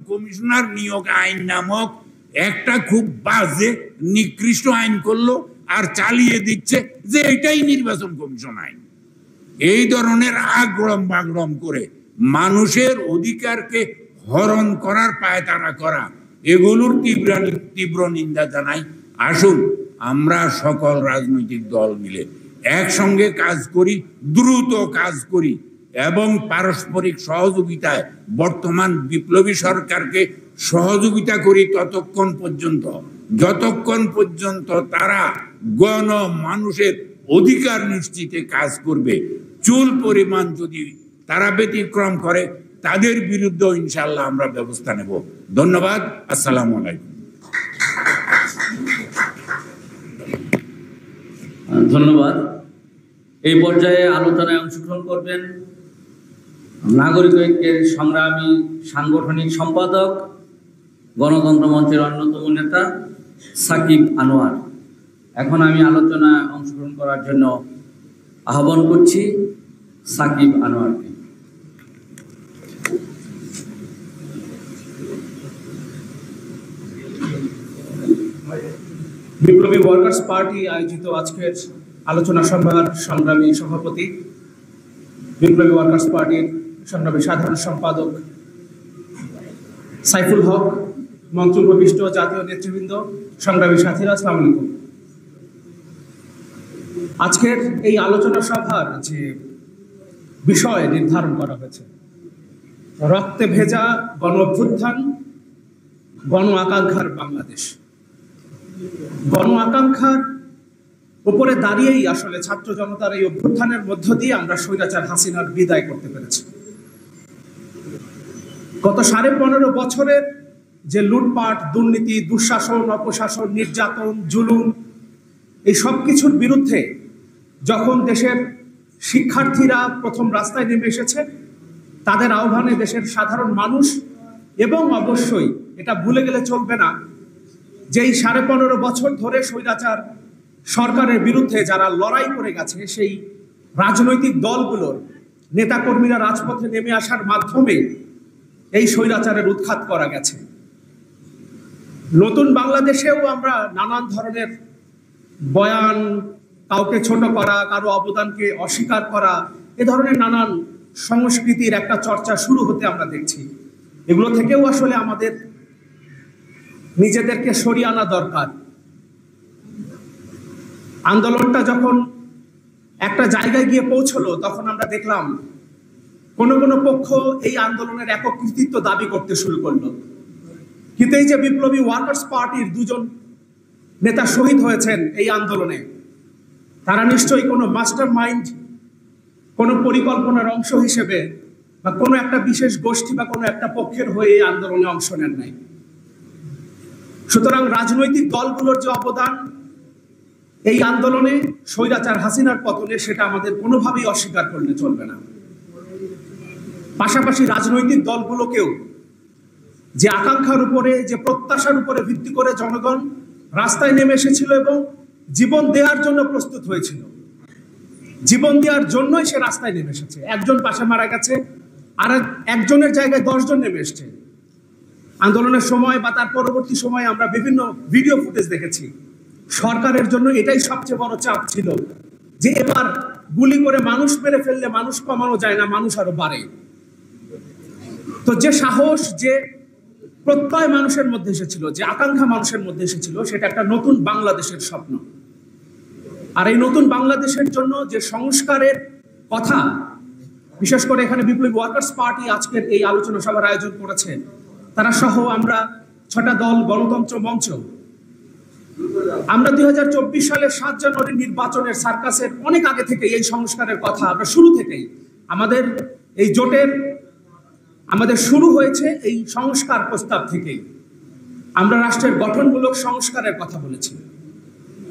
Commissioner নিয়োগ আইন নামক একটা খুব বাজে নিকৃষ্ট আইন করলো আর চালিয়ে দিচ্ছে যে এটাই নির্বাচন কমিশন আইন। এই ধরনের আগ্রম বাগ্রম করে মানুষের অধিকারকে হরণ করার পায়তারা করা, এগুলোর তীব্র নিন্দা জানাই। আসুন আমরা সকল রাজনৈতিক দল মিলে একসঙ্গে কাজ করি, দ্রুত কাজ করি এবং পারস্পরিক সহযোগিতায় বর্তমান বিপ্লবী সরকারকে সহযোগিতা করি যতক্ষণ পর্যন্ত তারা গণ মানুষের অধিকার নিশ্চিতে কাজ করবে। চুল পরিমাণ যদি তারা ব্যতিক্রম করে তাদের বিরুদ্ধে ইনশাআল্লাহ আমরা ব্যবস্থা নেব। ধন্যবাদ। আসসালামু আলাইকুম। ধন্যবাদ। এই পর্যায়ে আলোচনায় অংশগ্রহণ করবেন নাগরিক ঐক্যের সংগ্রামী সাংগঠনিক সম্পাদক, গণতন্ত্র মঞ্চের অন্যতম নেতা সাকিব আনোয়ার। এখন আমি আলোচনায় অংশগ্রহণ করার জন্য আহ্বান করছি সাকিব আনোয়ারকে। বিপ্লবী ওয়ার্কার্স পার্টি আয়োজিত আজকের আলোচনা সভার সংগ্রামী সভাপতি, বিপ্লবী ওয়ার্কার্স পার্টির সংগ্রামী সাধারণ সম্পাদক সাইফুল হক, মঞ্চ উপবিষ্ট জাতীয় নেতৃবৃন্দ, সংগ্রামী সাথীরা, আসসালামু আলাইকুম। আজকের এই আলোচনা সভার যে বিষয় নির্ধারণ করা হয়েছে, রক্তে ভেজা গণ অভ্যুত্থান, গণ আকাঙ্ক্ষার বাংলাদেশ। গণ আকাঙ্ক্ষার উপরে দাঁড়িয়েই আসলে ছাত্র জনতার এই অভ্যুত্থানের মধ্য দিয়ে আমরা স্বৈরাচার হাসিনার বিদায় করতে পেরেছি। গত 15.5 বছরের যে লুটপাট, দুর্নীতি, দুঃশাসন, অপশাসন, নির্যাতন, জুলুম, এই সব কিছুর বিরুদ্ধে যখন দেশের শিক্ষার্থীরা প্রথম রাস্তায় নেমে এসেছে, তাদের আহ্বানে দেশের সাধারণ মানুষ এবং অবশ্যই এটা ভুলে গেলে চলবে না যে এই 15.5 বছর ধরে স্বৈরাচার সরকারের বিরুদ্ধে যারা লড়াই করে গেছে, সেই রাজনৈতিক দলগুলোর নেতাকর্মীরা রাজপথে নেমে আসার মাধ্যমে এই স্বৈরাচারের উৎখাত করা গেছে। নতুন বাংলাদেশেও আমরা নানান ধরনের বয়ান, কাউকে ছোট করা, কারো অবদানকে অস্বীকার করা, এ ধরনের নানান সংস্কৃতির একটা চর্চা শুরু হতে আমরা দেখছি। এগুলো থেকেও আসলে আমাদের নিজেদেরকে সরিয়ে আনা দরকার। আন্দোলনটা যখন একটা জায়গায় গিয়ে পৌঁছলো, তখন আমরা দেখলাম কোন কোন পক্ষ এই আন্দোলনের একক কৃতিত্ব দাবি করতে শুরু করলো। কিন্তু এই যে বিপ্লবী ওয়ার্কার্স পার্টির 2 জন নেতা শহীদ হয়েছেন এই আন্দোলনে, তারা নিশ্চয়ই কোনো মাস্টার মাইন্ড, কোনো পরিকল্পনার অংশ হিসেবে বা কোনো একটা বিশেষ গোষ্ঠী বা কোনো একটা পক্ষের হয়ে এই আন্দোলনে অংশ নেন নাই। সুতরাং রাজনৈতিক দলগুলোর যে অবদান এই আন্দোলনে স্বৈরাচার হাসিনার পতনে, সেটা আমাদের কোনোভাবেই অস্বীকার করলে চলবে না। পাশাপাশি রাজনৈতিক দলগুলোকেও যে আকাঙ্ক্ষার উপরে, যে প্রত্যাশার উপরে ভিত্তি করে জনগণ রাস্তায় নেমে এসেছিল এবং জীবন দেওয়ার জন্য প্রস্তুত হয়েছিল, জীবন দেওয়ার জন্যই সে রাস্তায় নেমে এসেছে। একজন পাশে মারা গেছে, আর একজনের জায়গায় 10 জন নেমে এসছে। আন্দোলনের সময় বা তার পরবর্তী সময়ে আমরা বিভিন্ন ভিডিও ফুটেজ দেখেছি। সরকারের জন্য এটাই সবচেয়ে বড় চাপ ছিল যে এবার গুলি করে মানুষ মেরে ফেললে মানুষ কমানো যায় না, মানুষ আরো বাড়ে। তো যে সাহস, যে প্রত্যয় মানুষের মধ্যে এসেছিল, যে আকাঙ্ক্ষা মানুষের মধ্যে এসেছিল, সেটা একটা নতুন বাংলাদেশের স্বপ্ন। আর এই নতুন বাংলাদেশের জন্য যে সংস্কারের কথা, বিশেষ করে এখানে বিপ্লবী ওয়ার্কার্স পার্টি আজকের এই আলোচনা সভার আয়োজন করেছে, তারা সহ আমরা 6টা দল, গণতন্ত্র মঞ্চ, আমরা 2024 সালের 7 জানুয়ারি নির্বাচনের সার্কাসের অনেক আগে থেকে এই সংস্কারের কথা, আমরা শুরু থেকেই আমাদের এই জোটের আমাদের শুরু হয়েছে এই সংস্কার প্রস্তাব থেকেই। আমরা রাষ্ট্রের গঠনমূলক সংস্কারের কথা বলেছি।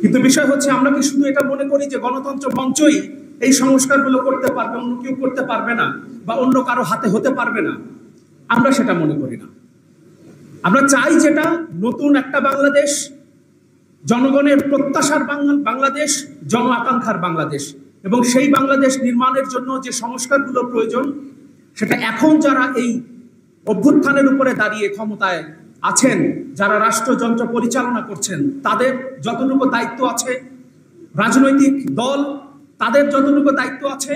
কিন্তু বিষয় হচ্ছে, আমরা কি শুধু এটা মনে করি যে গণতন্ত্র মঞ্চই এই সংস্কারগুলো করতে পারবে, অন্য কেউ করতে পারবে না, বা অন্য কারো হাতে হতে পারবে না? আমরা সেটা মনে করি না। আমরা চাই যেটা নতুন একটা বাংলাদেশ, জনগণের প্রত্যাশার বাংলাদেশ, জন আকাঙ্ক্ষার বাংলাদেশ। এবং সেই বাংলাদেশ নির্মাণের জন্য যে সংস্কারগুলো প্রয়োজন, সেটা এখন যারা এই অভ্যুত্থানের উপরে দাঁড়িয়ে ক্ষমতায় আছেন, যারা রাষ্ট্রযন্ত্র পরিচালনা করছেন, তাদের যতটুকু দায়িত্ব আছে, রাজনৈতিক দল তাদের যতটুকু দায়িত্ব আছে,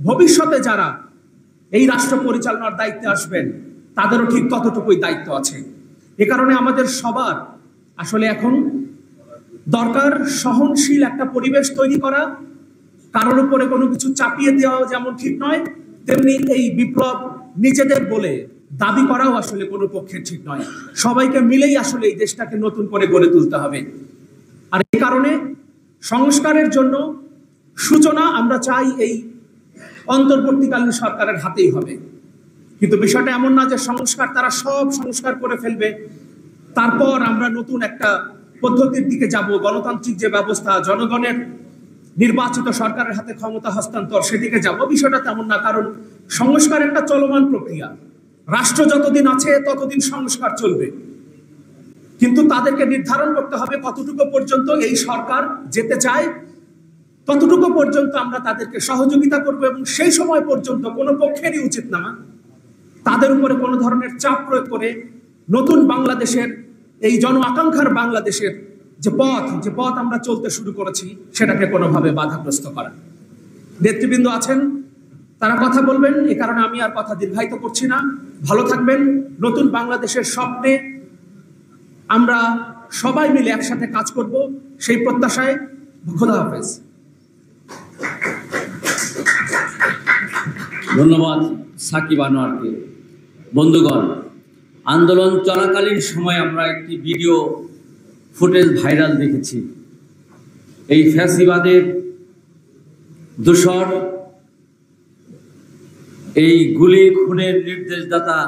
ভবিষ্যতে যারা এই রাষ্ট্র পরিচালনার দায়িত্বে আসবেন তাদেরও ঠিক ততটুকুই দায়িত্ব আছে। এ কারণে আমাদের সবার আসলে এখন দরকার সহনশীল একটা পরিবেশ তৈরি করা। কারোর উপরে কোনো কিছু চাপিয়ে দেওয়া যেমন ঠিক নয়, তেমনি এই বিপ্লব নিজেদের বলে দাবি করাও আসলে কোনো পক্ষে ঠিক নয়। সবাইকে মিলেই আসলে এই দেশটাকে নতুন করে গড়ে তুলতে হবে। আর এই কারণে সংস্কারের জন্য সূচনা আমরা চাই এই অন্তর্বর্তীকালীন সরকারের হাতেই হবে। কিন্তু বিষয়টা এমন না যে সংস্কার তারা সব সংস্কার করে ফেলবে, তারপর আমরা নতুন একটা পদ্ধতির দিকে যাব, গণতান্ত্রিক যে ব্যবস্থা, জনগণের নির্বাচিত সরকারের হাতে ক্ষমতা হস্তান্তর, সেদিকে যাব। বিষয়টা তেমন না, কারণ সংস্কার একটা চলমান প্রক্রিয়া। রাষ্ট্র যতদিন আছে ততদিন সংস্কার চলবে, কিন্তু তাদেরকে নির্ধারণ করতে হবে কতটুকু পর্যন্ত এই সরকার যেতে চায়, ততটুকু পর্যন্ত আমরা তাদেরকে সহযোগিতা করব। এবং সেই সময় পর্যন্ত কোনো পক্ষেরই উচিত না তাদের উপরে কোনো ধরনের চাপ প্রয়োগ করে নতুন বাংলাদেশের, এই জন আকাঙ্ক্ষার বাংলাদেশের যে পথ আমরা চলতে শুরু করেছি সেটাকে কোনোভাবে বাধাগ্রস্ত করা। নেতৃবৃন্দ আছেন, তারা কথা বলবেন, এ কারণে আমি আর কথা দীর্ঘায়িত করছি না। ভালো থাকবেন। নতুন বাংলাদেশের স্বপ্নে আমরা সবাই মিলে একসাথে কাজ করব, সেই প্রত্যাশায়। খোদা হাফেজ। ধন্যবাদ সাকিব আনোয়ারকে। বন্ধুগণ, আন্দোলন চলাকালীন সময় আমরা একটি ভিডিও ফুটেজ ভাইরাল দেখেছি। এই ফ্যাসিবাদের দূষর, এই গুলি খুনের নির্দেশদাতা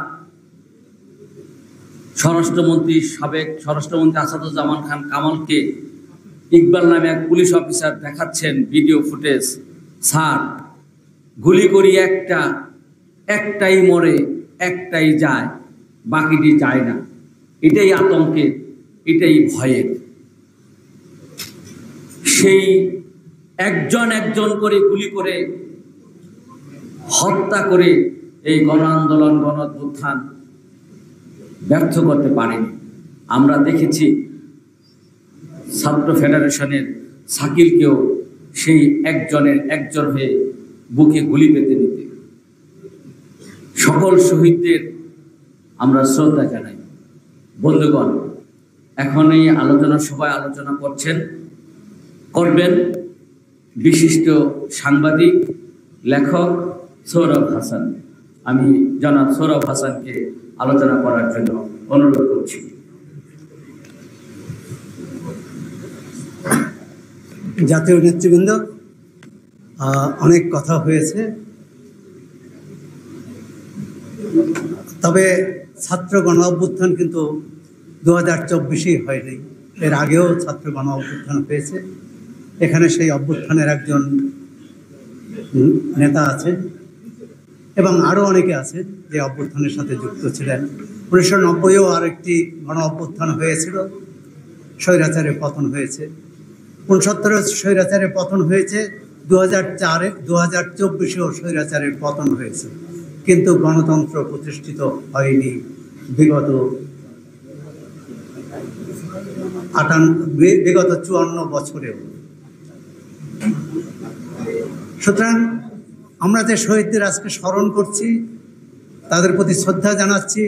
সাবেক স্বরাষ্ট্রমন্ত্রী আসাদুজ্জামান খান কামালকে ইকবাল নামে এক পুলিশ অফিসার দেখাচ্ছেন ভিডিও ফুটেজ। স্যার, গুলি করি একটাই মরে, একটাই যায়, বাকিটি যায় না। এটাই আতঙ্কের, এটাই ভয়ের। সেই একজন করে গুলি করে হত্যা করে এই গণ আন্দোলন, গণ অভ্যুত্থান ব্যর্থ করতে পারেনি। আমরা দেখেছি ছাত্র ফেডারেশনের শাকিলকেও সেই একজন হয়ে বুকে গুলি পেতে নিতে। সকল শহীদদের আমরা শ্রদ্ধা জানাই। বন্ধুগণ, এখন এই আলোচনা সভায় আলোচনা করবেন বিশিষ্ট সাংবাদিক, লেখক সৌরভ হাসান। আমি জনাব সৌরভ হাসানকে আলোচনা করার জন্য অনুরোধ করছি। জাতীয় নেতৃবৃন্দ, অনেক কথা হয়েছে, তবে ছাত্র গণ অভ্যুত্থান কিন্তু 2024-এই হয়নি, এর আগেও ছাত্র গণ অভ্যুত্থান হয়েছে। এখানে সেই অভ্যুত্থানের একজন নেতা আছেন এবং আরও অনেকে আছেন যে অভ্যুত্থানের সাথে যুক্ত ছিলেন। 1990-এও আরেকটি গণ অভ্যুত্থান হয়েছিল, স্বৈরাচারের পতন হয়েছে। 69-এ স্বৈরাচারের পতন হয়েছে, 2004-এ 2024-এও স্বৈরাচারের পতন হয়েছে, কিন্তু গণতন্ত্র প্রতিষ্ঠিত হয়নি বিগত 54 বছরেও। সুতরাং আমরা যে শহীদদের আজকে স্মরণ করছি, তাদের প্রতি শ্রদ্ধা জানাচ্ছি,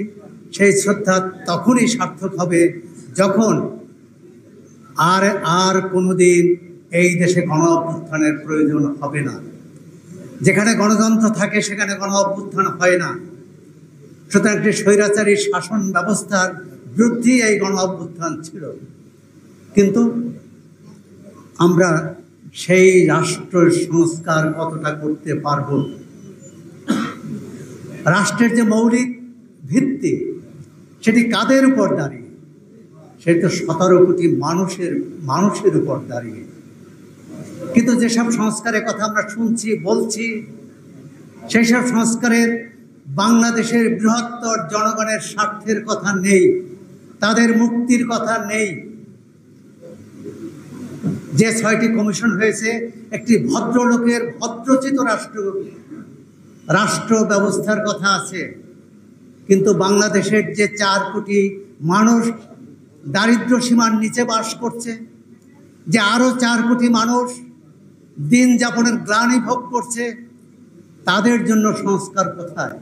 সেই শ্রদ্ধা তখনই সার্থক হবে যখন আর কোনোদিন এই দেশে গণ অভ্যুত্থানের প্রয়োজন হবে না। যেখানে গণতন্ত্র থাকে সেখানে গণ অভ্যুত্থান হয় না। সুতরাং একটি স্বৈরাচারী শাসন ব্যবস্থার বিরুদ্ধেই এই গণ অভ্যুত্থান ছিল। কিন্তু আমরা সেই রাষ্ট্র সংস্কার কতটা করতে পারব? রাষ্ট্রের যে মৌলিক ভিত্তি, সেটি কাদের উপর দাঁড়িয়ে? সেটি তো 17 কোটি মানুষের উপর দাঁড়িয়ে। কিন্তু যেসব সংস্কারের কথা আমরা শুনছি, বলছি, সেই সব সংস্কারের বাংলাদেশের বৃহত্তর জনগণের স্বার্থের কথা নেই, তাদের মুক্তির কথা নেই। যে 6টি কমিশন হয়েছে, একটি ভদ্রলোকের ভদ্রচিত রাষ্ট্র ব্যবস্থার কথা আছে, কিন্তু বাংলাদেশের যে 4 কোটি মানুষ দারিদ্র সীমার নিচে বাস করছে, যে আরো 4 কোটি মানুষ দিন যাপনের গ্লানি ভোগ করছে, তাদের জন্য সংস্কার কোথায়?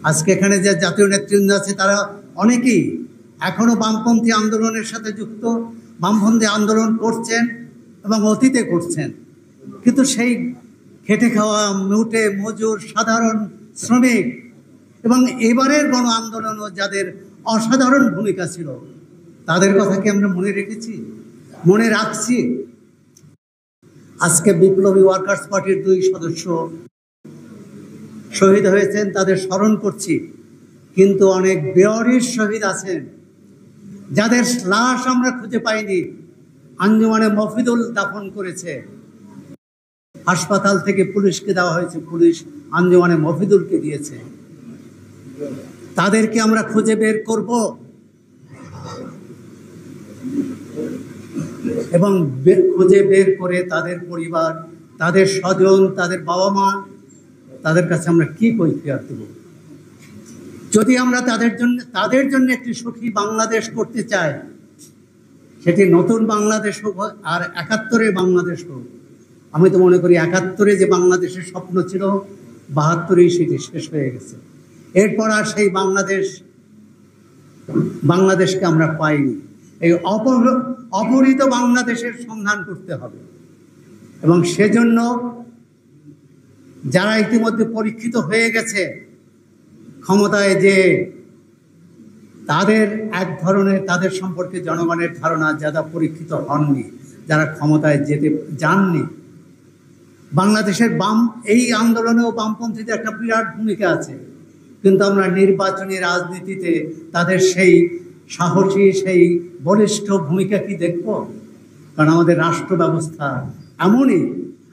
আজকে এখানে যে জাতীয় নেতৃবৃন্দ আছে তারা অনেকেই এখনো বামপন্থী আন্দোলনের সাথে যুক্ত, বামপন্থী আন্দোলন করছেন এবং অতীতে করছেন, কিন্তু সেই খেটে খাওয়া মুটে মজুর সাধারণ শ্রমিক এবং এবারের গণ আন্দোলনও যাদের অসাধারণ ভূমিকা ছিল, তাদের কথা কি আমরা মনে রেখেছি, মনে রাখছি? আজকে বিপ্লবী ওয়ার্কার্স পার্টির 2 সদস্য শহীদ হয়েছেন, তাদের স্মরণ করছি, কিন্তু অনেক বেওয়ারিশ শহীদ আছেন যাদের লাশ আমরা খুঁজে পাইনি। আঞ্জুমানে মফিদুল দাফন করেছে, হাসপাতাল থেকে পুলিশকে দেওয়া হয়েছে, পুলিশ আঞ্জুমানে মফিদুলকে দিয়েছে। তাদেরকে আমরা খুঁজে বের করব এবং খুঁজে বের করে তাদের পরিবার, তাদের স্বজন, তাদের বাবা মা, তাদের কাছে আমরা কি কৈফিয়ত দেব? যদি আমরা তাদের জন্য একটি সুখী বাংলাদেশ করতে চাই, সেটি নতুন বাংলাদেশ হোক আর 71-এর বাংলাদেশ হোক। আমি তো মনে করি 71-এ যে বাংলাদেশের স্বপ্ন ছিল, 72-এই সেটি শেষ হয়ে গেছে। এরপর আর সেই বাংলাদেশকে আমরা পাইনি। এই অপহৃত বাংলাদেশের সন্ধান করতে হবে এবং সেজন্য যারা ইতিমধ্যে পরীক্ষিত হয়ে গেছে ক্ষমতায়, যে তাদের এক ধরনের তাদের সম্পর্কে জনগণের ধারণা, যারা পরীক্ষিত হননি, যারা ক্ষমতায় যেতে যাননি। বাংলাদেশের এই আন্দোলনেও বামপন্থীদের একটা বিরাট ভূমিকা আছে, কিন্তু আমরা নির্বাচনী রাজনীতিতে তাদের সেই সাহসী, সেই বলিষ্ঠ ভূমিকা কি দেখব? কারণ আমাদের রাষ্ট্র ব্যবস্থা এমনই,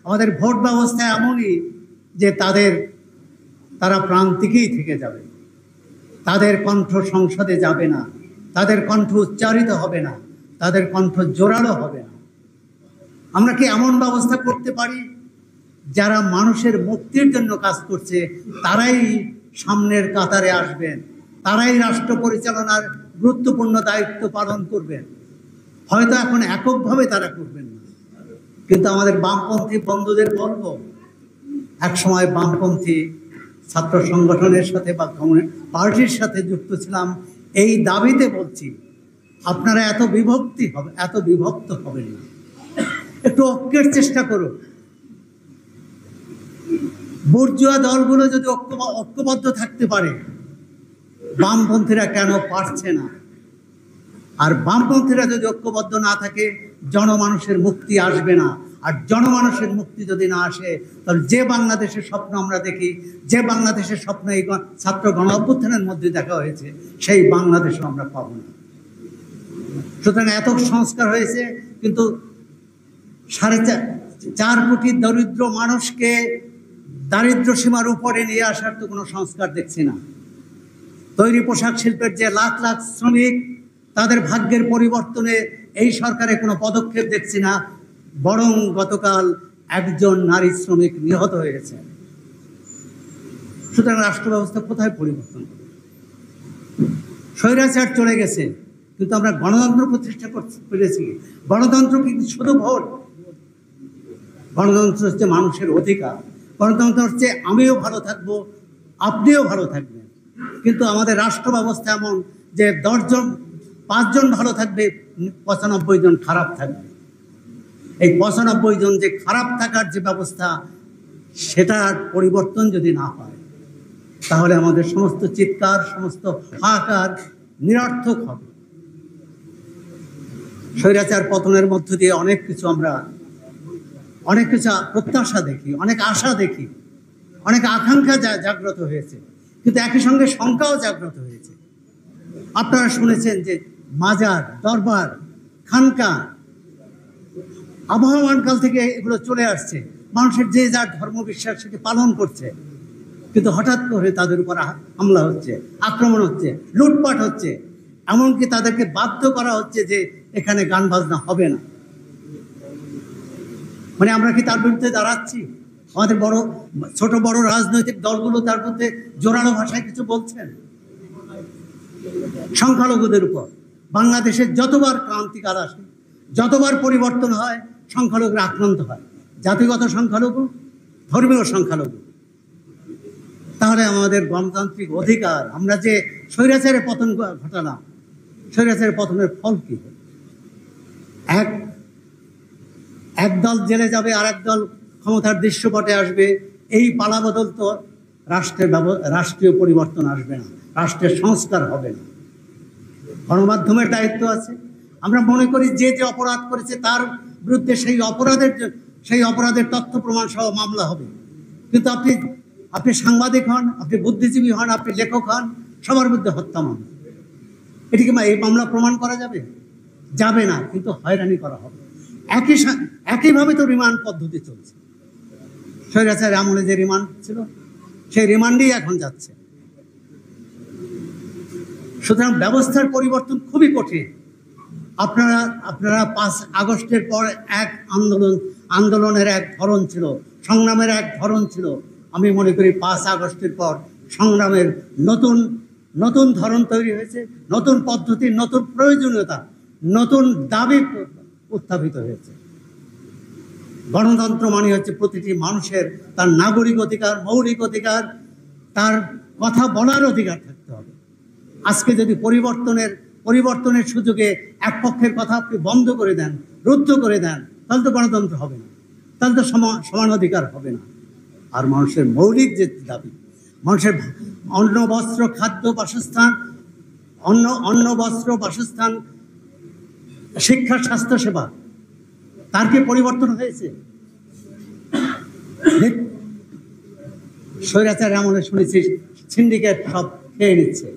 আমাদের ভোট ব্যবস্থা এমনই যে তারা প্রান্তিকেই থেকে যাবে, তাদের কণ্ঠ সংসদে যাবে না, তাদের কণ্ঠ উচ্চারিত হবে না, তাদের কণ্ঠ জোরালো হবে না। আমরা কি এমন ব্যবস্থা করতে পারি যারা মানুষের মুক্তির জন্য কাজ করছে তারাই সামনের কাতারে আসবেন, তারাই রাষ্ট্র পরিচালনার গুরুত্বপূর্ণ দায়িত্ব পালন করবেন? হয়তো এখন এককভাবে তারা করবেন না, কিন্তু আমাদের বামপন্থী বন্ধুদের বলবো, একসময় বামপন্থী ছাত্র সংগঠনের সাথে বা পার্টির সাথে যুক্ত ছিলাম, এই দাবিতে বলছি, আপনারা এত বিভক্ত হবেন না, একটু ঐক্যের চেষ্টা করুন। বুর্জোয়া দলগুলো যদি ঐক্যবদ্ধ থাকতে পারে, বামপন্থীরা কেন পারছে না? আর বামপন্থীরা যদি ঐক্যবদ্ধ না থাকে, জনমানুষের মুক্তি আসবে না। আর জনমানুষের মুক্তি যদি না আসে, তাহলে যে বাংলাদেশের স্বপ্ন আমরা দেখি, যে বাংলাদেশের স্বপ্ন এই ছাত্র গণ অভ্যুত্থানের মধ্যে দেখা হয়েছে, সেই বাংলাদেশও আমরা পাবো না। সুতরাং এত সংস্কার হয়েছে, কিন্তু 4.5 কোটি দরিদ্র মানুষকে দারিদ্র সীমার উপরে নিয়ে আসার তো কোনো সংস্কার দেখছি না। তৈরি পোশাক শিল্পের যে লাখ লাখ শ্রমিক, তাদের ভাগ্যের পরিবর্তনে এই সরকারে কোনো পদক্ষেপ দেখছি না, বরং গতকাল একজন নারী শ্রমিক নিহত হয়েছে। সুতরাং রাষ্ট্র ব্যবস্থা কোথায় পরিবর্তন? স্বৈরাচার চলে গেছে, কিন্তু আমরা গণতন্ত্র প্রতিষ্ঠা করেছি। গণতন্ত্র কিন্তু শুধু ভোট, গণতন্ত্র হচ্ছে মানুষের অধিকার, গণতন্ত্র হচ্ছে আমিও ভালো থাকবো, আপনিও ভালো থাকবেন। কিন্তু আমাদের রাষ্ট্র ব্যবস্থা এমন যে 5 জন ভালো থাকবে, 95 জন খারাপ থাকবে। এই 95 জন যে খারাপ থাকার যে ব্যবস্থা, সেটার পরিবর্তন যদি না হয়, তাহলে আমাদের সমস্ত চিৎকার, সমস্ত হাহাকার নিরর্থক হবে। স্বৈরাচার পতনের মধ্য দিয়ে অনেক কিছু প্রত্যাশা দেখি, অনেক আশা দেখি, অনেক আকাঙ্ক্ষা জাগ্রত হয়েছে, কিন্তু একই সঙ্গে শঙ্কাও জাগ্রত হয়েছে। আপনারা শুনেছেন যে মাজার, দরবার, খানকা আবহমানকাল থেকে এগুলো চলে আসছে, মানুষের যে যার ধর্মবিশ্বাস সেটি পালন করছে, কিন্তু হঠাৎ করে তাদের উপর হামলা হচ্ছে, আক্রমণ হচ্ছে, লুটপাট হচ্ছে, এমনকি তাদেরকে বাধ্য করা হচ্ছে যে এখানে গান বাজনা হবে না। মানে আমরা কি তার বিরুদ্ধে দাঁড়াচ্ছি? আমাদের ছোট বড় রাজনৈতিক দলগুলো তার মধ্যে জোরালো ভাষায় কিছু বলছেন? সংখ্যালঘুদের উপর। বাংলাদেশের যতবার ক্রান্তিকাল আসে, যতবার পরিবর্তন হয়, সংখ্যালঘুরা আক্রান্ত হয়। জাতিগত সংখ্যালঘু, ধর্মীয় সংখ্যালঘু। তাহলে আমাদের গণতান্ত্রিক অধিকার, আমরা যে স্বৈরাচারের পতন ঘটালাম, স্বৈরাচারের পতনের ফল কি? এক দল জেলে যাবে, আর এক দল ক্ষমতার দৃশ্যপটে আসবে। এই পালাবদল তো রাষ্ট্রীয় পরিবর্তন আসবে না, রাষ্ট্রের সংস্কার হবে না। গণমাধ্যমের দায়িত্ব আছে। আমরা মনে করি যে যে অপরাধ করেছে তার বিরুদ্ধে সেই অপরাধের তথ্য প্রমাণ সহ মামলা হবে। কিন্তু আপনি সাংবাদিক হন, আপনি বুদ্ধিজীবী হন, আপনি লেখক হন, সবার বিরুদ্ধে হত্যা মামলা। এটিকে এই মামলা প্রমাণ করা যাবে? যাবে না, কিন্তু হয়রানি করা হবে। একইভাবে তো রিমান্ড পদ্ধতি চলছে। স্বৈরাচার আমলে যে রিমান্ড ছিল, সেই রিমান্ডেই এখন যাচ্ছে। সুতরাং ব্যবস্থার পরিবর্তন খুবই কঠিন। আপনারা 5 আগস্টের পর এক আন্দোলনের এক ধরন ছিল, সংগ্রামের এক ধরন ছিল। আমি মনে করি 5 আগস্টের পর সংগ্রামের নতুন ধরন তৈরি হয়েছে, নতুন পদ্ধতি, নতুন প্রয়োজনীয়তা, নতুন দাবি উত্থাপিত হয়েছে। গণতন্ত্র মানে হচ্ছে প্রতিটি মানুষের তার নাগরিক অধিকার, মৌলিক অধিকার, তার কথা বলার অধিকার থাকতে হবে। আজকে যদি পরিবর্তনের সুযোগে এক পক্ষের কথা আপনি বন্ধ করে দেন, রুদ্ধ করে দেন, তাহলে তো গণতন্ত্র হবে না, তাহলে তো সমান অধিকার হবে না। আর মানুষের মৌলিক যে দাবি, মানুষের অন্ন বস্ত্র খাদ্য বাসস্থান, অন্ন বস্ত্র বাসস্থান, শিক্ষা, স্বাস্থ্যসেবা, তার কি পরিবর্তন হয়েছে? স্বৈরাচার আমলে শুনেছি সিন্ডিকেট সব খেয়ে নিচ্ছে,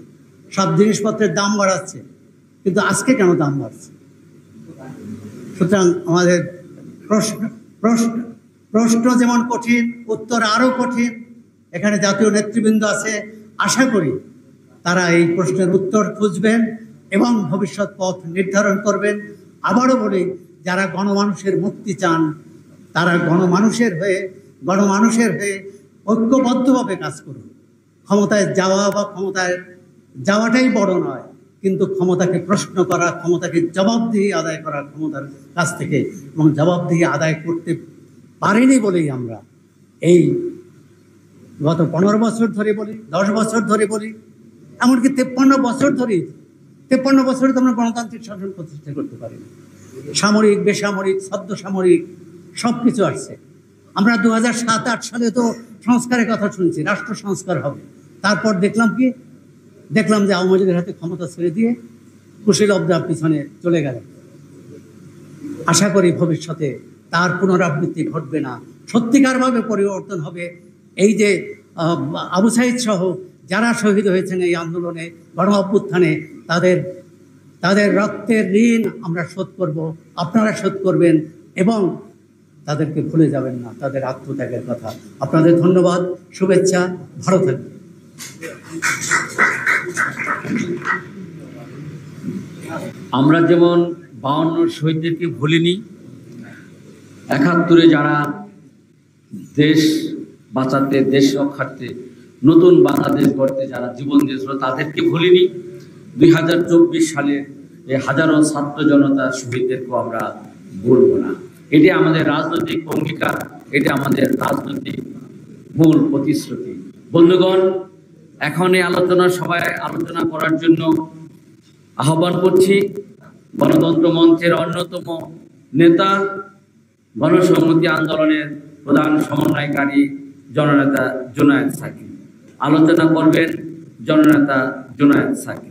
সব জিনিসপত্রের দাম বাড়াচ্ছে, কিন্তু আজকে কেন দাম বাড়ছে? সুতরাং আমাদের প্রশ্ন যেমন কঠিন, উত্তর আরও কঠিন। এখানে জাতীয় নেতৃবৃন্দ আছে, আশা করি তারা এই প্রশ্নের উত্তর খুঁজবেন এবং ভবিষ্যৎ পথ নির্ধারণ করবেন। আবারও বলি, যারা গণমানুষের মুক্তি চান, তারা গণমানুষের হয়ে ঐক্যবদ্ধভাবে কাজ করুন। ক্ষমতায় যাওয়া বা ক্ষমতায় যাওয়াটাই বড় নয়, কিন্তু ক্ষমতাকে প্রশ্ন করা, ক্ষমতাকে জবাবদিহি আদায় করা ক্ষমতার কাছ থেকে, এবং জবাবদিহি আদায় করতে পারিনি বলেই আমরা এই গত 15 বছর ধরে বলি, 10 বছর ধরে বলি, এমনকি 53 বছর ধরে তো আমরা গণতান্ত্রিক শাসন প্রতিষ্ঠা করতে পারিনি। সামরিক, বেসামরিক, ছদ্মসামরিক সব কিছু আসছে। আমরা 2007-8 সালে তো সংস্কারের কথা শুনছি, রাষ্ট্র সংস্কার হবে। তারপর দেখলাম যে আওয়ামী লীগের হাতে ক্ষমতা ছেড়ে দিয়ে কুশীলবদের পিছনে চলে গেল। আশা করি ভবিষ্যতে তার পুনরাবৃত্তি ঘটবে না, সত্যিকারভাবে পরিবর্তন হবে। এই যে আবু সাঈদ সহ যারা শহীদ হয়েছেন এই আন্দোলনে, গণ অভ্যুত্থানে, তাদের রক্তের ঋণ আমরা শোধ করব, আপনারা শোধ করবেন, এবং তাদেরকে ভুলে যাবেন না, তাদের আত্মত্যাগের কথা। আপনাদের ধন্যবাদ, শুভেচ্ছা, ভালো থাকবেন। আমরা যেমন 52 শহীদদেরকে ভুলিনি, 71-এ যারা দেশ বাঁচাতে, দেশ রক্ষার্থে, নতুন বাংলাদেশ গড়তে যারা জীবন দিয়েছিল তাদেরকে ভুলিনি। 2024 সালে এই হাজারো ছাত্র জনতা শহীদদেরকেও আমরা ভুলব না। এটি আমাদের রাজনৈতিক অঙ্গীকার, এটি আমাদের রাজনৈতিক মূল প্রতিশ্রুতি। বন্ধুগণ, এখন এই সবাই আলোচনা করার জন্য আহ্বান করছি গণতন্ত্র মঞ্চের অন্যতম নেতা, গণসংহতি আন্দোলনের প্রধান সমন্বয়কারী জননেতা জুনায়েদ সাকি। আলোচনা করবেন জননেতা জুনায়েদ সাকি।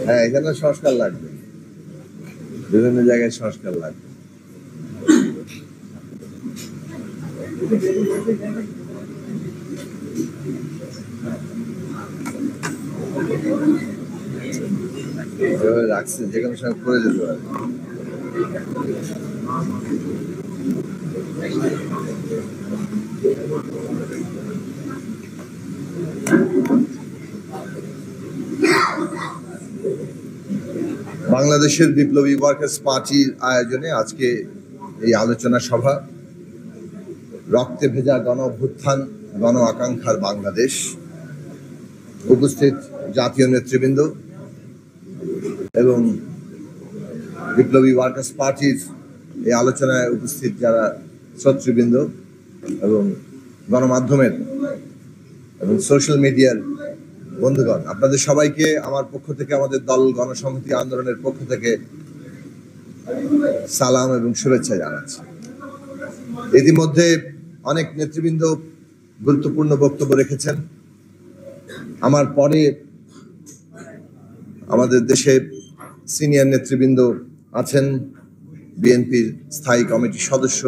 হ্যাঁ, এখানে সংস্কার লাগবে, বিভিন্ন জায়গায় সংস্কার লাগবে। এইভাবে রাখছে যে কোনো সময় পড়ে যেতে পারে। বাংলাদেশের বিপ্লবী ওয়ার্কার্স পার্টির আয়োজনে আজকে এই আলোচনা সভা, রক্তে ভেজা গণ অভ্যুত্থান, গণ আকাঙ্ক্ষার বাংলাদেশ। উপস্থিত জাতীয় নেতৃবৃন্দ এবং বিপ্লবী ওয়ার্কার্স পার্টির এই আলোচনায় উপস্থিত যারা শ্রোতৃবৃন্দ এবং গণমাধ্যমের এবং সোশ্যাল মিডিয়ার বন্ধুগণ, আপনাদের সবাইকে আমার পক্ষ থেকে, আমাদের দল গণসংহতি আন্দোলনের পক্ষ থেকে সালাম এবং শুভেচ্ছা জানাচ্ছি। ইতিমধ্যে অনেক নেতৃবৃন্দ গুরুত্বপূর্ণ বক্তব্য রেখেছেন। আমার পরে আমাদের দেশে সিনিয়র নেতৃবৃন্দ আছেন, বিএনপির স্থায়ী কমিটির সদস্য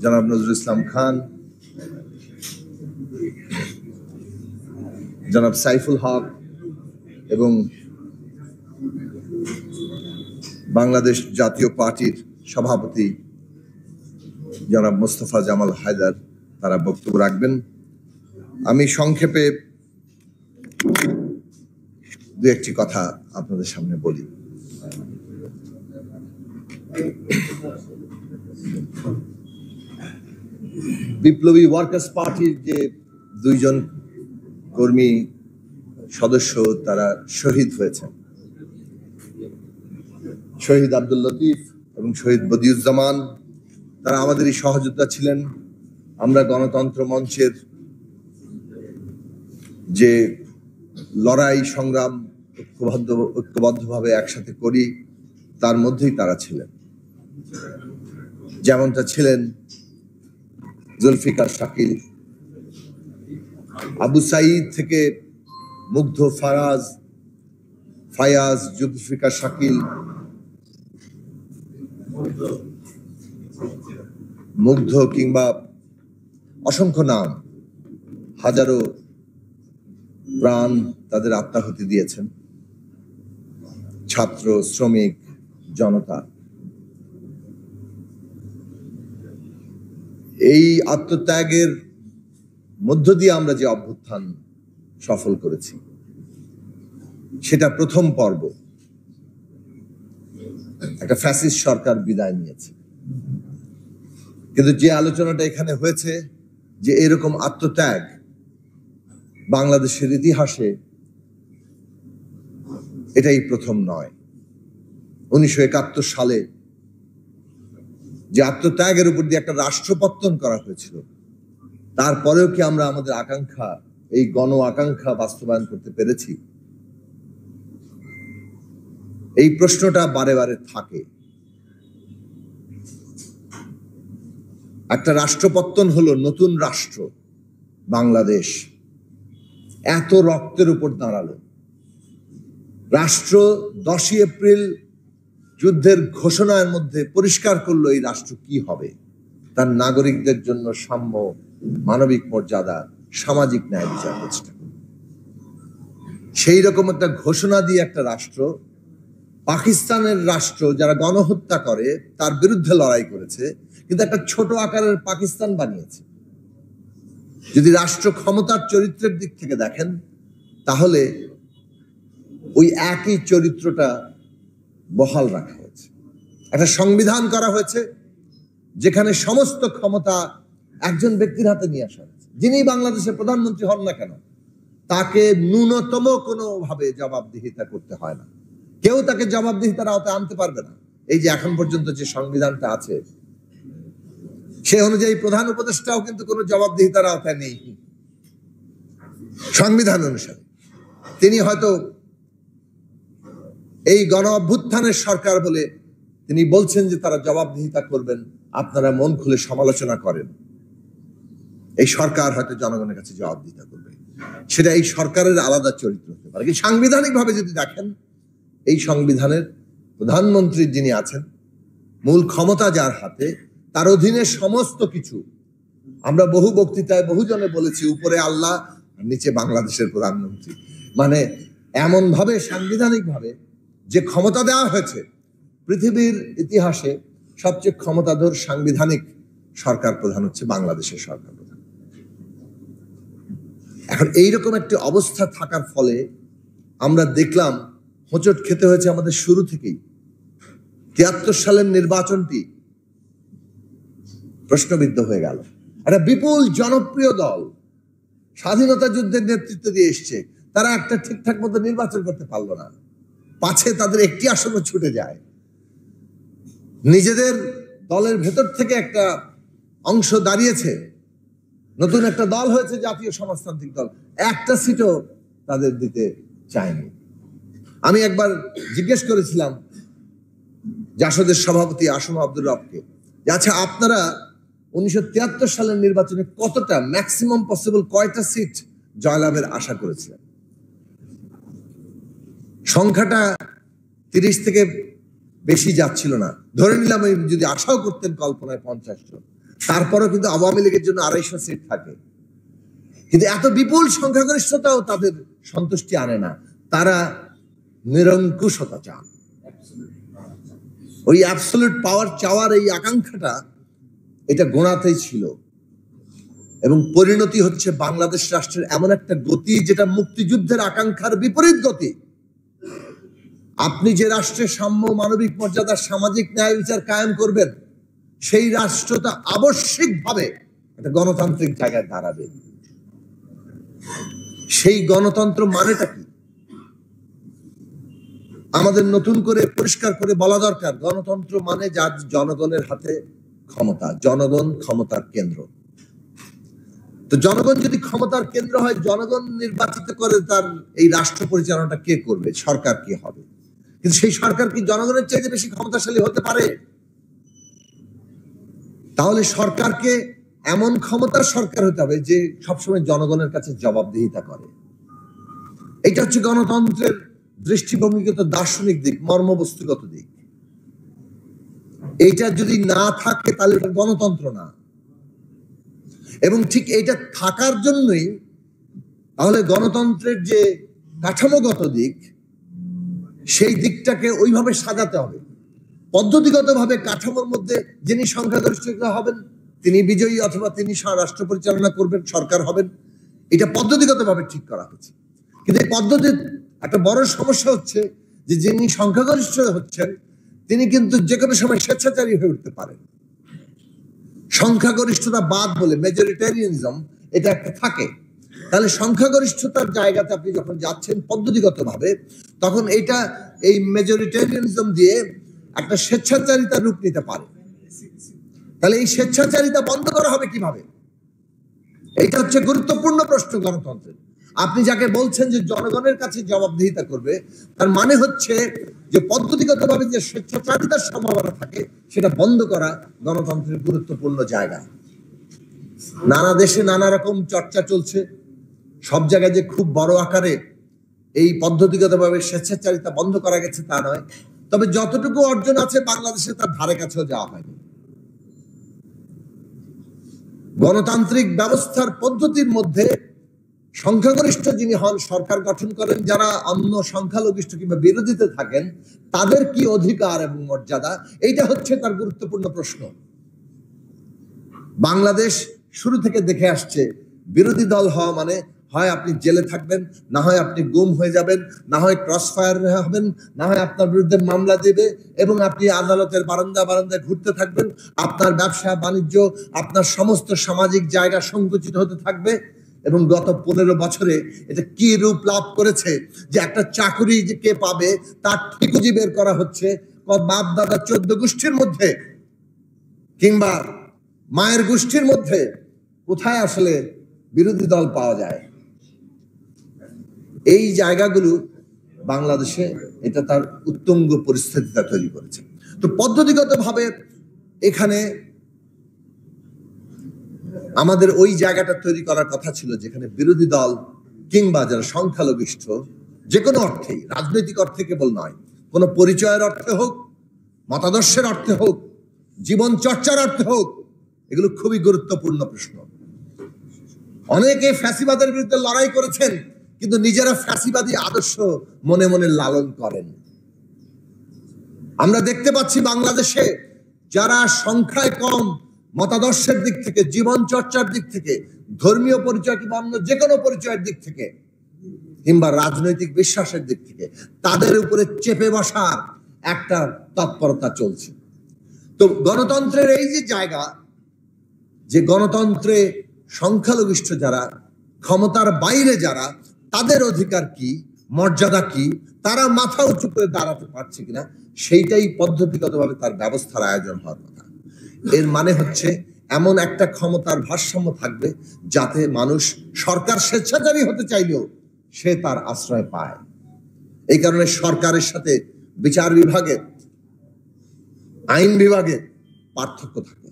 জনাব নজরুল ইসলাম খান, জনাব সাইফুল হক এবং বাংলাদেশ জাতীয় পার্টির সভাপতি জনাব মোস্তফা জামাল হায়দার, তারা বক্তব্য রাখবেন। আমি সংক্ষেপে দু একটি কথা আপনাদের সামনে বলি। বিপ্লবী ওয়ার্কার্স পার্টির যে দুইজন কর্মী সদস্য তারা শহীদ হয়েছেন, শহীদ আব্দুল লতিফ এবং শহীদ বদিউজ্জামান, তারা আমাদেরই সহযোদ্ধা ছিলেন। আমরা গণতন্ত্র মঞ্চের যে লড়াই সংগ্রাম ঐক্যবদ্ধভাবে একসাথে করি, তার মধ্যেই তারা ছিলেন। যেমনটা ছিলেন জুলফিকার শাকিল, আবু সাইদ থেকে মুগ্ধ, ফায়াজ, জুলফিকার শাকিল, মুগ্ধ কিংবা অসংখ্য নাম, হাজারো প্রাণ তাদের আত্মাহুতি দিয়েছেন। ছাত্র, শ্রমিক, জনতা, এই আত্মত্যাগের মধ্য দিয়ে আমরা যে অভ্যুত্থান সফল করেছি, সেটা প্রথম পর্ব। একটা ফ্যাসিস্ট সরকার বিদায় নিয়েছে, কিন্তু যে আলোচনাটা এখানে হয়েছে যে এরকম আত্মত্যাগ বাংলাদেশের ইতিহাসে এটাই প্রথম নয়। 1971 সালে যে আত্মত্যাগের উপর দিয়ে একটা রাষ্ট্রপতন করা হয়েছিল, তারপরেও কি আমরা আমাদের আকাঙ্ক্ষা, এই গণ আকাঙ্ক্ষা বাস্তবায়ন করতে পেরেছি? এই প্রশ্নটা বারে বারে থাকে। একটা রাষ্ট্রপতন হলো, নতুন রাষ্ট্র বাংলাদেশ এত রক্তের উপর দাঁড়ালো। রাষ্ট্র 10ই এপ্রিল যুদ্ধের ঘোষণার মধ্যে পরিষ্কার করলো এই রাষ্ট্র কি হবে, তার নাগরিকদের জন্য সাম্য, মানবিক মর্যাদা, সামাজিক ন্যায় বিচার প্রতিষ্ঠা। সেই রকম একটা ঘোষণা দিয়ে একটা রাষ্ট্র, পাকিস্তানের রাষ্ট্র যারা গণহত্যা করে তার বিরুদ্ধে লড়াই করেছে, কিন্তু একটা ছোট আকারের পাকিস্তান বানিয়েছে। যদি রাষ্ট্র ক্ষমতার চরিত্রের দিক থেকে দেখেন, তাহলে ওই একই চরিত্রটা বহাল রাখা হয়েছে। একটা সংবিধান করা হয়েছে যেখানে সমস্ত ক্ষমতা একজন ব্যক্তির হাতে নিয়ে আসা হয়েছে। যিনি বাংলাদেশের প্রধানমন্ত্রী হন না কেন, তাকে ন্যূনতম কোনোভাবে জবাবদিহিতা করতে হয় না। কেউ তাকে জবাবদিহিতার আওতায় আনতে পারবে না। এই যে এখন পর্যন্ত যে সংবিধানটা আছে, সে অনুযায়ী প্রধান উপদেষ্টাও কিন্তু কোনো জবাবদিহিতার আওতায় নেই। সংবিধান অনুসারে তিনি হয়তো এই গণ অভ্যুত্থানের সরকার বলে তিনি বলছেন যে তারা জবাবদিহিতা করবেন, আপনারা মন খুলে সমালোচনা করেন। এই সরকার হয়তো জনগণের কাছে জবাবদিহিতা করবে, সেটা এই সরকারের আলাদা চরিত্র হতে পারে। কিন্তু সাংবিধানিক ভাবে যদি দেখেন, এই সংবিধানের প্রধানমন্ত্রী যিনি আছেন, মূল ক্ষমতা যার হাতে, তার অধীনে সমস্ত কিছু। আমরা বহু বক্তৃতায় বহুজনে বলেছি, উপরে আল্লাহ, নিচে বাংলাদেশের প্রধানমন্ত্রী। মানে এমন ভাবে সাংবিধানিক ভাবে যে ক্ষমতা দেওয়া হয়েছে, পৃথিবীর ইতিহাসে সবচেয়ে ক্ষমতাধর সাংবিধানিক সরকার প্রধান হচ্ছে বাংলাদেশের সরকার প্রধান। এখন এইরকম একটি অবস্থা থাকার ফলে আমরা দেখলাম হোঁচট খেতে হয়েছে আমাদের শুরু থেকেই। ৭৩ সালের নির্বাচনটি প্রশ্নবিদ্ধ হয়ে গেল। একটা বিপুল জনপ্রিয় দল স্বাধীনতা যুদ্ধের নেতৃত্ব দিয়ে এসছে, তারা একটা ঠিকঠাক মতো নির্বাচন করতে পারলো না, পাছে তাদের একটি আসনও ছুটে যায়। নিজেদের দলের ভেতর থেকে একটা অংশ দাঁড়িয়েছে, নতুন একটা দল হয়েছে জাতীয় সমাজতান্ত্রিক দল, একটা সিটও তাদের দিতে চায়নি। আমি একবার জিজ্ঞেস করেছিলাম জাসদের সভাপতি আসম আব্দুর রবকে, যে আচ্ছা আপনারা 1973 সালের নির্বাচনে কতটা ম্যাক্সিমাম পসিবল কয়টা সিট জয়লাভের আশা করেছিলেন? সংখ্যাটা 30 থেকে বেশি যাচ্ছিল না। ধরে নিলাম যদি আশাও করতেন কল্পনায় 50 জন, তারপরেও কিন্তু আওয়ামী লীগের জন্য 250 সিট থাকে। কিন্তু এত বিপুল সংখ্যাগরিষ্ঠতাও তাদের সন্তুষ্টি আনে না, তারা নিরঙ্কুশতা চান। ওই অ্যাবসলিউট পাওয়ার চাওয়ার এই আকাঙ্ক্ষাটা এটা গোড়াতেই ছিল, এবং পরিণতি হচ্ছে বাংলাদেশ রাষ্ট্রের এমন একটা গতি যেটা মুক্তিযুদ্ধের আকাঙ্ক্ষার বিপরীত গতি। আপনি যে রাষ্ট্রে সাম্য, মানবিক মর্যাদা, সামাজিক ন্যায় বিচার কায়েম করবেন, সেই রাষ্ট্রটা আবশ্যিকভাবে একটা গণতান্ত্রিক জায়গায় দাঁড়াবে। সেই গণতন্ত্র মানেটা কি আমাদের নতুন করে পরিষ্কার করে বলা দরকার। গণতন্ত্র মানে যার জনগণের হাতে ক্ষমতা, জনগণ ক্ষমতার কেন্দ্র। তো জনগণ যদি ক্ষমতার কেন্দ্র হয়, জনগণ নির্বাচিত করে তার এই রাষ্ট্র পরিচালনাটা কে করবে, সরকার কি হবে। কিন্তু সেই সরকার কি জনগণের চাইতে বেশি ক্ষমতাশালী হতে পারে? তাহলে সরকারকে এমন ক্ষমতার সরকার হতে হবে যে সবসময় জনগণের কাছে জবাবদিহিতা করে। এটা হচ্ছে গণতন্ত্রের দৃষ্টিভঙ্গিগত দার্শনিক দিক, মর্মবস্তুগত দিক। এইটা যদি না থাকে তাহলে এটা গণতন্ত্র না। এবং ঠিক এইটা থাকার জন্যই তাহলে গণতন্ত্রের যে কাঠামোগত দিক, সেই দিকটাকে ওইভাবে সাজাতে হবে। পদ্ধতিগতভাবে কাঠামোর মধ্যে যিনি সংখ্যাগরিষ্ঠ হবেন তিনি বিজয়ী, অথবা তিনি রাষ্ট্র পরিচালনা করবেন, সরকার হবেন, এটা পদ্ধতিগতভাবে ঠিক করা হয়েছে। কিন্তু এই পদ্ধতির একটা বড় সমস্যা হচ্ছে যে যিনি সংখ্যাগরিষ্ঠ হচ্ছেন তিনি কিন্তু যে কোনো সময় স্বেচ্ছাচারী হয়ে উঠতে পারেন। সংখ্যাগরিষ্ঠতা বাদ বলে মেজরিটেরিয়ানিজম এটা একটা থাকে। তাহলে সংখ্যাগরিষ্ঠতার জায়গাতে আপনি যখন যাচ্ছেন পদ্ধতিগতভাবে, তখন এটা এই মেজরিটেরিয়ানিজম দিয়ে একটা স্বেচ্ছাচারিতার রূপ নিতে পারে। তাহলে এই স্বেচ্ছাচারিতা বন্ধ করা হবে কিভাবে? এইটা হচ্ছে গুরুত্বপূর্ণ প্রশ্ন গণতন্ত্রের। আপনি যাকে বলছেন যে জনগণের কাছে জবাবদিহিতা করবে, তার মানে হচ্ছে যে পদ্ধতিগতভাবে যে স্বেচ্ছাচারিতার সম্ভাবনা থাকে সেটা বন্ধ করা গণতন্ত্রের গুরুত্বপূর্ণ জায়গা। নানা দেশে নানা রকম চর্চা চলছে, সব জায়গায় যে খুব বড় আকারে এই পদ্ধতিগতভাবে স্বেচ্ছাচারিতা বন্ধ করা গেছে তা নয়, তবে যতটুকু অর্জন আছে বাংলাদেশে তার ধারে কাছেও যাওয়া হয়নি। গণতান্ত্রিক ব্যবস্থার পদ্ধতির মধ্যে সংখ্যাগরিষ্ঠ যিনি হন, সরকার গঠন করেন, যারা অন্য সংখ্যালঘিষ্ঠ কিংবা বিরোধীতে থাকেন তাদের কি অধিকার এবং মর্যাদা, এইটা হচ্ছে তার গুরুত্বপূর্ণ প্রশ্ন। বাংলাদেশ শুরু থেকে দেখে আসছে বিরোধী দল হওয়া মানে হয় আপনি জেলে থাকবেন, না হয় আপনি গুম হয়ে যাবেন, না হয় ক্রস ফায়ার হবেন, না হয় আপনার বিরুদ্ধে মামলা দেবে এবং আপনি আদালতের বারান্দায় ঘুরতে থাকবেন। আপনার ব্যবসা বাণিজ্য, আপনার সমস্ত সামাজিক জায়গা সংকুচিত হতে থাকবে। এবং গত 15 বছরে এটা কি রূপ লাভ করেছে যে একটা চাকরি যে কে পাবে তার ঠিকুজি বের করা হচ্ছে বাপ দাদা 14 গোষ্ঠীর মধ্যে কিংবা মায়ের গোষ্ঠীর মধ্যে কোথায় আসলে বিরোধী দল পাওয়া যায়। এই জায়গাগুলো বাংলাদেশে এটা তার উত্তুঙ্গ পরিস্থিতিটা তৈরি করেছে। তো পদ্ধতিগতভাবে এখানে আমাদের ওই জায়গাটা তৈরি করার কথা ছিল যেখানে বিরোধী দল কিংবা যারা সংখ্যালঘিষ্ঠ যে কোনো অর্থেই, রাজনৈতিক অর্থে কেবল নয়, কোনো পরিচয়ের অর্থে হোক, মতাদর্শের অর্থে হোক, জীবন চর্চার অর্থে হোক, এগুলো খুবই গুরুত্বপূর্ণ প্রশ্ন। অনেকে ফ্যাসিবাদের বিরুদ্ধে লড়াই করেছেন কিন্তু নিজেরা ফ্যাসিবাদী আদর্শ মনে মনে লালন করেন। আমরা দেখতে পাচ্ছি বাংলাদেশে যারা সংখ্যায় কম, মতাদর্শের দিক থেকে, জীবন চর্চার দিক থেকে, ধর্মীয় পরিচয় কিংবা অন্য যে কোনো পরিচয়ের দিক থেকে কিংবা রাজনৈতিক বিশ্বাসের দিক থেকে তাদের উপরে চেপে বসার একটা তৎপরতা চলছে। তো গণতন্ত্রের এই যে জায়গা, যে গণতন্ত্রে সংখ্যালঘিষ্ঠ যারা, ক্ষমতার বাইরে যারা, তাদের অধিকার কি, মর্যাদা কি, তারা মাথা উঁচু করে দাঁড়াতে পারছে কিনা, সেইটাই পদ্ধতিগতভাবে তার ব্যবস্থার আয়োজন হওয়ার কথা। এর মানে হচ্ছে এমন একটা ক্ষমতার ভারসাম্য থাকবে যাতে মানুষ সরকার স্বেচ্ছাচারী হতে চাইলেও সে তার আশ্রয় পায়। এই কারণে সরকারের সাথে বিচার বিভাগের, আইন বিভাগের পার্থক্য থাকে।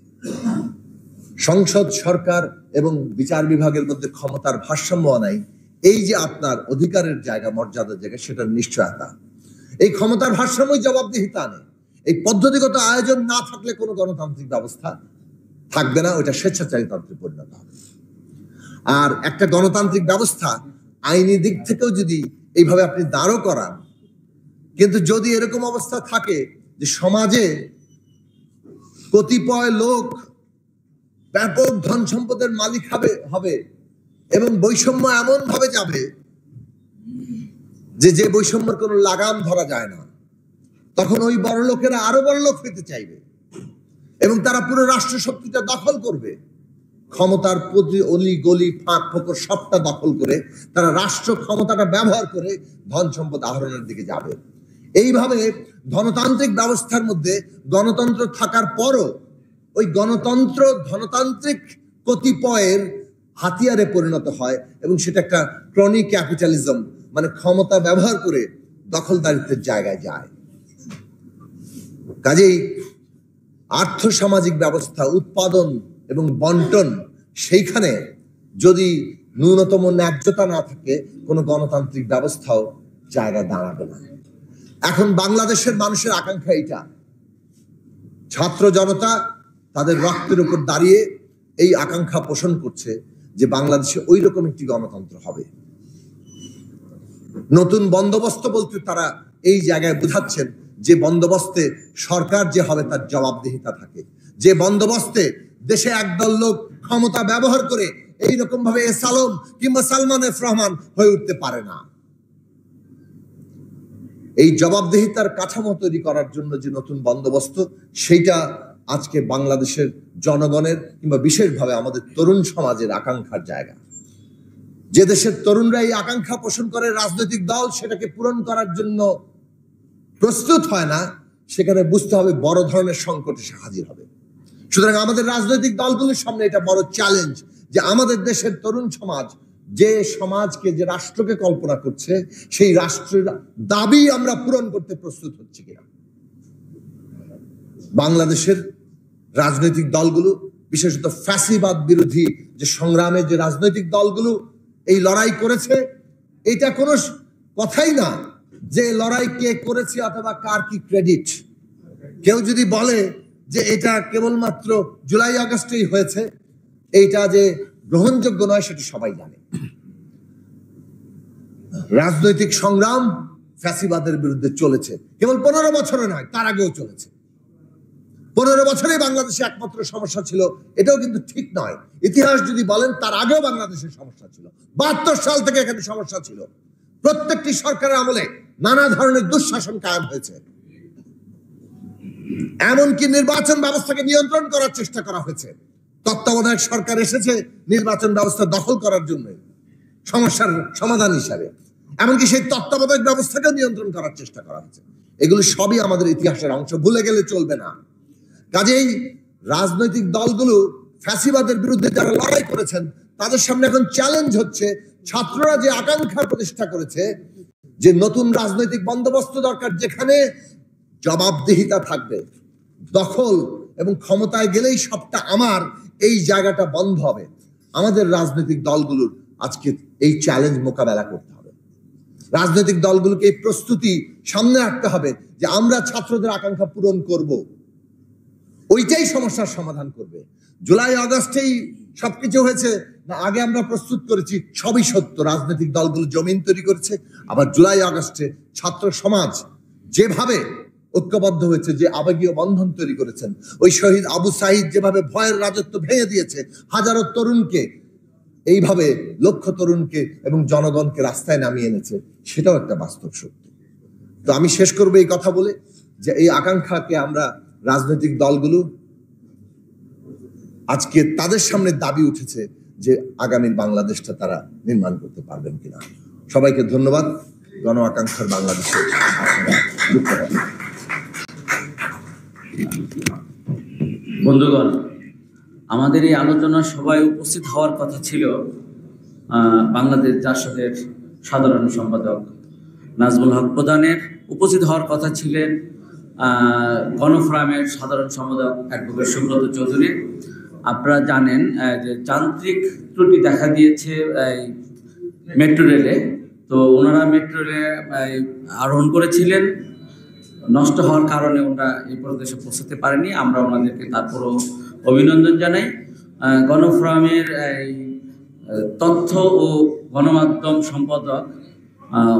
সংসদ, সরকার এবং বিচার বিভাগের মধ্যে ক্ষমতার ভারসাম্য নাই, এই যে আপনার অধিকারের জায়গা, মর্যাদার জায়গা, সেটার নিশ্চয়তা। এই ক্ষমতার ভারসাম্যই জবাবদিহিতা আনে। এই পদ্ধতিগত আয়োজন না থাকলে কোনো গণতান্ত্রিক ব্যবস্থা থাকবে না, ওইটা স্বেচ্ছাচারীতন্ত্রে পরিণত হবে। আর একটা গণতান্ত্রিক ব্যবস্থা আইনি দিক থেকেও যদি এইভাবে আপনি দাঁড়ও করান, কিন্তু যদি এরকম অবস্থা থাকে যে সমাজে কতিপয় লোক ব্যাপক ধন সম্পদের মালিক হবে এবং বৈষম্য এমন ভাবে যাবে যে বৈষম্যের কোনো লাগাম ধরা যায় না, তখন ওই বড় লোকেরা আরো বড় লোক হইতে চাইবে এবং তারা পুরো রাষ্ট্র শক্তিটা দখল করবে। ক্ষমতার প্রতি অলি গলি, ফাঁক ফোকর সবটা দখল করে তারা রাষ্ট্র ক্ষমতাটা ব্যবহার করে ধন সম্পদ আহরণের দিকে যাবে। এইভাবে ধনতান্ত্রিক ব্যবস্থার মধ্যে গণতন্ত্র থাকার পরও ওই গণতন্ত্র ধনতান্ত্রিক কতিপয়ের হাতিয়ারে পরিণত হয় এবং সেটা একটা ক্রনি ক্যাপিটালিজম, মানে ক্ষমতা ব্যবহার করে দখলদারিত্বের জায়গায় যায়। কাজেই আর্থসামাজিক ব্যবস্থা, উৎপাদন এবং বন্টন, সেইখানে যদি ন্যূনতম ন্যায্যতা না থাকে কোনো গণতান্ত্রিক ব্যবস্থাও জায়গা দাঁড়াবে না। এখন বাংলাদেশের মানুষের আকাঙ্ক্ষা এইটা, ছাত্র জনতা তাদের রক্তের উপর দাঁড়িয়ে এই আকাঙ্ক্ষা পোষণ করছে যে বাংলাদেশে ওই রকম একটি গণতন্ত্র হবে। নতুন বন্দোবস্ত বলতে তারা এই জায়গায় বোঝাচ্ছেন যে বন্দোবস্তে সরকার যে হবে তার জবাবদিহিতা থাকে, যে বন্দোবস্তে দেশে একদল লোক ক্ষমতা ব্যবহার করে এইরকম ভাবে এস আলম কিংবা সালমান এফ রহমান হয়ে উঠতে পারে না। এই জবাবদিহিতার কাঠামো তৈরি করার জন্য যে নতুন বন্দোবস্ত, সেইটা আজকে বাংলাদেশের জনগণের কিংবা বিশেষভাবে আমাদের তরুণ সমাজের আকাঙ্ক্ষার জায়গা। যে দেশের তরুণরা এই আকাঙ্ক্ষা পোষণ করে, রাজনৈতিক দল সেটাকে পূরণ করার জন্য প্রস্তুত হয় না, সেখানে বুঝতে হবে বড় ধরনের সংকট এসে হাজির হবে। সুতরাং আমাদের রাজনৈতিক দলগুলোর সামনে এটা বড় চ্যালেঞ্জ যে আমাদের দেশের তরুণ সমাজ যে সমাজকে, যে রাষ্ট্রকে কল্পনা করছে, সেই রাষ্ট্রের দাবি আমরা পূরণ করতে প্রস্তুত হচ্ছে কিনা। বাংলাদেশের রাজনৈতিক দলগুলো, বিশেষত ফ্যাসিবাদ বিরোধী যে সংগ্রামে যে রাজনৈতিক দলগুলো এই লড়াই করেছে, এটা কোনো কথাই না যে লড়াই কে করেছে অথবা কার কি ক্রেডিট। কেউ যদি বলে যে এটা কেবলমাত্র জুলাই আগস্টেই হয়েছে, এইটা যে গ্রহণযোগ্য নয় সেটা সবাই জানে। রাজনৈতিক সংগ্রাম ফ্যাসিবাদের বিরুদ্ধে চলেছে, কেবল 15 বছরে নয়, তার আগেও চলেছে। 15 বছরে বাংলাদেশে একমাত্র সমস্যা ছিল এটাও কিন্তু ঠিক নয়। ইতিহাস যদি বলেন তার আগেও বাংলাদেশের সমস্যা ছিল। 72 সাল থেকে এখানে সমস্যা ছিল। প্রত্যেকটি সরকারের আমলে নানা ধরনের দুঃশাসন কায়েম হয়েছে। এমনকি নির্বাচন ব্যবস্থাকে নিয়ন্ত্রণ করার চেষ্টা করা হয়েছে। তত্ত্বাবধায়ক সরকার এসেছে নির্বাচন ব্যবস্থা দখল করার জন্য সমস্যার সমাধান হিসাবে। এমনকি সেই তত্ত্বাবধায়ক ব্যবস্থাকে নিয়ন্ত্রণ করার চেষ্টা করা হয়েছে। এগুলো সবই আমাদের ইতিহাসের অংশ, ভুলে গেলে চলবে না। কাজেই রাজনৈতিক দলগুলো ফ্যাসিবাদের বিরুদ্ধে যারা লড়াই করেছেন তাদের সামনে এখন চ্যালেঞ্জ হচ্ছে, ছাত্ররা যে আকাঙ্ক্ষা প্রতিষ্ঠা করেছে যে নতুন রাজনৈতিক বন্দোবস্ত দরকার, যেখানে জবাবদিহিতা থাকবে, দখল এবং ক্ষমতায় গেলেই সবটা আমার, এই জায়গাটা বন্ধ হবে। আমাদের রাজনৈতিক দলগুলোর আজকে এই চ্যালেঞ্জ মোকাবেলা করতে হবে। রাজনৈতিক দলগুলোকে এই প্রস্তুতি সামনে রাখতে হবে যে আমরা ছাত্রদের আকাঙ্ক্ষা পূরণ করব, ওইটাই সমস্যার সমাধান করবে। জুলাই আগস্টেই সবকিছু হয়েছে না, আগে আমরা প্রস্তুত করেছি, সবই সত্য। রাজনৈতিক দলগুলো জমিন তৈরি করেছে, আবার জুলাই আগস্টে ছাত্র সমাজ যেভাবে ঐক্যবদ্ধ হয়েছে, যে আবেগীয় বন্ধন তৈরি করেছেন। ওই শহীদ আবু সাঈদ যেভাবে ভয়ের রাজত্ব ভেঙে দিয়েছে, হাজারো তরুণকে, এইভাবে লক্ষ তরুণকে এবং জনগণকে রাস্তায় নামিয়ে এনেছে, সেটাও একটা বাস্তব সত্য। তো আমি শেষ করবো এই কথা বলে যে এই আকাঙ্ক্ষাকে আমরা রাজনৈতিক দলগুলো আজকে তাদের সামনে দাবি উঠেছে যে আগামীর বাংলাদেশটা তারা নির্মাণ করতে পারবেন কিনা। সবাইকে ধন্যবাদ। গণ আকাঙ্ক্ষার বাংলাদেশে যুক্ত হন। বন্ধুগণ, আমাদের এই আলোচনা সবাই উপস্থিত হওয়ার কথা ছিল। বাংলাদেশ জাসদের সাধারণ সম্পাদক নাজমুল হক প্রধানের উপস্থিত হওয়ার কথা ছিলেন, গণফোরামের সাধারণ সম্পাদক অ্যাডভোকেট সুব্রত চৌধুরী। আপনারা জানেন যে যান্ত্রিক ত্রুটি দেখা দিয়েছে মেট্রো রেলে, তো ওনারা মেট্রো রেলে আরোহণ করেছিলেন, নষ্ট হওয়ার কারণে ওনারা এই প্রদেশে পৌঁছাতে পারেনি। আমরা ওনাদেরকে তারপরও অভিনন্দন জানাই। গণফোরামের তথ্য ও গণমাধ্যম সম্পাদক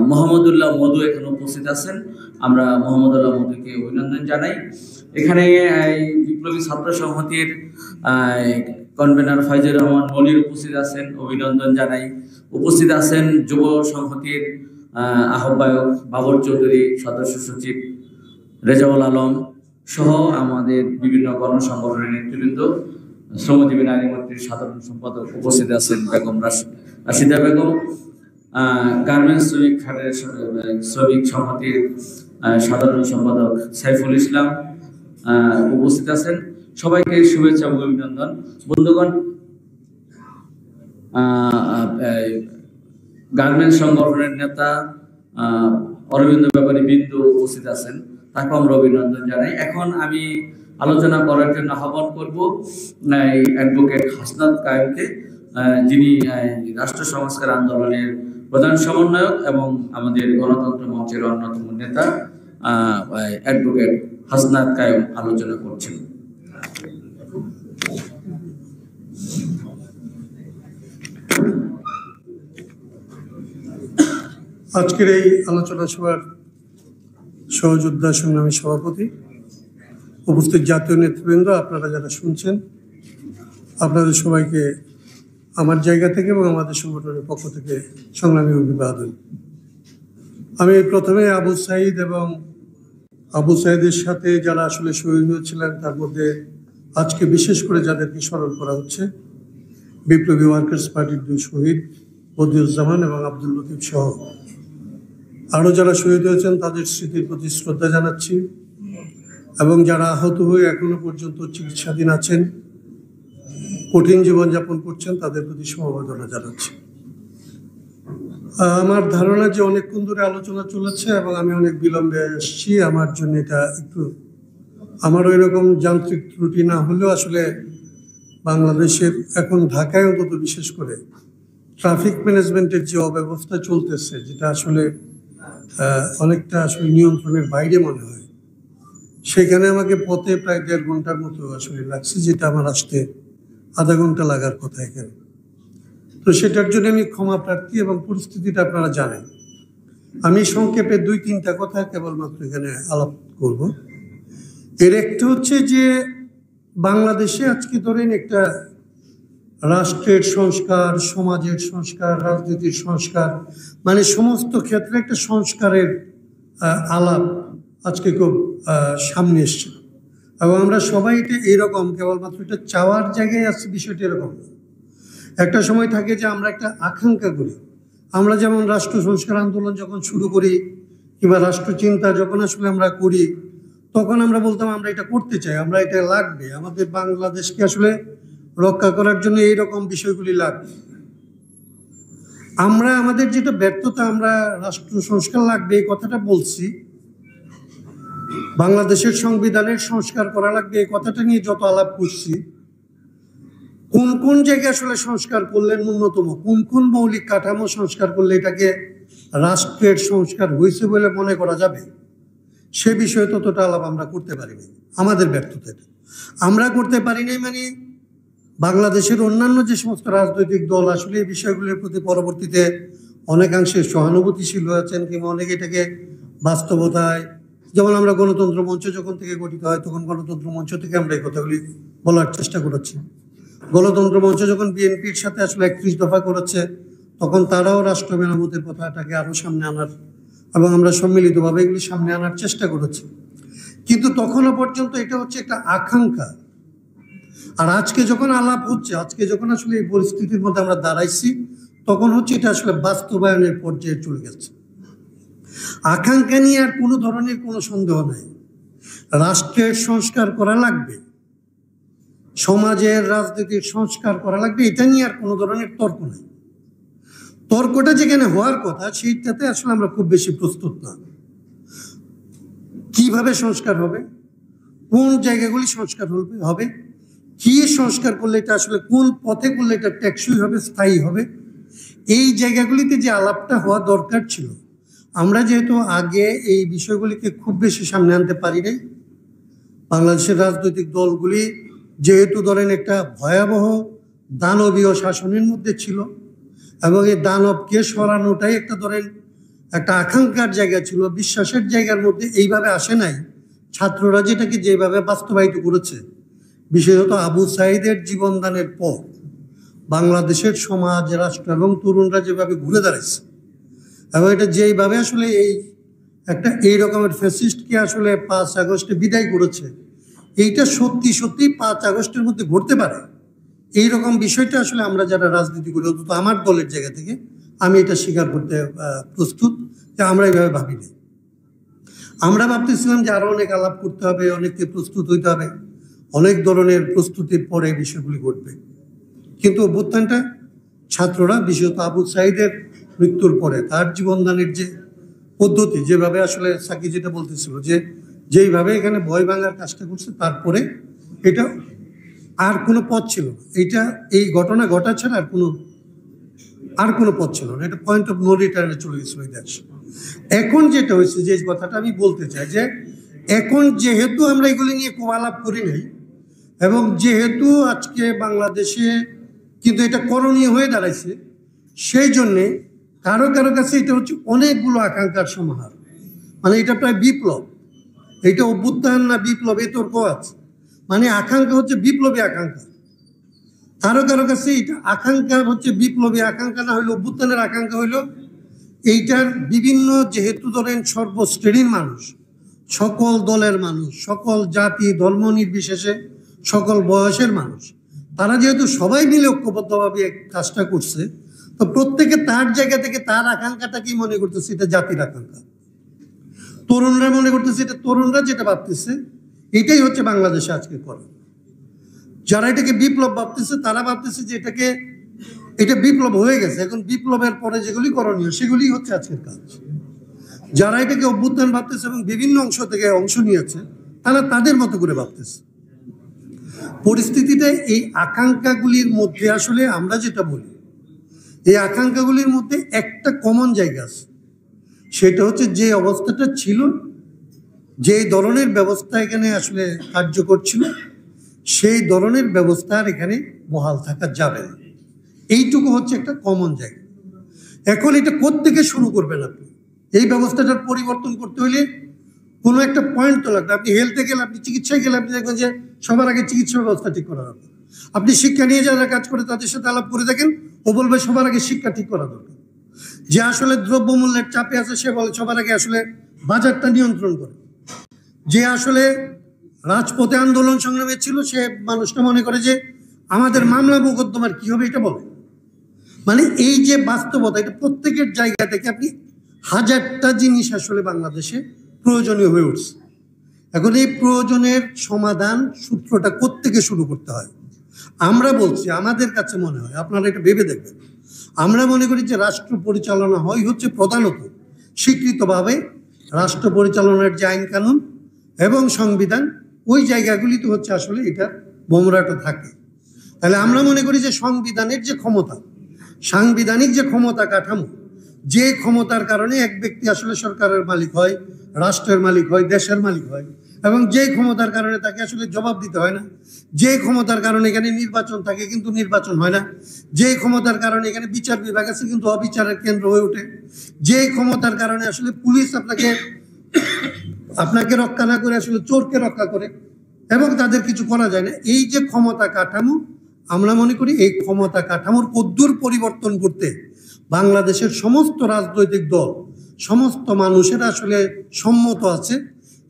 মোহাম্মদুল্লাহ মধু এখানে উপস্থিত আছেন, আমরা মোহাম্মদুল্লাহ মধুকে অভিনন্দন জানাই। এখানে বিপ্লবী ছাত্র সংহতির কনভেনার ফয়জুর রহমান মনির উপস্থিত আছেন, অভিনন্দন জানাই। উপস্থিত আছেন যুব সংহতির আহ্বায়ক বাবর চৌধুরী, সদস্য সচিব রেজাউল আলম সহ আমাদের বিভিন্ন গণসংগঠনের নেতৃবৃন্দ, শ্রমজীবী নারী মন্ত্রীর সাধারণ সম্পাদক উপস্থিত আছেন বেগম রাশিদা বেগম, গার্মেন্টস শ্রমিক সংহতির সাধারণ সম্পাদক সাইফুল ইসলাম উপস্থিত আছেন। সবাইকে শুভেচ্ছা এবং অভিনন্দন। বন্ধুগণ, গার্মেন্টস সংগঠনের নেতা অরবিন্দ ব্যাপারী বিন্দু উপস্থিত আছেন, তাকে আমরা অভিনন্দন জানাই। এখন আমি আলোচনা করার জন্য আহ্বান করব অ্যাডভোকেট হাসনাত কায়েমকে, যিনি রাষ্ট্র সংস্কার আন্দোলনের প্রধান সমন্বয়ক এবং আমাদের গণতন্ত্র মঞ্চের অন্যতম নেতা। অ্যাডভোকেট হাসনাত কায়েম আলোচনা করছেন। আজকের এই আলোচনা সভার সহযোদ্ধা সংগ্রামী সভাপতি, উপস্থিত জাতীয় নেতৃবৃন্দ, আপনারা যারা শুনছেন, আপনাদের সবাইকে আমার জায়গা থেকে এবং আমাদের সংগঠনের পক্ষ থেকে সংগ্রামী অভিবাদন। আমি প্রথমে আবু সাঈদ এবং আবু সাঈদের সাথে যারা আসলে শহীদ হয়েছিলেন, তার মধ্যে আজকে বিশেষ করে যাদেরকে স্মরণ করা হচ্ছে, বিপ্লবী ওয়ার্কার্স পার্টির 2 শহীদ বদিউজ্জামান এবং আব্দুল লতিফ সহ আরও যারা শহীদ হয়েছেন তাদের স্মৃতির প্রতি শ্রদ্ধা জানাচ্ছি, এবং যারা আহত হয়ে এখনো পর্যন্ত চিকিৎসাধীন আছেন, কঠিন জীবনযাপন করছেন, তাদের প্রতি সমবেদনা জানাচ্ছি। আমার ধারণা যে অনেকক্ষণ ধরে আলোচনা চলেছে এবং আমি অনেক বিলম্বে এসেছি, আমার জন্য এটা একটু, আমার ওই রকম যান্ত্রিক ত্রুটি না হলেও আসলে বাংলাদেশের এখন ঢাকায় অন্তত বিশেষ করে ট্রাফিক ম্যানেজমেন্টের যে অব্যবস্থা চলতেছে, যেটা আসলে অনেকটা আসলে নিয়ন্ত্রণের বাইরে মনে হয়, সেখানে আমাকে পথে প্রায় 1.5 ঘন্টার মতো আসলে লাগছে, যেটা আমার আসতে আধা ঘন্টা লাগার কথা এখানে। তো সেটার জন্য আমি ক্ষমা প্রার্থী, এবং পরিস্থিতিটা আপনারা জানেন। আমি সংক্ষেপে 2-3টা কথা কেবলমাত্র এখানে আলাপ করব। এর একটা হচ্ছে যে বাংলাদেশে আজকে ধরেন একটা রাষ্ট্রের সংস্কার, সমাজের সংস্কার, রাজনীতির সংস্কার, মানে সমস্ত ক্ষেত্রে একটা সংস্কারের আলাপ আজকে খুব সামনে এসছে, এবং আমরা সবাই এটা এইরকম কেবলমাত্র এটা চাওয়ার জায়গায় আসছে, বিষয়টা এরকম। একটা সময় থাকে যে আমরা একটা আকাঙ্ক্ষা করি, আমরা যেমন রাষ্ট্র সংস্কার আন্দোলন যখন শুরু করি কিংবা রাষ্ট্রচিন্তা যখন আসলে আমরা করি, তখন আমরা বলতাম আমরা এটা করতে চাই, আমরা এটা লাগবে, আমাদের বাংলাদেশকে আসলে রক্ষা করার জন্য এইরকম বিষয়গুলি লাগবে। আমরা আমাদের যেটা ব্যর্থতা, আমরা রাষ্ট্র সংস্কার লাগবে এই কথাটা বলছি, বাংলাদেশের সংবিধানের সংস্কার করা লাগবে এই কথাটা নিয়ে যত আলাপ করছি, কোন কোন জায়গায় আসলে সংস্কার করলে ন্যূনতম কোন কোন মৌলিক কাঠামো সংস্কার করলে এটাকে রাষ্ট্রের সংস্কার হয়েছে বলে মনে করা যাবে, সে বিষয়ে ততটা আলাপ আমরা করতে পারিনি। আমাদের ব্যর্থতা এটা আমরা করতে পারি নাই, মানে বাংলাদেশের অন্যান্য যে সমস্ত রাজনৈতিক দল আসলে এই বিষয়গুলির প্রতি পরবর্তীতে অনেকাংশে সহানুভূতিশীল হয়েছেন, কিংবা অনেকে এটাকে বাস্তবতায় যেমন আমরা গণতন্ত্র মঞ্চ যখন থেকে গঠিত হয় তখন গণতন্ত্র মঞ্চ থেকে আমরা এই কথাগুলি বলার চেষ্টা করেছি। গণতন্ত্র মঞ্চ যখন বিএনপির সাথে আসলে 31 দফা করেছে তখন তারাও রাষ্ট্র মেরামতের কথাটাকে আরো সামনে আনার এবং আমরা সম্মিলিতভাবে এগুলি সামনে আনার চেষ্টা করেছি, কিন্তু তখনও পর্যন্ত এটা হচ্ছে একটা আকাঙ্ক্ষা। আর আজকে যখন আলাপ হচ্ছে, আজকে যখন আসলে এই পরিস্থিতির মধ্যে আমরা দাঁড়াইছি, তখন হচ্ছে এটা আসলে বাস্তবায়নের পর্যায়ে চলে গেছে। আকাঙ্ক্ষা নিয়ে আর কোনো ধরনের কোনো সন্দেহ নাই। রাষ্ট্রের সংস্কার করা লাগবে, সমাজের রাজনীতির সংস্কার করা লাগবে, এটা নিয়ে আর কোনো ধরনের তর্ক নাই। তর্কটা যেখানে হওয়ার কথা সেইটাতে আসলে আমরা খুব বেশি প্রস্তুত না। কিভাবে সংস্কার হবে, কোন জায়গাগুলি সংস্কার হবে, কি সংস্কার করলে এটা আসলে কোন পথে করলে এটা টেকসই হবে, স্থায়ী হবে, এই জায়গাগুলিতে যে আলাপটা হওয়া দরকার ছিল, আমরা যেহেতু আগে এই বিষয়গুলিকে খুব বেশি সামনে আনতে পারি নাই। বাংলাদেশের রাজনৈতিক দলগুলি যেহেতু ধরেন একটা ভয়াবহ দানবীয় শাসনের মধ্যে ছিল এবং এই দানবকে সরানোটাই একটা ধরেন একটা আকাঙ্ক্ষার জায়গা ছিল, বিশ্বাসের জায়গার মধ্যে এইভাবে আসে নাই। ছাত্ররা যেটাকে যেভাবে বাস্তবায়িত করেছে, বিশেষত আবু সাঈদের জীবনদানের পর বাংলাদেশের সমাজ, রাষ্ট্র এবং তরুণরা যেভাবে ঘুরে দাঁড়াইছে এবং এটা যেইভাবে আসলে একটা এই রকমের ফ্যাসিস্টকে আসলে 5 আগস্টে বিদায় করেছে, এইটা সত্যি সত্যি 5 আগস্টের মধ্যে ঘটতে পারে এইরকম বিষয়টা আসলে আমরা যারা রাজনীতি করি, অন্তত আমার দলের জায়গা থেকে আমি এটা স্বীকার করতে প্রস্তুত যে আমরা এইভাবে ভাবিনি। আমরা ভাবতেছিলাম যে আরো অনেক আলাপ করতে হবে, অনেককে প্রস্তুত হইতে হবে, অনেক ধরনের প্রস্তুতির পরে বিষয়গুলি ঘটবে। কিন্তু অভ্যুত্থানটা ছাত্ররা, বিশেষত আবু সাঈদের মৃত্যুর পরে তার জীবনদানের যে পদ্ধতি, যেভাবে আসলে সাকি যেটা বলতেছিল যে যেইভাবে এখানে ভয় ভাঙার কাজটা করছে, তারপরে এটা আর কোনো পথ ছিল না। এইটা এই ঘটনা ঘটা ছাড়া আর কোনো পথ ছিল না। এটা পয়েন্ট অফ নো রিটার্নে চলে গেছিল এই দেশ। এখন যেটা হয়েছে, যে কথাটা আমি বলতে চাই, যে এখন যেহেতু আমরা এগুলি নিয়ে খুব আলাপ করি নাই এবং যেহেতু আজকে বাংলাদেশে কিন্তু এটা করণীয় হয়ে দাঁড়াইছে, সেই জন্যে কারো কারো কাছে এটা হচ্ছে অনেকগুলো আকাঙ্ক্ষার সমাহার। মানে এটা প্রায় বিপ্লব। এটা অভ্যুত্থান না বিপ্লব এ তর্ক আছে। মানে আকাঙ্ক্ষা হচ্ছে বিপ্লবী আকাঙ্ক্ষা। কারো কারো কাছে এটা আকাঙ্ক্ষা হচ্ছে বিপ্লবী আকাঙ্ক্ষা, না হইলো অভ্যুত্থানের আকাঙ্ক্ষা হইলো এইটার বিভিন্ন, যেহেতু ধরেন সর্বশ্রেণীর মানুষ, সকল দলের মানুষ, সকল জাতি ধর্ম নির্বিশেষে সকল বয়সের মানুষ, তারা যেহেতু সবাই মিলে ঐক্যবদ্ধভাবে কাজটা করছে, তো প্রত্যেকে তার জায়গা থেকে তার আকাঙ্ক্ষাটাকেই মনে করতেছে এটা জাতির আকাঙ্ক্ষা। তরুণরা মনে করতেছে এটা, তরুণরা যেটা ভাবতেছে এটাই হচ্ছে বাংলাদেশে আজকে করা। যারা এটাকে বিপ্লব ভাবতেছে তারা ভাবতেছে যে এটা বিপ্লব হয়ে গেছে, এখন বিপ্লবের পরে যেগুলি করণীয় সেগুলি হচ্ছে আজকের কাজ। যারা এটাকে অভ্যুত্থান ভাবতেছে এবং বিভিন্ন অংশ থেকে অংশ নিয়েছে, তারা তাদের মতো করে ভাবতেছে। পরিস্থিতিটা এই আকাঙ্ক্ষাগুলির মধ্যে আসলে আমরা যেটা বলি, এই আকাঙ্ক্ষাগুলির মধ্যে একটা কমন জায়গা আছে, সেটা হচ্ছে যে অবস্থাটা ছিল, যে ধরনের ব্যবস্থা এখানে আসলে কার্যকর ছিল, সেই ধরনের ব্যবস্থা আর এখানে বহাল থাকা যাবে না। এইটুকু হচ্ছে একটা কমন জায়গা। এখন এটা কোত্থেকে শুরু করবেন আপনি? এই ব্যবস্থাটার পরিবর্তন করতে হলে কোনো একটা পয়েন্ট তো লাগবে। আপনি হেলথে গেলে, আপনি চিকিৎসায় গেলে, আপনি দেখবেন যে সবার আগে চিকিৎসা ব্যবস্থা ঠিক করা দরকার। আপনি শিক্ষা নিয়ে যারা কাজ করে তাদের সাথে আলাপ করে দেখেন, ও বলবে সবার আগে শিক্ষা ঠিক করা দরকার। যে আসলে দ্রব্যমূল্যের চাপে আছে সে বলে সবার আগে আসলে বাজারটা নিয়ন্ত্রণ করে। যে আসলে রাজপথে আন্দোলন সংগ্রামে ছিল, সে মানুষটা মনে করে যে আমাদের মামলা মোকদ্দমার কি হবে এটা বলে। মানে এই যে বাস্তবতা, এটা প্রত্যেকের জায়গা থেকে আপনি হাজারটা জিনিস আসলে বাংলাদেশে প্রয়োজনীয় হয়ে উঠছে। এখন এই প্রয়োজনের সমাধান সূত্রটা কোত্থেকে শুরু করতে হয়? আমরা বলছি, আমাদের কাছে মনে হয়, আপনারা এটা ভেবে দেখবেন, আমরা মনে করি যে রাষ্ট্র পরিচালনা হয় হচ্ছে প্রধানত স্বীকৃতভাবে রাষ্ট্র পরিচালনার যে আইন কানুন এবং সংবিধান, ওই জায়গাগুলিতে হচ্ছে আসলে এটা বোমরাটা থাকে। তাহলে আমরা মনে করি যে সংবিধানের যে ক্ষমতা, সাংবিধানিক যে ক্ষমতা কাঠামো, যে ক্ষমতার কারণে এক ব্যক্তি আসলে সরকারের মালিক হয়, রাষ্ট্রের মালিক হয়, দেশের মালিক হয়, এবং যে ক্ষমতার কারণে তাকে আসলে জবাব দিতে হয় না, যে ক্ষমতার কারণে এখানে নির্বাচন থাকে কিন্তু নির্বাচন হয় না, যে ক্ষমতার কারণে এখানে বিচার বিভাগ আছে কিন্তু অবিচারের কেন্দ্র হয়ে ওঠে, যে ক্ষমতার কারণে আসলে পুলিশ আপনাকে আপনাকে রক্ষা না করে আসলে চোরকে রক্ষা করে, এবং তাদের কিছু করা যায় না। এই যে ক্ষমতা কাঠামো, আমরা মনে করি এই ক্ষমতা কাঠামোর কদ্দূর পরিবর্তন করতে বাংলাদেশের সমস্ত রাজনৈতিক দল, সমস্ত মানুষের আসলে সম্মত আছে।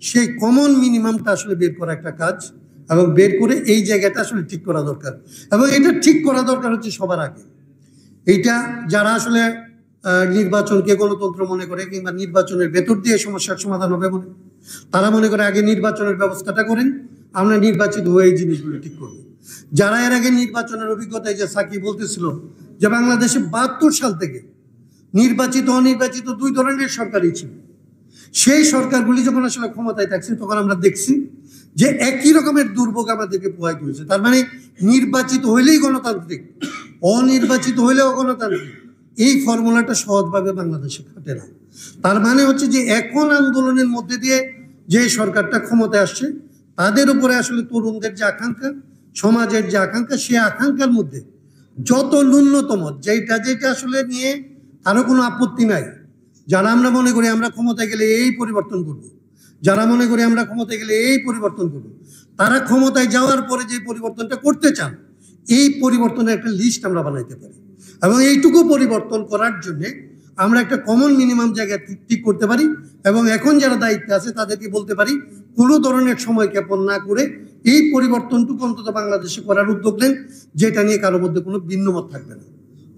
সেই কমন মিনিমামটা আসলে বের করা একটা কাজ, এবং বের করে এই জায়গাটা আসলে ঠিক করা দরকার। এবং এটা ঠিক করা দরকার হচ্ছে সবার আগে এইটা যারা আসলে নির্বাচনকে গণতন্ত্র মনে করে, কিংবা নির্বাচনের ভেতর দিয়ে সমস্যার সমাধান হবে মনে, তারা মনে করে আগে নির্বাচনের ব্যবস্থাটা করেন, আমরা নির্বাচিত হয়ে এই জিনিসগুলো ঠিক করবো। যারা এর আগে নির্বাচনের অভিজ্ঞতায়, যে সাকি বলতেছিল যে বাংলাদেশে 72 সাল থেকে নির্বাচিত অনির্বাচিত দুই ধরনের সরকারই ছিল, সেই সরকারগুলি যখন আসলে ক্ষমতায় থাকছে তখন আমরা দেখছি যে একই রকমের দুর্ভোগ আমাদেরকে পোহাইতে হয়েছে। তার মানে নির্বাচিত হইলেই গণতান্ত্রিক, অনির্বাচিত হইলেও গণতান্ত্রিক, এই ফর্মুলাটা সহজভাবে বাংলাদেশে খাটে না। তার মানে হচ্ছে যে এখন আন্দোলনের মধ্যে দিয়ে যে সরকারটা ক্ষমতায় আসছে, তাদের উপরে আসলে তরুণদের যে আকাঙ্ক্ষা, সমাজের যে আকাঙ্ক্ষা, সে আকাঙ্ক্ষার মধ্যে যত ন্যূনতম যেটা আসলে নিয়ে কারো কোনো আপত্তি নাই, যারা আমরা মনে করি আমরা ক্ষমতায় গেলে এই পরিবর্তন করব, যারা মনে করি আমরা ক্ষমতায় গেলে এই পরিবর্তন করব, তারা ক্ষমতায় যাওয়ার পরে যে পরিবর্তনটা করতে চান, এই পরিবর্তনের একটা লিস্ট আমরা বানাইতে পারি। এবং এইটুকু পরিবর্তন করার জন্যে আমরা একটা কমন মিনিমাম জায়গা ঠিক করতে পারি, এবং এখন যারা দায়িত্বে আছে তাদেরকে বলতে পারি কোনো ধরনের সময় ক্ষেপণ না করে এই পরিবর্তনটুকু অন্তত বাংলাদেশে করার উদ্যোগ নেন, যেটা নিয়ে কারোর মধ্যে কোনো ভিন্নমত থাকবে না।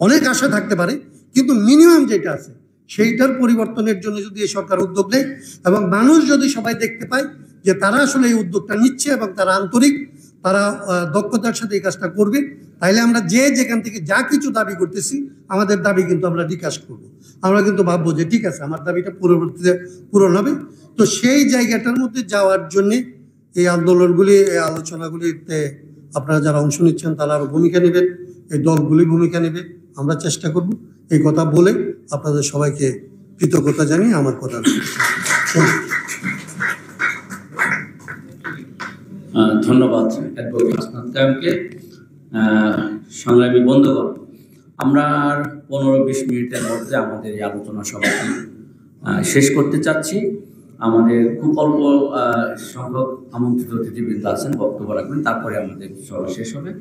অনেক আশা থাকতে পারে, কিন্তু মিনিমাম যেটা আছে সেইটার পরিবর্তনের জন্য যদি এই সরকার উদ্যোগ নেয়, এবং মানুষ যদি সবাই দেখতে পায় যে তারা আসলে এই উদ্যোগটা নিচ্ছে এবং তারা আন্তরিক, তারা দক্ষতার সাথে এই কাজটা করবে, তাইলে আমরা যেখান থেকে যা কিছু দাবি করতেছি, আমাদের দাবি কিন্তু আমরা বিকাশ করব। আমরা কিন্তু ভাববো যে ঠিক আছে, আমার দাবিটা পরবর্তীতে পূরণ হবে। তো সেই জায়গাটার মধ্যে যাওয়ার জন্যে এই আন্দোলনগুলি, এই আলোচনাগুলিতে আপনারা যারা অংশ নিচ্ছেন তারা আরও ভূমিকা নেবেন, এই দলগুলি ভূমিকা নেবে, আমরা চেষ্টা করব। এই কথা বলে আপনাদের সবাইকে কৃতজ্ঞতা জানিয়ে আমার কথা ধন্যবাদ অ্যাডভোকেট হাসনাত কায়েমকে। সংগ্রামী বন্ধুগণ, আমরা আর 15-20 মিনিটের মধ্যে আমাদের এই আলোচনা সভাটি শেষ করতে চাচ্ছি। আমাদের খুব অল্প সংখ্যক আমন্ত্রিত অতিথিবৃন্দ আছেন, বক্তব্য রাখবেন, তারপরে আমাদের সভা শেষ হবে।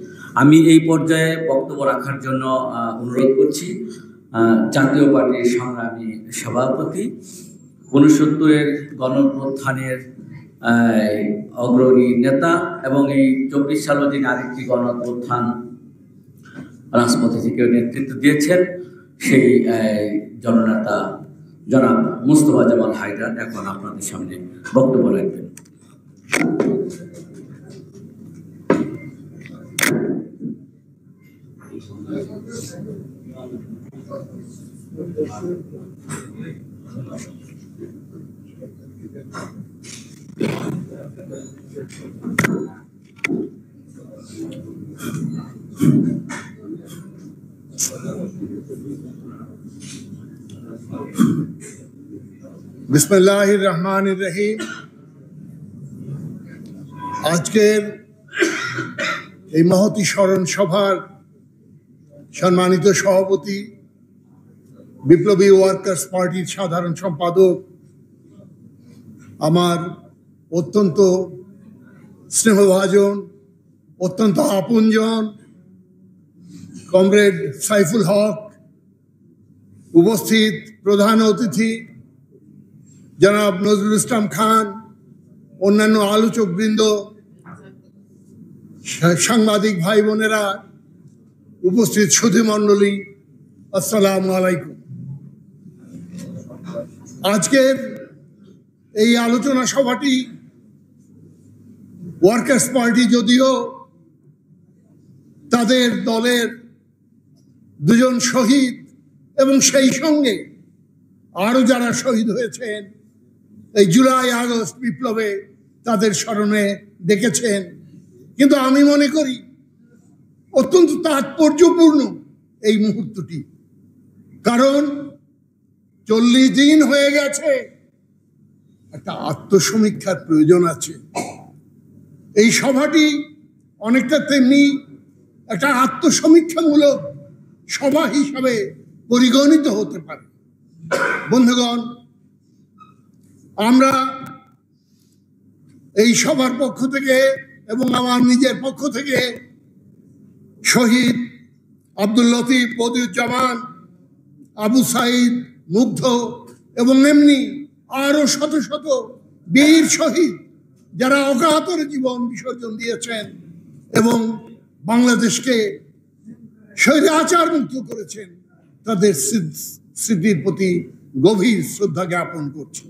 আমি এই পর্যায়ে বক্তব্য রাখার জন্য অনুরোধ করছি জাতীয় পার্টির সংগ্রামী সভাপতি, 69-এর গণঅভ্যুত্থানের অগ্রণী নেতা, এবং এই 24 সাল যিনি আরেকটি গণঅভ্যুত্থান রাজপথে থেকে নেতৃত্ব দিয়েছেন, সেই জননেতা জনাব মুস্তফা জামাল হায়দার এখন আপনাদের সামনে বক্তব্য রাখবেন। বিসমিল্লাহির রহমানির রহিম। আজকের এই মহতী স্মরণ সভার সম্মানিত সভাপতি, বিপ্লবী ওয়ার্কার্স পার্টির সাধারণ সম্পাদক, আমার অত্যন্ত স্নেহভাজন, অত্যন্ত আপনজন কমরেড সাইফুল হক, উপস্থিত প্রধান অতিথি জনাব নজরুল ইসলাম খান, অন্যান্য আলোচকবৃন্দ, সাংবাদিক ভাই বোনেরা, উপস্থিত সুধীমণ্ডলী, আসসালামু আলাইকুম। আজকের এই আলোচনা সভাটি ওয়ার্কার্স পার্টি যদিও তাদের দলের দুজন শহীদ এবং সেই সঙ্গে আরো যারা শহীদ হয়েছেন এই জুলাই আগস্ট বিপ্লবে তাদের স্মরণে ডেকেছেন, কিন্তু আমি মনে করি অত্যন্ত তাৎপর্যপূর্ণ এই মুহূর্তটি, কারণ 40 দিন হয়ে গেছে, একটা আত্মসমীক্ষার প্রয়োজন আছে। এই সভাটি অনেকটা তেমনি একটা আত্মসমীক্ষামূলক সভা হিসাবে পরিগণিত হতে পারে। বন্ধুগণ, আমরা এই সবার পক্ষ থেকে এবং আমার নিজের পক্ষ থেকে শহীদ আব্দুল লতিফ, বদিউজ্জামান, আবু সাইদ, মুগ্ধ এবং এমনি আরো শত শত বীর শহীদ যারা অকাতরে জীবন বিসর্জন দিয়েছেন এবং বাংলাদেশকে স্বৈরাচার মুক্ত করেছেন, তাদের স্মৃতির প্রতি গভীর শ্রদ্ধা জ্ঞাপন করছি।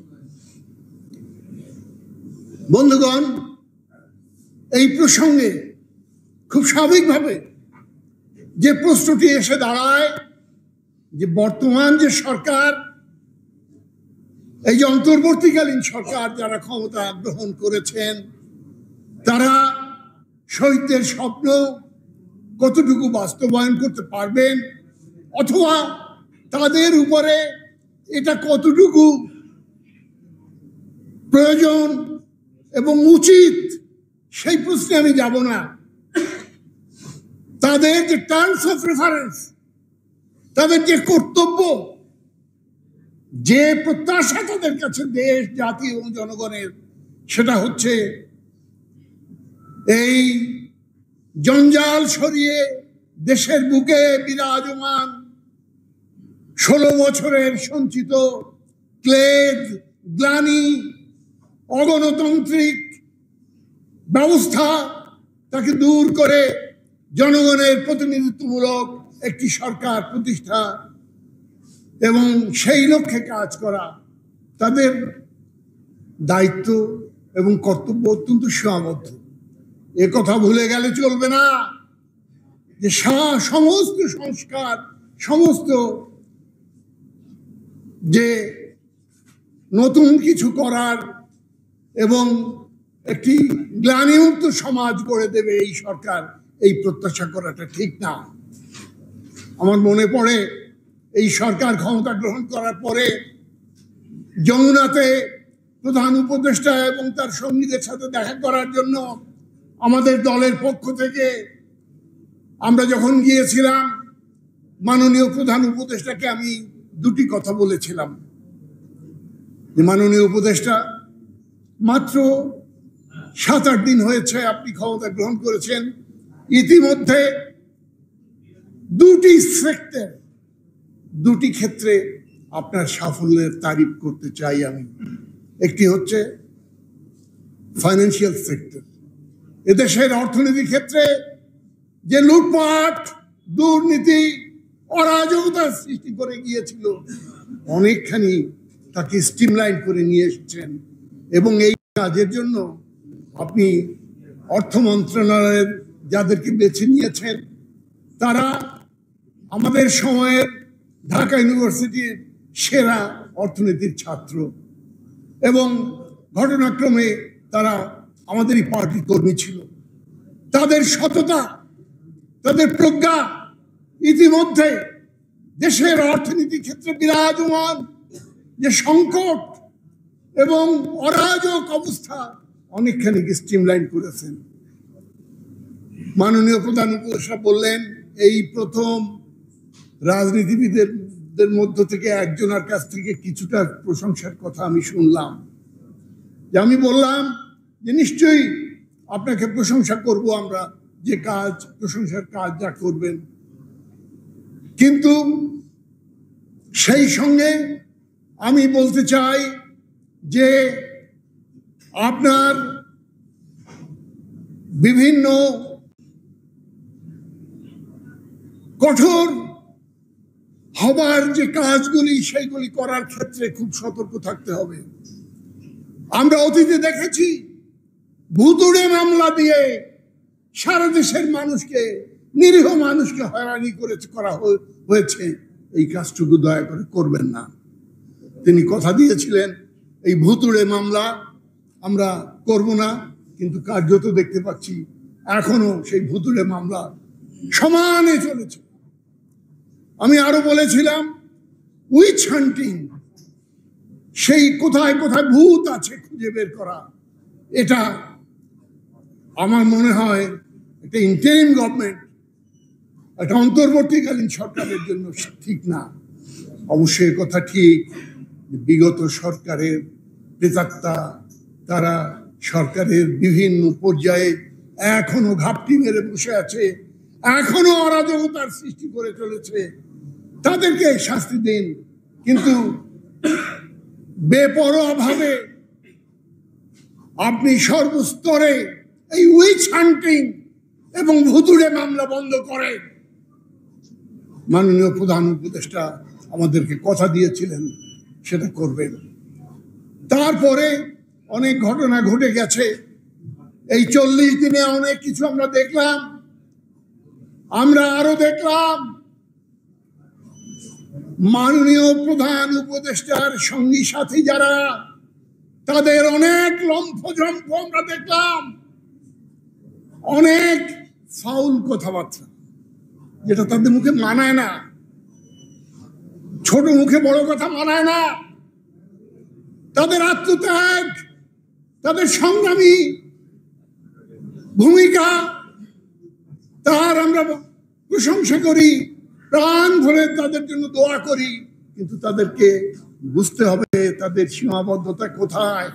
বন্ধুগণ, এই প্রসঙ্গে খুব স্বাভাবিকভাবে যে প্রশ্নটি এসে দাঁড়ায় যে বর্তমান যে সরকার, এই যে অন্তর্বর্তীকালীন সরকার যারা ক্ষমতা গ্রহণ করেছেন, তারা শহীদদের স্বপ্ন কতটুকু বাস্তবায়ন করতে পারবেন, অথবা তাদের উপরে এটা কতটুকু প্রয়োজন এবং উচিত, সেই প্রশ্নে আমি যাব না। তাদের যে টার্মস অফ রেফারেন্স, তাদের যে কর্তব্য, যে প্রত্যাশা তাদের কাছে দেশ, জাতি এবং জনগণের, সেটা হচ্ছে এই জঞ্জাল সরিয়ে দেশের বুকে বিরাজমান 16 বছরের সঞ্চিত ক্লেদ, গ্লানি, অগণতান্ত্রিক ব্যবস্থা, তাকে দূর করে জনগণের প্রতিনিধিত্বমূলক একটি সরকার প্রতিষ্ঠা এবং সেই লক্ষ্যে কাজ করা তাদের দায়িত্ব এবং কর্তব্য অত্যন্ত সীমাবদ্ধ। এ কথা ভুলে গেলে চলবে না যে সমস্ত সংস্কার, সমস্ত যে নতুন কিছু করার এবং একটি গ্লানিমুক্ত সমাজ গড়ে দেবে এই সরকার, এই প্রত্যাশা করাটা ঠিক না। আমার মনে পড়ে এই সরকার ক্ষমতা গ্রহণ করার পরে যমুনাতে প্রধান উপদেষ্টা এবং তার সঙ্গীদের সাথে দেখা করার জন্য আমাদের দলের পক্ষ থেকে আমরা যখন গিয়েছিলাম, মাননীয় প্রধান উপদেষ্টাকে আমি দুটি কথা বলেছিলাম যে মাননীয় উপদেষ্টা, মাত্র 7-8 দিন হয়েছে আপনি ক্ষমতা গ্রহণ করেছেন, ইতিমধ্যে দুটি ক্ষেত্রে আপনার সাফল্যের তারিফ করতে চাই আমি। একটি হচ্ছে ফাইন্যান্সিয়াল সেক্টর। এদেশের অর্থনীতি ক্ষেত্রে যে লুটপাট, দুর্নীতি, অরাজকতার সৃষ্টি করে গিয়েছিল, অনেকখানি তাকে স্ট্রিমলাইন করে নিয়ে এসেছেন এবং এই কাজের জন্য আপনি অর্থ মন্ত্রণালয়ের যাদেরকে বেছে নিয়েছেন, তারা আমাদের সময়ের ঢাকা ইউনিভার্সিটির সেরা অর্থনীতির ছাত্র এবং ঘটনাক্রমে তারা আমাদেরই পার্টি কর্মী ছিল। তাদের সততা, তাদের প্রজ্ঞা ইতিমধ্যে দেশের অর্থনীতি ক্ষেত্রে বিরাজমান যে সংকট এবং অরাজক অবস্থা অনেকখানি স্ট্রিমলাইন করেছেন। মাননীয় প্রধান উপদেষ্টা বললেন, এই প্রথম রাজনীতিবিদদের মধ্য থেকে একজনের কাছ থেকে কিছুটা প্রশংসার কথা আমি শুনলাম, যে আমি বললাম যে নিশ্চয়ই আপনাকে প্রশংসা করব আমরা, যে কাজ, প্রশংসার কাজ যা করবেন, কিন্তু সেই সঙ্গে আমি বলতে চাই যে আপনার বিভিন্ন কঠোর হবার যে কাজগুলি, সেইগুলি করার ক্ষেত্রে খুব সতর্ক থাকতে হবে। আমরা অতীতে দেখেছি ভুতুড়ে মামলা দিয়ে সারা দেশের মানুষকে, নিরীহ মানুষকে হয়রানি করা হয়েছে। এই কাজটুকু দয়া করে করবেন না। তিনি কথা দিয়েছিলেন এই ভুতুড়ে মামলা আমরা করব না, কিন্তু কার্যত দেখতে পাচ্ছি এখনো সেই ভুতুড়ে মামলা সমানে চলেছে। আমি আরো বলেছিলাম উইচ হান্টিং, সেই কোথায় কোথায় ভূত আছে খুঁজে বের করা, এটা আমার মনে হয় একটা ইন্টারিম গভর্নমেন্ট, একটা অন্তর্বর্তীকালীন সরকারের জন্য ঠিক না। অবশ্যই কথা ঠিক, বিগত সরকারের প্রেতাত্মা তারা সরকারের বিভিন্ন পর্যায়ে এখনো ঘাপটি মেরে বসে আছে, এখনো অরাজকতার সৃষ্টি করে চলেছে, তাদেরকে শাস্তি দিন। কিন্তু বেপরোয়া ভাবে আপনি সর্বস্তরে এই উইচ হান্টিং এবং ভুতুড়ে মামলা বন্ধ করেন। মাননীয় প্রধান উপদেষ্টা আমাদেরকে কথা দিয়েছিলেন সেটা করবেন। তারপরে অনেক ঘটনা ঘটে গেছে। এই 40 দিনে অনেক কিছু আমরা দেখলাম। আমরা আরো দেখলাম মাননীয় প্রধান উপদেষ্টার সঙ্গী সাথী যারা, তাদের অনেক লম্ফঝম্প আমরা দেখলাম, অনেক ফাউল কথাবার্তা যেটা তাদের মুখে মানায় না। ছোট মুখে বড় কথা মানায় না। তাদের আত্মত্যাগ, তাদের সংগ্রামী ভূমিকা, তার আমরা প্রশংসা করি, প্রাণ ভরে তাদের জন্য দোয়া করি। কিন্তু তাদেরকে বুঝতে হবে তাদের সীমাবদ্ধতা কোথায়।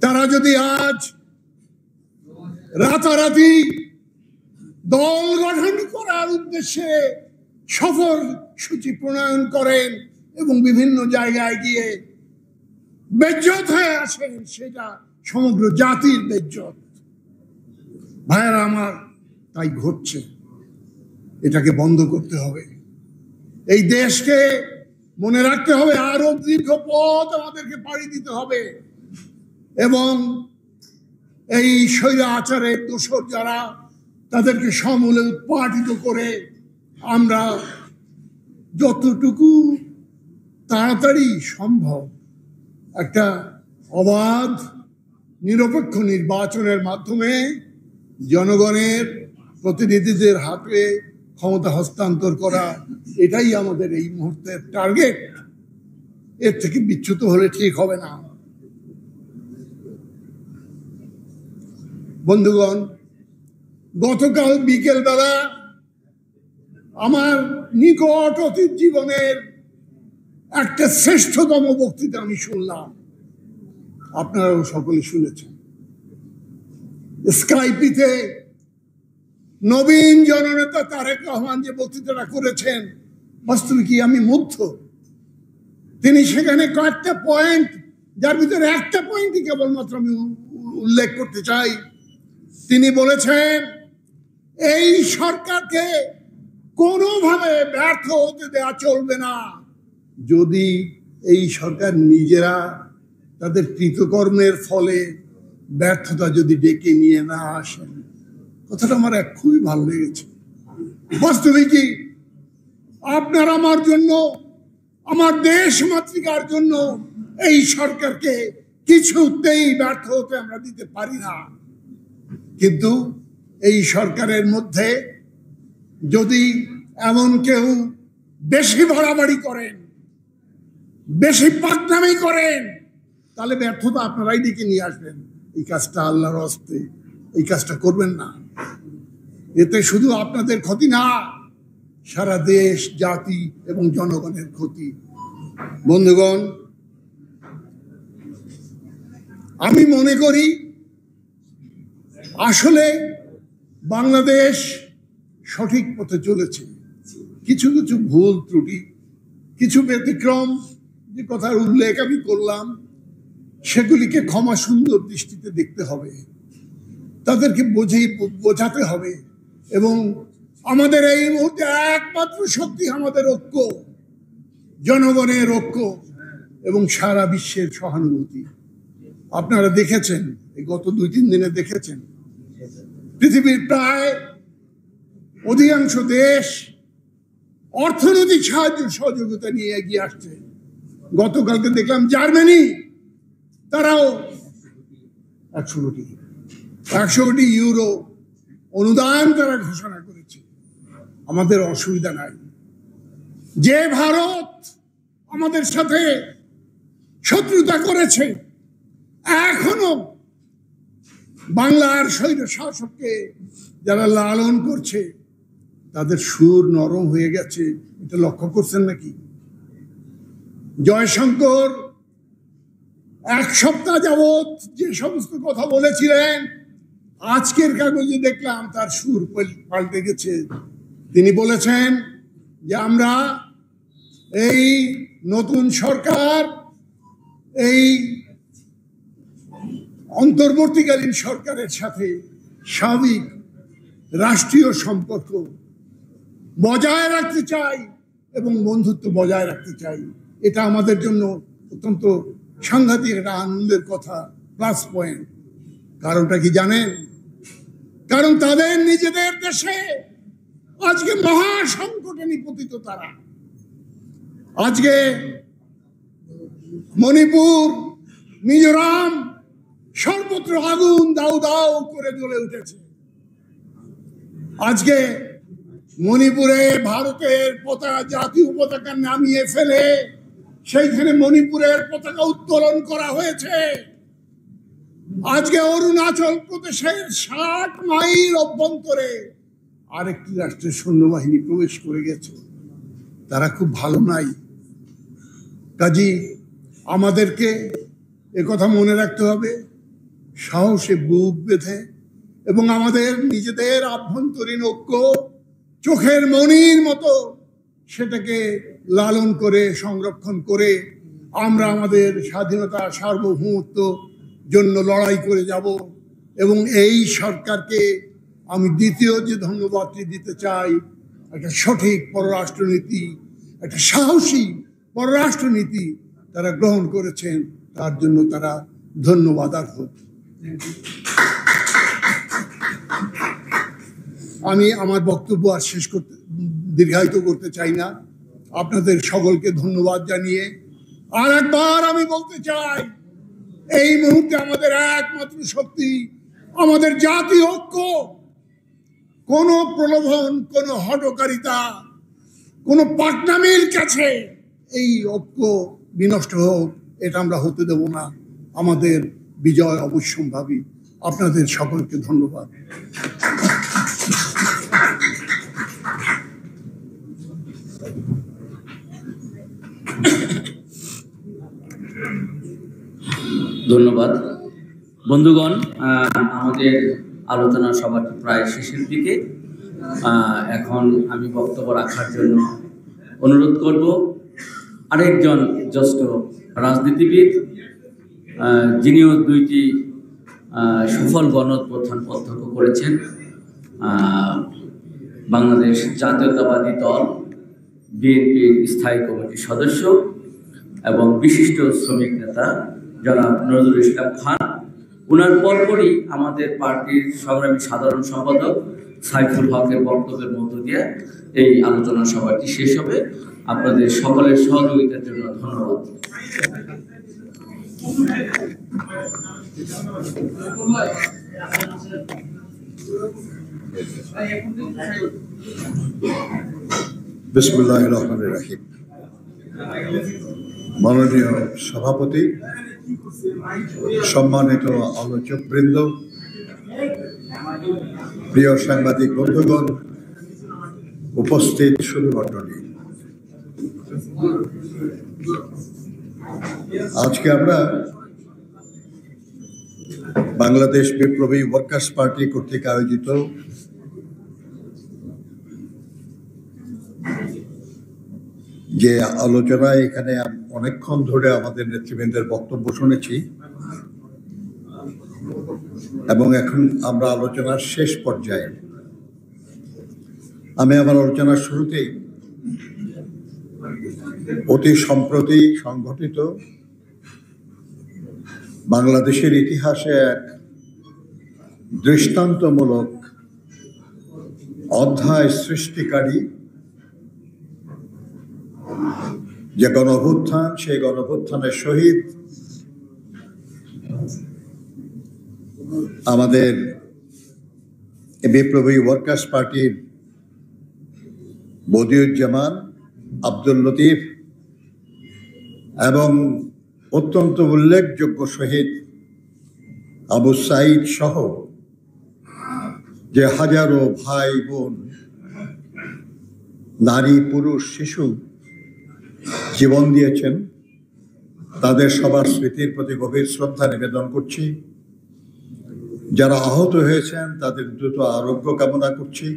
তারা যদি আজ রাতারাতি দল গঠন করার উদ্দেশ্যে সফর সূচি প্রণয়ন করেন এবং বিভিন্ন জায়গায় গিয়ে বেজ্জত হয়ে আসেন, সেটা সমগ্র জাতির বেজ্জত। ভাইয়েরা আমার, তাই ঘটছে। এটাকে বন্ধ করতে হবে। এই দেশকে মনে রাখতে হবে আরো দীর্ঘ পথ আমাদেরকে পাড়ি দিতে হবে এবং এই স্বৈরা আচারের দোষর যারা, তাদেরকে সমূলে উৎপাটিত করে আমরা যতটুকু তাড়াতাড়ি সম্ভব একটা অবাধ নিরপেক্ষ নির্বাচনের মাধ্যমে জনগণের প্রতিনিধিদের হাতে ক্ষমতা হস্তান্তর করা, এটাই আমাদের এই মুহূর্তের টার্গেট। এর থেকে বিচ্যুত হলে ঠিক হবে না। বন্ধুগণ, গতকাল বিকেল বেলা আমার নিকট অতীত জীবনের একটা শ্রেষ্ঠতম বক্তৃতা আমি শুনলাম, আপনারাও সকলে শুনেছেন। স্কাইপিতে নবীন জননেতা তারেক রহমান যে বক্তৃতাটা করেছেন, বাস্তবিক আমি মুগ্ধ। তিনি সেখানে কয়েকটা পয়েন্ট, যার ভিতরে একটা পয়েন্টই কেবলমাত্র আমি উল্লেখ করতে চাই। তিনি বলেছেন এই সরকারকে কোনোভাবে ব্যর্থ হতে দেওয়া চলবে না যদি এই সরকার নিজেরা তাদের কৃতকর্মের ফলে ব্যর্থতা যদি ডেকে নিয়ে না আসেন। কথাটা আমার খুবই ভালো লেগেছে। বাস্তবিকই আপনার আমার জন্য, আমার দেশ মাতৃকার জন্য এই সরকারকে কিছুতেই ব্যর্থ হতে আমরা দিতে পারি না। কিন্তু এই সরকারের মধ্যে যদি এমন কেউ বেশি বাড়াবাড়ি করেন, বেশি পাকনামি করেন, তাহলে ব্যর্থতা আপনারাই ডেকে নিয়ে আসবেন। এই কাজটা আল্লাহর হস্তে, এই কাজটা করবেন না। এতে শুধু আপনাদের ক্ষতি না, সারা দেশ, জাতি এবং জনগণের ক্ষতি। বন্ধুগণ, আমি মনে করি আসলে বাংলাদেশ সঠিক পথে চলেছে। কিছু কিছু ভুল ত্রুটি, কিছু ব্যতিক্রম যে কথার উল্লেখ আমি করলাম, সেগুলিকে ক্ষমা সুন্দর দৃষ্টিতে দেখতে হবে, তাদেরকে বোঝাতে হবে। এবং আমাদের এই মুহূর্তে একমাত্র শক্তি আমাদের ঐক্য, জনগণের ঐক্য এবং সারা বিশ্বের সহানুভূতি। আপনারা দেখেছেন, এই গত 2-3 দিনে দেখেছেন, পৃথিবীর প্রায় অধিকাংশ দেশ অর্থনৈতিক সাহায্য সহযোগিতা নিয়ে এগিয়ে আসছে। গতকালকে দেখলাম জার্মানি, তারাও 100 কোটি ইউরো অনুদান তারা ঘোষণা করেছে। আমাদের অসুবিধা নাই। যে ভারত আমাদের সাথে শত্রুতা করেছে, এখনো বাংলার স্বৈর শাসককে যারা লালন করছে, তাদের সুর নরম হয়ে গেছে। এটা লক্ষ্য করছেন নাকি? জয়শঙ্কর এক সপ্তাহ যাবৎ যে সমস্ত কথা বলেছিলেন, আজকের কাগজে দেখলাম তার সুর পাল্টে গেছে। তিনি বলেছেন যে আমরা এই নতুন সরকার, এই অন্তর্বর্তীকালীন সরকারের সাথে স্বাভাবিক রাষ্ট্রীয় সম্পর্ক বজায় রাখতে চাই এবং বন্ধুত্ব বজায় রাখতে চাই। এটা আমাদের জন্য অত্যন্ত সাংঘাতিক একটা আনন্দের কথা, প্লাস পয়েন্ট। কারণটা কি জানেন? কারণ তাদের নিজেদের দেশে আজকে মহা সংকটে নিপতিত তারা। আজকে মণিপুর, মিজোরাম সর্বত্র আগুন দাউ দাউ করে জ্বলে উঠেছে। আজকে মণিপুরে ভারতের পতাকা, জাতীয় পতাকা নামিয়ে ফেলে সেইখানে মণিপুরের পতাকা উত্তোলন করা হয়েছে। আজকে অরুণাচল প্রদেশের 60 মাইল অভ্যন্তরে আরেকটি রাষ্ট্রের সৈন্যবাহিনী প্রবেশ করে গেছে। তারা খুব ভালো নাই। কাজী আমাদেরকে একথা মনে রাখতে হবে, সাহসে বুক বেঁধে এবং আমাদের নিজেদের আভ্যন্তরীণ ঐক্য চোখের মণির মতো সেটাকে লালন করে সংরক্ষণ করে আমরা আমাদের স্বাধীনতা, সার্বভৌমত্ব জন্য লড়াই করে যাব। এবং এই সরকারকে আমি দ্বিতীয় যে ধন্যবাদটি দিতে চাই, একটা সঠিক পররাষ্ট্রনীতি, একটা সাহসী পররাষ্ট্রনীতি তারা গ্রহণ করেছেন, তার জন্য তারা ধন্যবাদ অর্হ। আমি আমার বক্তব্য আর দীর্ঘায়িত করতে চাই না। আপনাদের সকলকে ধন্যবাদ জানিয়ে আর একবার আমি বলতে চাই, এই মুহূর্তে আমাদের একমাত্র শক্তি আমাদের জাতীয় ঐক্য। কোন প্রলোভন, কোন হঠকারিতা, কোন পাকনামির কাছে এই ঐক্য বিনষ্ট হোক, এটা আমরা হতে দেব না। আমাদের বিজয় অবশ্যম্ভাবী। আপনাদের সকলকে ধন্যবাদ। ধন্যবাদ বন্ধুগণ। আমাদের আলোচনা সভাটি প্রায় শেষের দিকে। এখন আমি বক্তব্য রাখার জন্য অনুরোধ করব আরেকজন জ্যেষ্ঠ রাজনীতিবিদ, যিনিও 2টি সফল গণঅভ্যুত্থান প্রত্যক্ষ করেছেন, বাংলাদেশ জাতীয়তাবাদী দল বিএনপির স্থায়ী কমিটির সদস্য এবং বিশিষ্ট শ্রমিক নেতা জনাব নজরুল ইসলাম খান। ওনার পরপরই আমাদের পার্টির সংগ্রামী সাধারণ সম্পাদক সাইফুল হকের বক্তব্যের মধ্য দিয়ে এই আলোচনা সভাটি শেষ হবে। আপনাদের সকলের সহযোগিতার জন্য ধন্যবাদ। বিসমিল্লাহির রহমানির রহিম। মাননীয় সভাপতি, সম্মানিত আলোচকবৃন্দ, প্রিয় সাংবাদিক বন্ধুগণ, উপস্থিত সুধীমণ্ডলী, আজকে আমরা বাংলাদেশ বিপ্লবী ওয়ার্কার্স পার্টি কর্তৃক আয়োজিত যে আলোচনায় এখানে অনেকক্ষণ ধরে আমাদের নেতৃবৃন্দের বক্তব্য শুনেছি এবং এখন আমরা আলোচনার শেষ পর্যায়ে। আমি আমার আলোচনার শুরুতেই অতি সম্প্রতি সংঘটিত বাংলাদেশের ইতিহাসে এক দৃষ্টান্তমূলক অধ্যায় সৃষ্টিকারী যে গণঅভ্যুত্থান, সেই গণঅভ্যুত্থানের শহীদ আমাদের বিপ্লবী ওয়ার্কার্স পার্টির বদিউজ্জামান, আব্দুল লতিফ এবং অত্যন্ত উল্লেখযোগ্য শহীদ আবু সাইদ সহ যে হাজারো ভাই বোন, নারী, পুরুষ, শিশু জীবন দিয়েছেন, তাদের সবার স্মৃতির প্রতি গভীর শ্রদ্ধা নিবেদন করছি। যারা আহত হয়েছেন তাদের দ্রুত আরোগ্য কামনা করছি।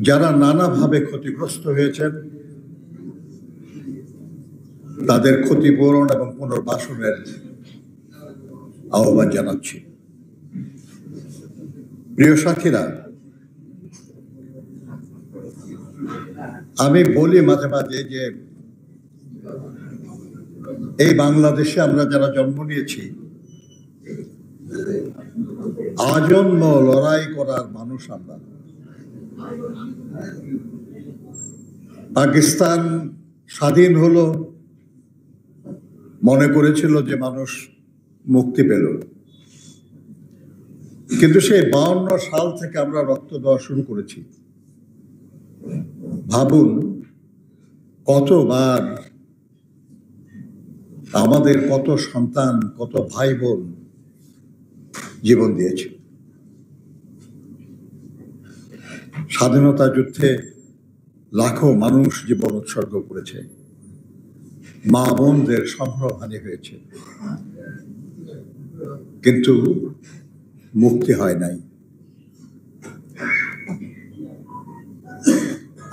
যারা নানাভাবে ক্ষতিগ্রস্ত হয়েছেন তাদের ক্ষতিপূরণ এবং পুনর্বাসনের আহ্বান জানাচ্ছি। প্রিয় সাথীরা, আমি বলি মাঝে মাঝে যে এই বাংলাদেশে আমরা যারা জন্ম নিয়েছি আজন্ম লড়াই করার মানুষ আমরা। পাকিস্তান স্বাধীন হলো, মনে করেছিল যে মানুষ মুক্তি পেল, কিন্তু সেই 52 সাল থেকে আমরা রক্ত দেওয়া শুরু করেছি। ভাবুন কতবার আমাদের কত সন্তান, কত ভাই বোন জীবন দিয়েছে। স্বাধীনতা যুদ্ধে লাখো মানুষ জীবন উৎসর্গ করেছে, মা বোনদের সম্ভ্রমহানি হয়েছে, কিন্তু মুক্তি হয় নাই।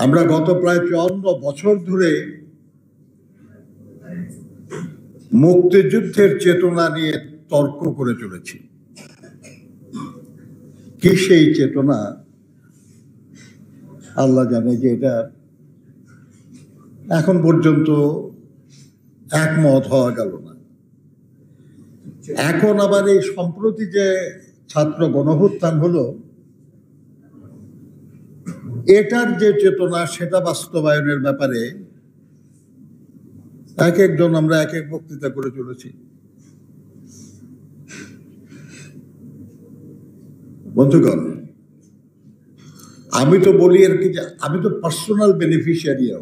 আমরা গত প্রায় 54 বছর ধরে মুক্তিযুদ্ধের চেতনা নিয়ে তর্ক করে চলেছি। কি সেই চেতনা আল্লাহ জানে, যে এটা এখন পর্যন্ত একমত হওয়া গেল না। এখন আবার এই সম্প্রতি যে ছাত্র গণঅভ্যুত্থান হলো, এটার যে চেতনা সেটা বাস্তবায়নের ব্যাপারে এক একজন আমরা এক এক বক্তৃতা করে চলেছি। বন্ধুগণ, আমি তো বলি আর কি যে আমি তো পার্সোনাল বেনিফিশিয়ারিও।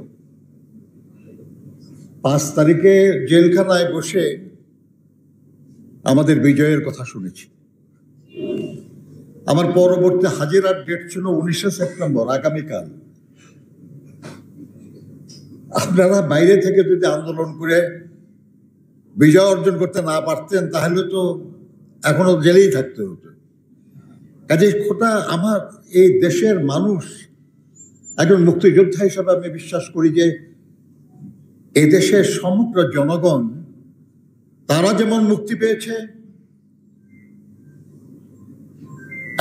5 তারিখে জেলখানায় বসে আমাদের বিজয়ের কথা শুনেছি। আমার পরবর্তী হাজিরার ডেট ছিল 19শে সেপ্টেম্বর, আগামীকাল। আপনারা বাইরে থেকে যদি আন্দোলন করে বিজয় অর্জন করতে না পারতেন তাহলে তো এখনো জেলেই থাকতে হতো। কাজে খোটা আমার এই দেশের মানুষ, একজন মুক্তিযোদ্ধা হিসাবে আমি বিশ্বাস করি যে এই দেশের সমগ্র জনগণ তারা যেমন মুক্তি পেয়েছে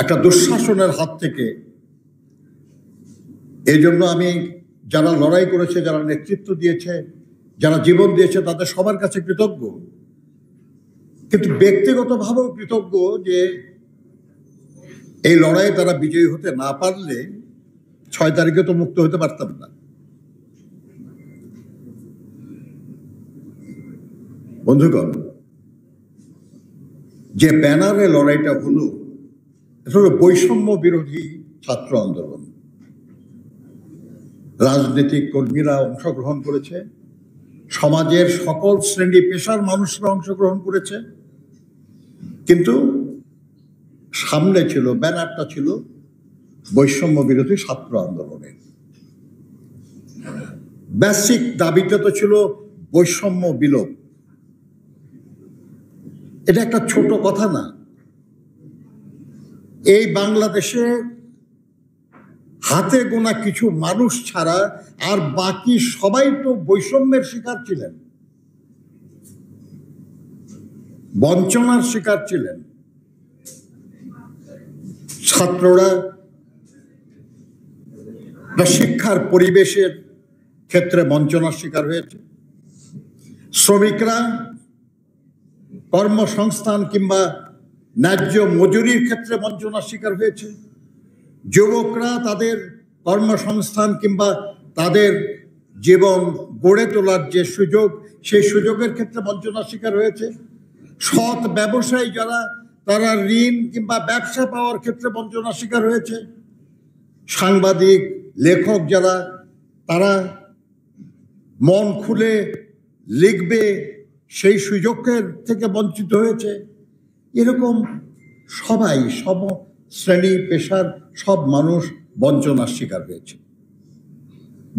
একটা দুঃশাসনের হাত থেকে, এই জন্য আমি যারা লড়াই করেছে, যারা নেতৃত্ব দিয়েছে, যারা জীবন দিয়েছে তাদের সবার কাছে কৃতজ্ঞ। কিন্তু ব্যক্তিগতভাবেও কৃতজ্ঞ যে এই লড়াইয়ে তারা বিজয়ী হতে না পারলে 6 তারিখে তো মুক্ত হতে পারতাম না। বন্ধুগণ, যে ব্যানারে লড়াইটা হলো, এটা হলো বৈষম্য বিরোধী ছাত্র আন্দোলন। রাজনৈতিক কর্মীরা অংশগ্রহণ করেছে, সমাজের সকল শ্রেণী পেশার মানুষরা অংশগ্রহণ করেছে, কিন্তু সামনে ছিল, ব্যানারটা ছিল বৈষম্য বিরোধী ছাত্র আন্দোলনের। বেসিক দাবিটা তো ছিল বৈষম্য বিলোপ। এটা একটা ছোট কথা না। এই বাংলাদেশে হাতে গোনা কিছু মানুষ ছাড়া আর বাকি সবাই তো বৈষম্যের শিকার ছিলেন, বঞ্চনার শিকার ছিলেন। ছাত্ররা বা শিক্ষার পরিবেশের ক্ষেত্রে বঞ্চনার শিকার হয়েছে, শ্রমিকরা কর্মসংস্থান কিংবা ন্যায্য মজুরির ক্ষেত্রে বঞ্চনার শিকার হয়েছে, যুবকরা তাদের কর্মসংস্থান কিংবা তাদের জীবন গড়ে তোলার যে সুযোগ, সেই সুযোগের ক্ষেত্রে বঞ্চনার শিকার হয়েছে, সৎ ব্যবসায়ী যারা তারা ঋণ কিংবা ব্যবসা পাওয়ার ক্ষেত্রে বঞ্চনার শিকার হয়েছে, সাংবাদিক লেখক যারা তারা মন খুলে লিখবে সেই সুযোগের থেকে বঞ্চিত হয়েছে। এরকম সবাই, সব শ্রেণী পেশার সব মানুষ বঞ্চনার শিকার হয়েছে,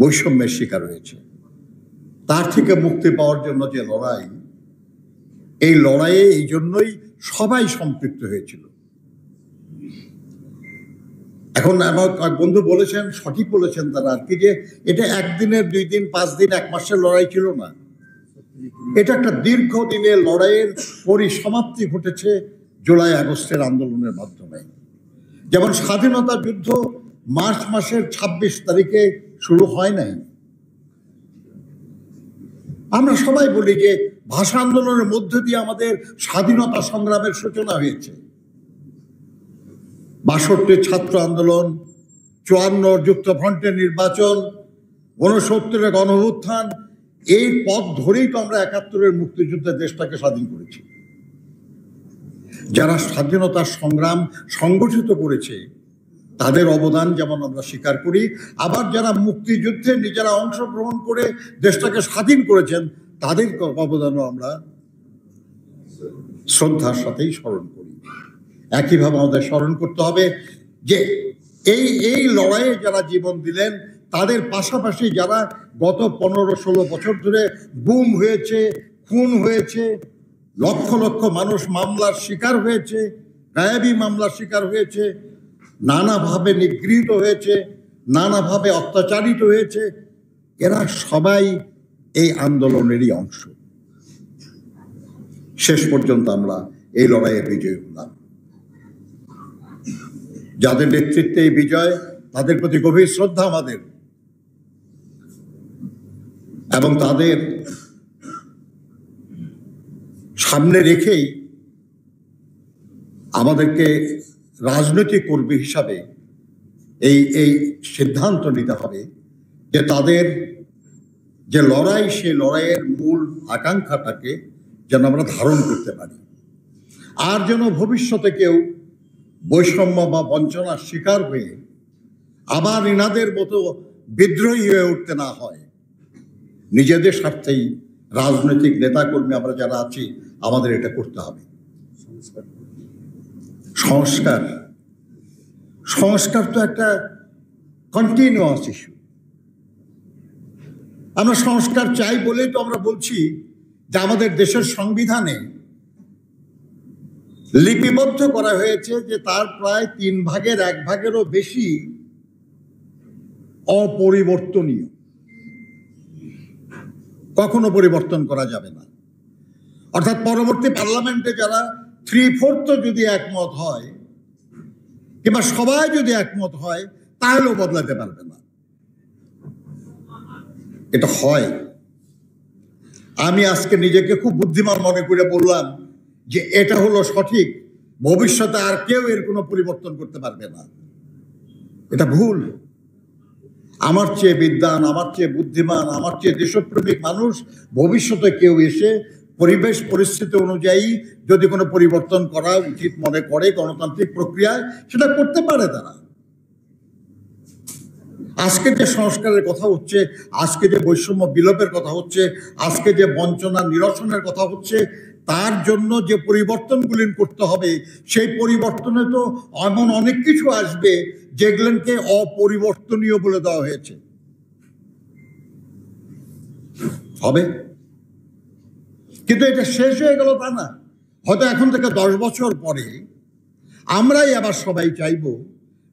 বৈষম্যের শিকার হয়েছে। তার থেকে মুক্তি পাওয়ার জন্য যে লড়াই, এই লড়াইয়ে এই জন্যই সবাই সম্পৃক্ত হয়েছিল। এখন আমার বন্ধু বলেছেন, সঠিক বলেছেন তারা আর কি, যে এটা একদিনের, 2 দিন, 5 দিন, 1 মাসের লড়াই ছিল না। এটা একটা দীর্ঘদিনের লড়াইয়ের পরিসমাপ্তি ঘটেছে জুলাই আগস্টের আন্দোলনের মাধ্যমে। যেমন স্বাধীনতা যুদ্ধ মার্চ মাসের 26 তারিখে শুরু হয় নাই। আমরা সবাই বলি যে ভাষা আন্দোলনের মধ্য দিয়ে আমাদের স্বাধীনতা সংগ্রামের সূচনা হয়েছে। 62 ছাত্র আন্দোলন, 54 যুক্তফ্রন্টের নির্বাচন, 69 গণঅভ্যুত্থান, এই পথ ধরেই তো আমরা 71-এর মুক্তিযুদ্ধে দেশটাকে স্বাধীন করেছি। যারা স্বাধীনতার সংগ্রাম সংগঠিত করেছে তাদের অবদান যেমন আমরা স্বীকার করি, আবার যারা মুক্তিযুদ্ধে নিজেরা অংশগ্রহণ করে দেশটাকে স্বাধীন করেছেন তাদের অবদানও আমরা শ্রদ্ধার সাথেই স্মরণ করি। একইভাবে আমাদের স্মরণ করতে হবে যে এই লড়াইয়ে যারা জীবন দিলেন তাদের পাশাপাশি যারা গত 15-16 বছর ধরে গুম হয়েছে, খুন হয়েছে, লক্ষ লক্ষ মানুষ মামলার শিকার হয়েছে, গায়েবী মামলার শিকার হয়েছে, নানাভাবে নিগৃহীত হয়েছে, নানাভাবে অত্যাচারিত হয়েছে, এরা সবাই এই আন্দোলনেরই অংশ। শেষ পর্যন্ত আমরা এই লড়াইয়ে বিজয়ী হলাম। যাদের নেতৃত্বে এই বিজয়, তাদের প্রতি গভীর শ্রদ্ধা আমাদের, এবং তাদের সামনে রেখেই আমাদেরকে রাজনৈতিক কর্মী হিসাবে এই সিদ্ধান্ত নিতে হবে যে তাদের যে লড়াই, সেই লড়াইয়ের মূল আকাঙ্ক্ষাটাকে যেন আমরা ধারণ করতে পারি, আর যেন ভবিষ্যতে কেউ বৈষম্য বা বঞ্চনার শিকার হয়ে আবার ইনাদের মতো বিদ্রোহী হয়ে উঠতে না হয়। নিজেদের স্বার্থেই রাজনৈতিক নেতাকর্মী আমরা যারা আছি আমাদের এটা করতে হবে। সংস্কার তো একটা কন্টিনিউয়াস ইস্যু। আমরা সংস্কার চাই বলেই তো আমরা বলছি যে আমাদের দেশের সংবিধানে লিপিবদ্ধ করা হয়েছে যে তার প্রায় 1/3 বেশি অপরিবর্তনীয়, কখনো পরিবর্তন করা যাবে না। অর্থাৎ পরবর্তী পার্লামেন্টে যারা 3/4 যদি একমত হয় কিংবা সবাই যদি একমত হয় তাহলেও বদলাতে পারবে না। এটা হয়। আমি আজকে নিজেকে খুব বুদ্ধিমান মনে করে বললাম যে এটা হলো সঠিক, ভবিষ্যতে আর কেউ এর কোনো পরিবর্তন করতে পারবে না। এটা ভুল। আমার চেয়ে বিদ্বান, আমার চেয়ে বুদ্ধিমান, আমার চেয়ে দেশপ্রেমিক মানুষ ভবিষ্যতে কেউ এসে পরিবেশ পরিস্থিতি অনুযায়ী যদি কোনো পরিবর্তন করা উচিত মনে করে গণতান্ত্রিক প্রক্রিয়ায়, সেটা করতে পারে তারা। আজকে যে সংস্কারের কথা হচ্ছে, আজকে যে বৈষম্য বিলোপের কথা হচ্ছে, আজকে যে বঞ্চনা নিরসনের কথা হচ্ছে, তার জন্য যে পরিবর্তনগুলি করতে হবে, সেই পরিবর্তনে তো এমন অনেক কিছু আসবে যেগুলোকে অপরিবর্তনীয় বলে দেওয়া হয়েছে। হবে, কিন্তু এটা শেষ হয়ে গেল তা না। হয়তো এখন থেকে 10 বছর পরে আমরাই আবার সবাই চাইবো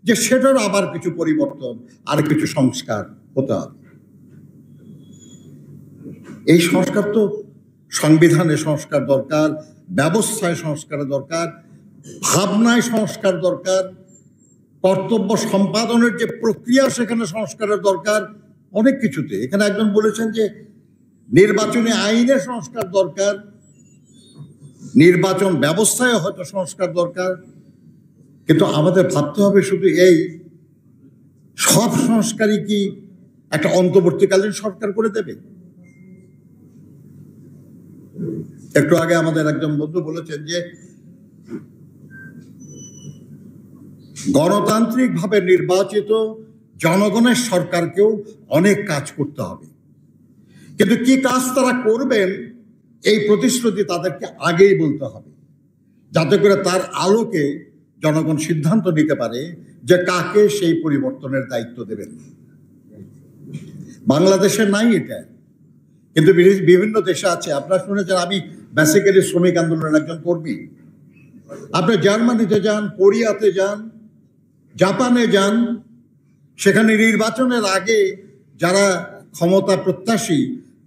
যে সেটার আবার কিছু পরিবর্তন, আর কিছু সংস্কার হতে হবে। এই সংস্কার তো সংবিধানে সংস্কার দরকার, ব্যবস্থায় সংস্কারের দরকার, ভাবনায় সংস্কার দরকার, কর্তব্য সম্পাদনের যে প্রক্রিয়া সেখানে সংস্কারের দরকার, অনেক কিছুতে। এখানে একজন বলেছেন যে নির্বাচনী আইনে সংস্কার দরকার, নির্বাচন ব্যবস্থায় হয়তো সংস্কার দরকার, কিন্তু আমাদের ভাবতে হবে শুধু এই সব সংস্কারই কি একটা অন্তর্বর্তীকালীন সরকার করে দেবে? একটু আগে আমাদের একজন বন্ধু বলেছেন যে গণতান্ত্রিকভাবে নির্বাচিত জনগণের সরকারকেও অনেক কাজ করতে হবে, কিন্তু কি কাজ তারা করবেন এই প্রতিশ্রুতি তাদেরকে আগেই বলতে হবে, যাতে করে তার আলোকে জনগণ সিদ্ধান্ত নিতে পারে যে কাকে সেই পরিবর্তনের দায়িত্ব দেবেন। বাংলাদেশে নাই এটা, কিন্তু বিভিন্ন দেশে আছে। আপনারা শুনেছেন, আমি বেসিক্যালি শ্রমিক আন্দোলনের একজন কর্মী। আপনি জার্মানিতে যান, কোরিয়াতে যান, জাপানে যান, সেখানে নির্বাচনের আগে যারা ক্ষমতা প্রত্যাশী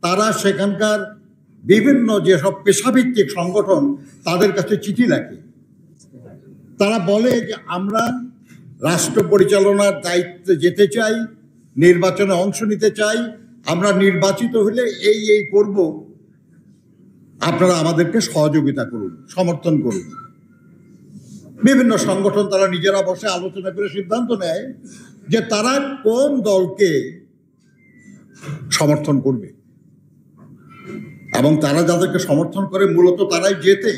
তারা সেখানকার বিভিন্ন যেসব পেশাভিত্তিক সংগঠন তাদের কাছে চিঠি লেখে। তারা বলে যে আমরা রাষ্ট্র পরিচালনার দায়িত্বে যেতে চাই, নির্বাচনে অংশ নিতে চাই, আমরা নির্বাচিত হলে এই করব, আপনারা আমাদেরকে সহযোগিতা করুন, সমর্থন করুন। বিভিন্ন সংগঠন তারা নিজেরা বসে আলোচনা করে সিদ্ধান্ত নেয় যে তারা কোন দলকে সমর্থন করবে, এবং তারা যাদেরকে সমর্থন করে মূলত তারাই জেতে।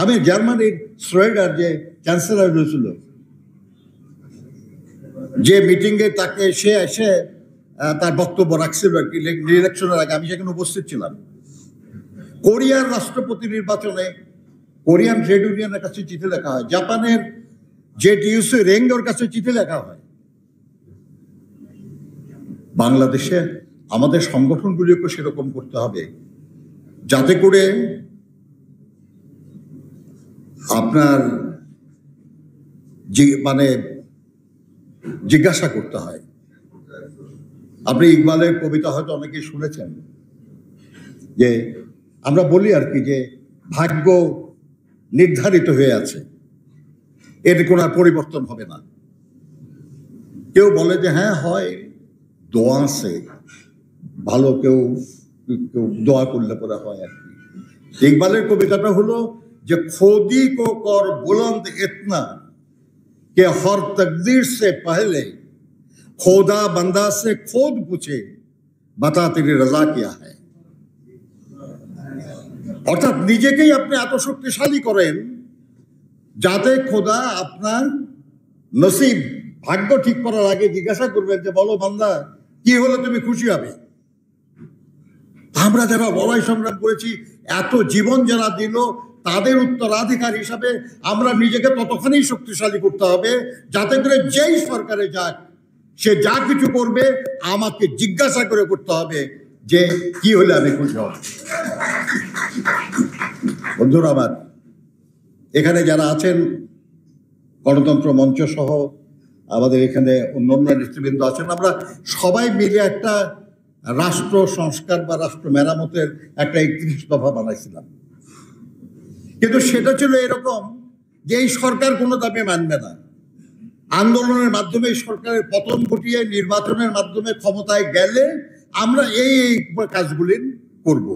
আমি জার্মানির শ্রয়েডার যে চ্যান্সেলর হয়েছিল, যে মিটিংয়ে তাকে সে এসে তার বক্তব্য রাখছিল আর কি ইলেকশনের আগে, আমি সেখানে উপস্থিত ছিলাম। কোরিয়ার রাষ্ট্রপতি নির্বাচনে কোরিয়ান ট্রেড ইউনিয়নের কাছে চিঠি লেখা হয়, জাপানের জেটিইউসি রেঙ্গোর কাছে চিঠি লেখা হয়। বাংলাদেশে আমাদের সংগঠনগুলিকে সেরকম করতে হবে যাতে করে আপনার মানে জিজ্ঞাসা করতে হয়। আপনি ইকবালের কবিতা হয়তো অনেকেই শুনেছেন, যে আমরা বলি আর কি যে ভাগ্য নির্ধারিত হয়ে আছে, এর কোনো পরিবর্তন হবে না। কেউ বলে যে হ্যাঁ হয়, দোয়া আছে, ভালো কেউ দোয়া করলে পরে হয় আর কি। ইকবালের কবিতাটা হলো যে खोदी को कर बुलंद इतना कि हर तकदीर से पहले खोदा बंदा से खुद पूछे बता तेरी रजा क्या है। অর্থাৎ নিজেকেই আপনি এত শক্তিশালী করেন যাতে খোদা আপনার নসিব ভাগ্য ঠিক করার আগে জিজ্ঞাসা করবেন যে বলো বান্দা কি হলে তুমি খুশি হবে। আমরা যারা লড়াই সংগ্রাম করেছি, এত জীবন যারা দিল, তাদের উত্তরাধিকার হিসাবে আমরা নিজেকে ততখানি শক্তিশালী করতে হবে যাতে করে যেই সরকারে যাক, সে যা কিছু করবে আমাকে জিজ্ঞাসা করে করতে হবে যে কি হলে আমি খুশি হব। বন্ধুরা আমার, এখানে যারা আছেন, গণতন্ত্র মঞ্চ সহ আমাদের এখানে অন্যান্য নেতৃবৃন্দ আছেন, আমরা সবাই মিলে একটা রাষ্ট্র সংস্কার বা রাষ্ট্র মেরামতের একটা 31 দফা বানাইছিলাম। কিন্তু সেটা ছিল এরকম যে এই সরকার কোনো দাবি মানবে না, আন্দোলনের মাধ্যমে সরকারের পতন ঘটিয়ে নির্বাচনের মাধ্যমে ক্ষমতায় গেলে আমরা এই কাজগুলি করব।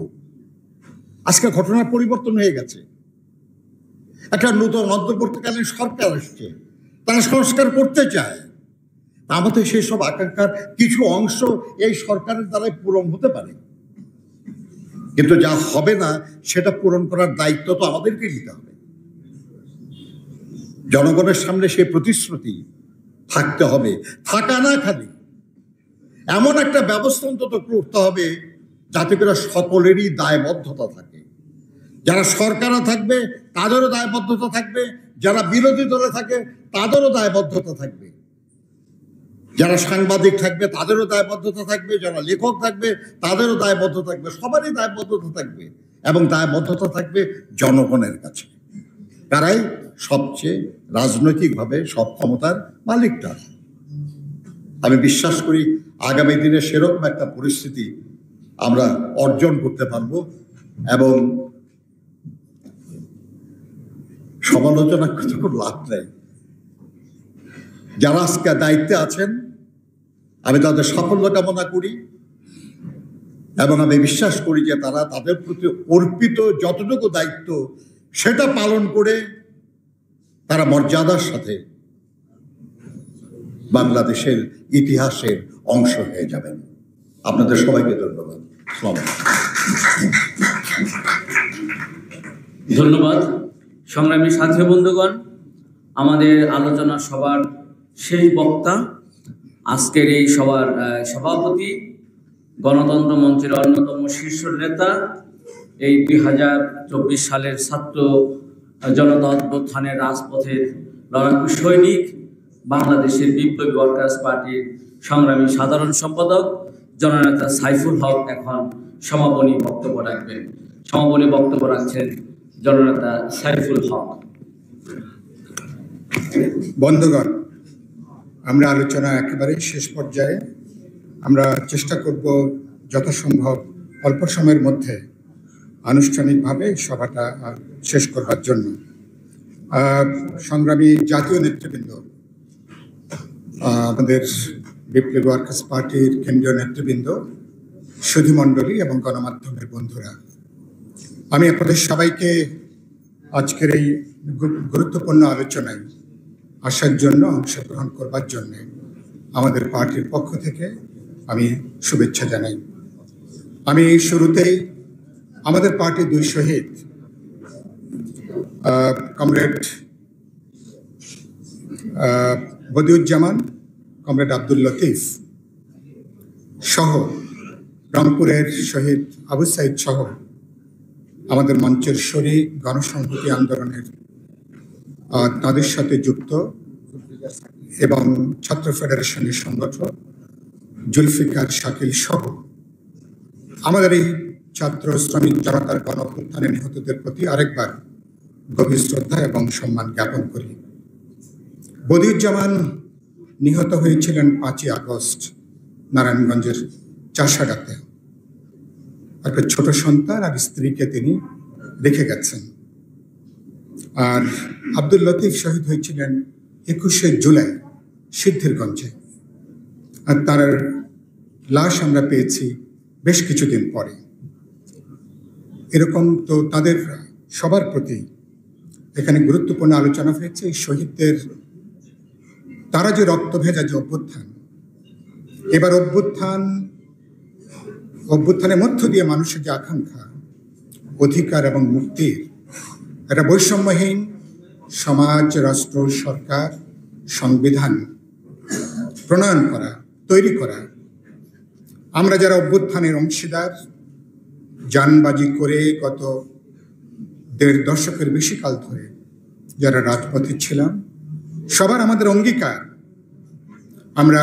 আজকে ঘটনার পরিবর্তন হয়ে গেছে, একটা নতুন অন্তর্বর্তীকালীন সরকার আসছে, তারা সংস্কার করতে চায়। আমাদের সেসব আকাঙ্ক্ষার কিছু অংশ এই সরকারের দ্বারাই পূরণ হতে পারে, কিন্তু যা হবে না সেটা পূরণ করার দায়িত্ব তো আমাদেরকে নিতে হবে। জনগণের সামনে সেই প্রতিশ্রুতি থাকতে হবে, থাকা না খালি এমন একটা ব্যবস্থা অন্তত করতে হবে যাতে করে সকলেরই দায়বদ্ধতা থাকে। যারা সরকারে থাকবে তাদেরও দায়বদ্ধতা থাকবে, যারা বিরোধী দলে থাকে তাদেরও দায়বদ্ধতা থাকবে, যারা সাংবাদিক থাকবে তাদেরও দায়বদ্ধতা থাকবে, যারা লেখক থাকবে তাদেরও দায়বদ্ধতা থাকবে, সবারই দায়বদ্ধতা থাকবে। এবং দায়বদ্ধতা থাকবে জনগণের কাছে, তারাই সবচেয়ে রাজনৈতিকভাবে সব ক্ষমতার মালিকটা। আমি বিশ্বাস করি আগামী দিনে সেরকম একটা পরিস্থিতি আমরা অর্জন করতে পারব। এবং সমালোচনা করতে কোনো লাভ নেই। যারা আজকে দায়িত্বে আছেন আমি তাদের সাফল্য কামনা করি, এবং আমি বিশ্বাস করি যে তারা তাদের প্রতি অর্পিত যতটুকু দায়িত্ব সেটা পালন করে তারা মর্যাদার সাথে বাংলাদেশের ইতিহাসের অংশ হয়ে যাবেন। আপনাদের সবাইকে ধন্যবাদ। ধন্যবাদ সংগ্রামী সাথী বন্ধুগণ। আমাদের আলোচনা সভার শেষ বক্তা, আজকের এই সভার সভাপতি, গণতন্ত্র মঞ্চের অন্যতম শীর্ষ নেতা, এই 2024 সালের ছাত্র জনতা অভ্যুত্থানের রাজপথের লড়াকু সৈনিক, বাংলাদেশের বিপ্লবী ওয়ার্কার্স পার্টির সংগ্রামী সাধারণ সম্পাদক জননেতা সাইফুল হক এখন সমাপনী বক্তব্য রাখবেন। সমাপনী বক্তব্য রাখছেন জননেতা সাইফুল হক। বন্ধুগণ, আমরা আলোচনা একেবারে শেষ পর্যায়ে। আমরা চেষ্টা করব যথাসম্ভব অল্প সময়ের মধ্যে আনুষ্ঠানিকভাবে সভাটা শেষ করবার জন্য। সংগ্রামী জাতীয় নেতৃবৃন্দ, আমাদের বিপ্লবী ওয়ার্কার্স পার্টির কেন্দ্রীয় নেতৃবৃন্দ, সুধীমণ্ডলী এবং গণমাধ্যমের বন্ধুরা, আমি আপনাদের সবাইকে আজকের এই গুরুত্বপূর্ণ আলোচনায় আসার জন্য, অংশগ্রহণ করবার জন্য আমাদের পার্টির পক্ষ থেকে আমি শুভেচ্ছা জানাই। আমি এই শুরুতেই আমাদের পার্টির দুই শহীদ কমরেড বদিউজ্জামান, কমরেড আব্দুল লতিফ সহ, রংপুরের শহীদ আবু সাইদ সহ আমাদের মঞ্চের শরীক, গণসংহতি আন্দোলনের তাদের সাথে যুক্ত এবং ছাত্র ফেডারেশনের সংগঠক জুলফিকার শাকিল সহ আমাদের এই ছাত্র শ্রমিক জনতার গণঅভ্যুত্থানে নিহতদের প্রতি আরেকবার গভীর শ্রদ্ধা এবং সম্মান জ্ঞাপন করি। বদিউজ্জামান নিহত হয়েছিলেন 5ই আগস্ট নারায়ণগঞ্জের চাষাডাতে। একটা ছোট সন্তান আর স্ত্রীকে তিনি রেখে গেছেন। আর আব্দুল লতিফ শহীদ হয়েছিলেন 21শে জুলাই সিদ্ধিরগঞ্জে। আর তার লাশ আমরা পেয়েছি বেশ কিছুদিন পরে। এরকম তো তাদের সবার প্রতি এখানে গুরুত্বপূর্ণ আলোচনা হয়েছে। এই শহীদদের, তারা যে রক্ত ভেজা যে অভ্যুত্থান, এবার অভ্যুত্থানের মধ্য দিয়ে মানুষের যে আকাঙ্ক্ষা, অধিকার এবং মুক্তির একটা বৈষম্যহীন সমাজ, রাষ্ট্র, সরকার, সংবিধান প্রণয়ন করা, তৈরি করা। আমরা যারা অভ্যুত্থানের অংশীদার, জানবাজি করে গত 1.5 দশকের বেশি কাল ধরে যারা রাজপথে ছিলাম, সবার আমাদের অঙ্গীকার আমরা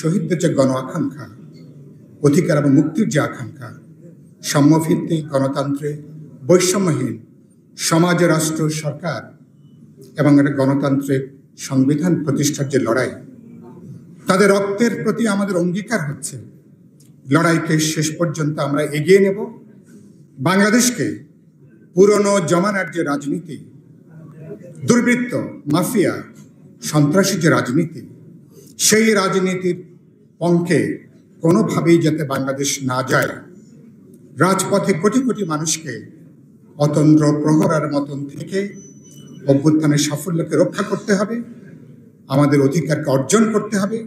শহীদদের যে গণ আকাঙ্ক্ষা, অধিকার এবং মুক্তির যে আকাঙ্ক্ষা, সাম্যভিত্তিক গণতন্ত্রে বৈষম্যহীন সমাজ, রাষ্ট্র, সরকার এবং একটা গণতান্ত্রিক সংবিধান প্রতিষ্ঠার যে লড়াই, তাদের রক্তের প্রতি আমাদের অঙ্গীকার হচ্ছে লড়াইকে শেষ পর্যন্ত আমরা এগিয়ে নেব। বাংলাদেশকে পুরনো জমানার যে রাজনীতি, দুর্বৃত্ত, মাফিয়া, সন্ত্রাসী যে রাজনীতি, সেই রাজনীতির পঙ্কে কোনোভাবেই যাতে বাংলাদেশ না যায়, রাজপথে কোটি কোটি মানুষকে অতন্দ্র প্রহরার মতন থেকে অভ্যুত্থানের সাফল্যকে রক্ষা করতে হবে, আমাদের অধিকারকে অর্জন করতে হবে।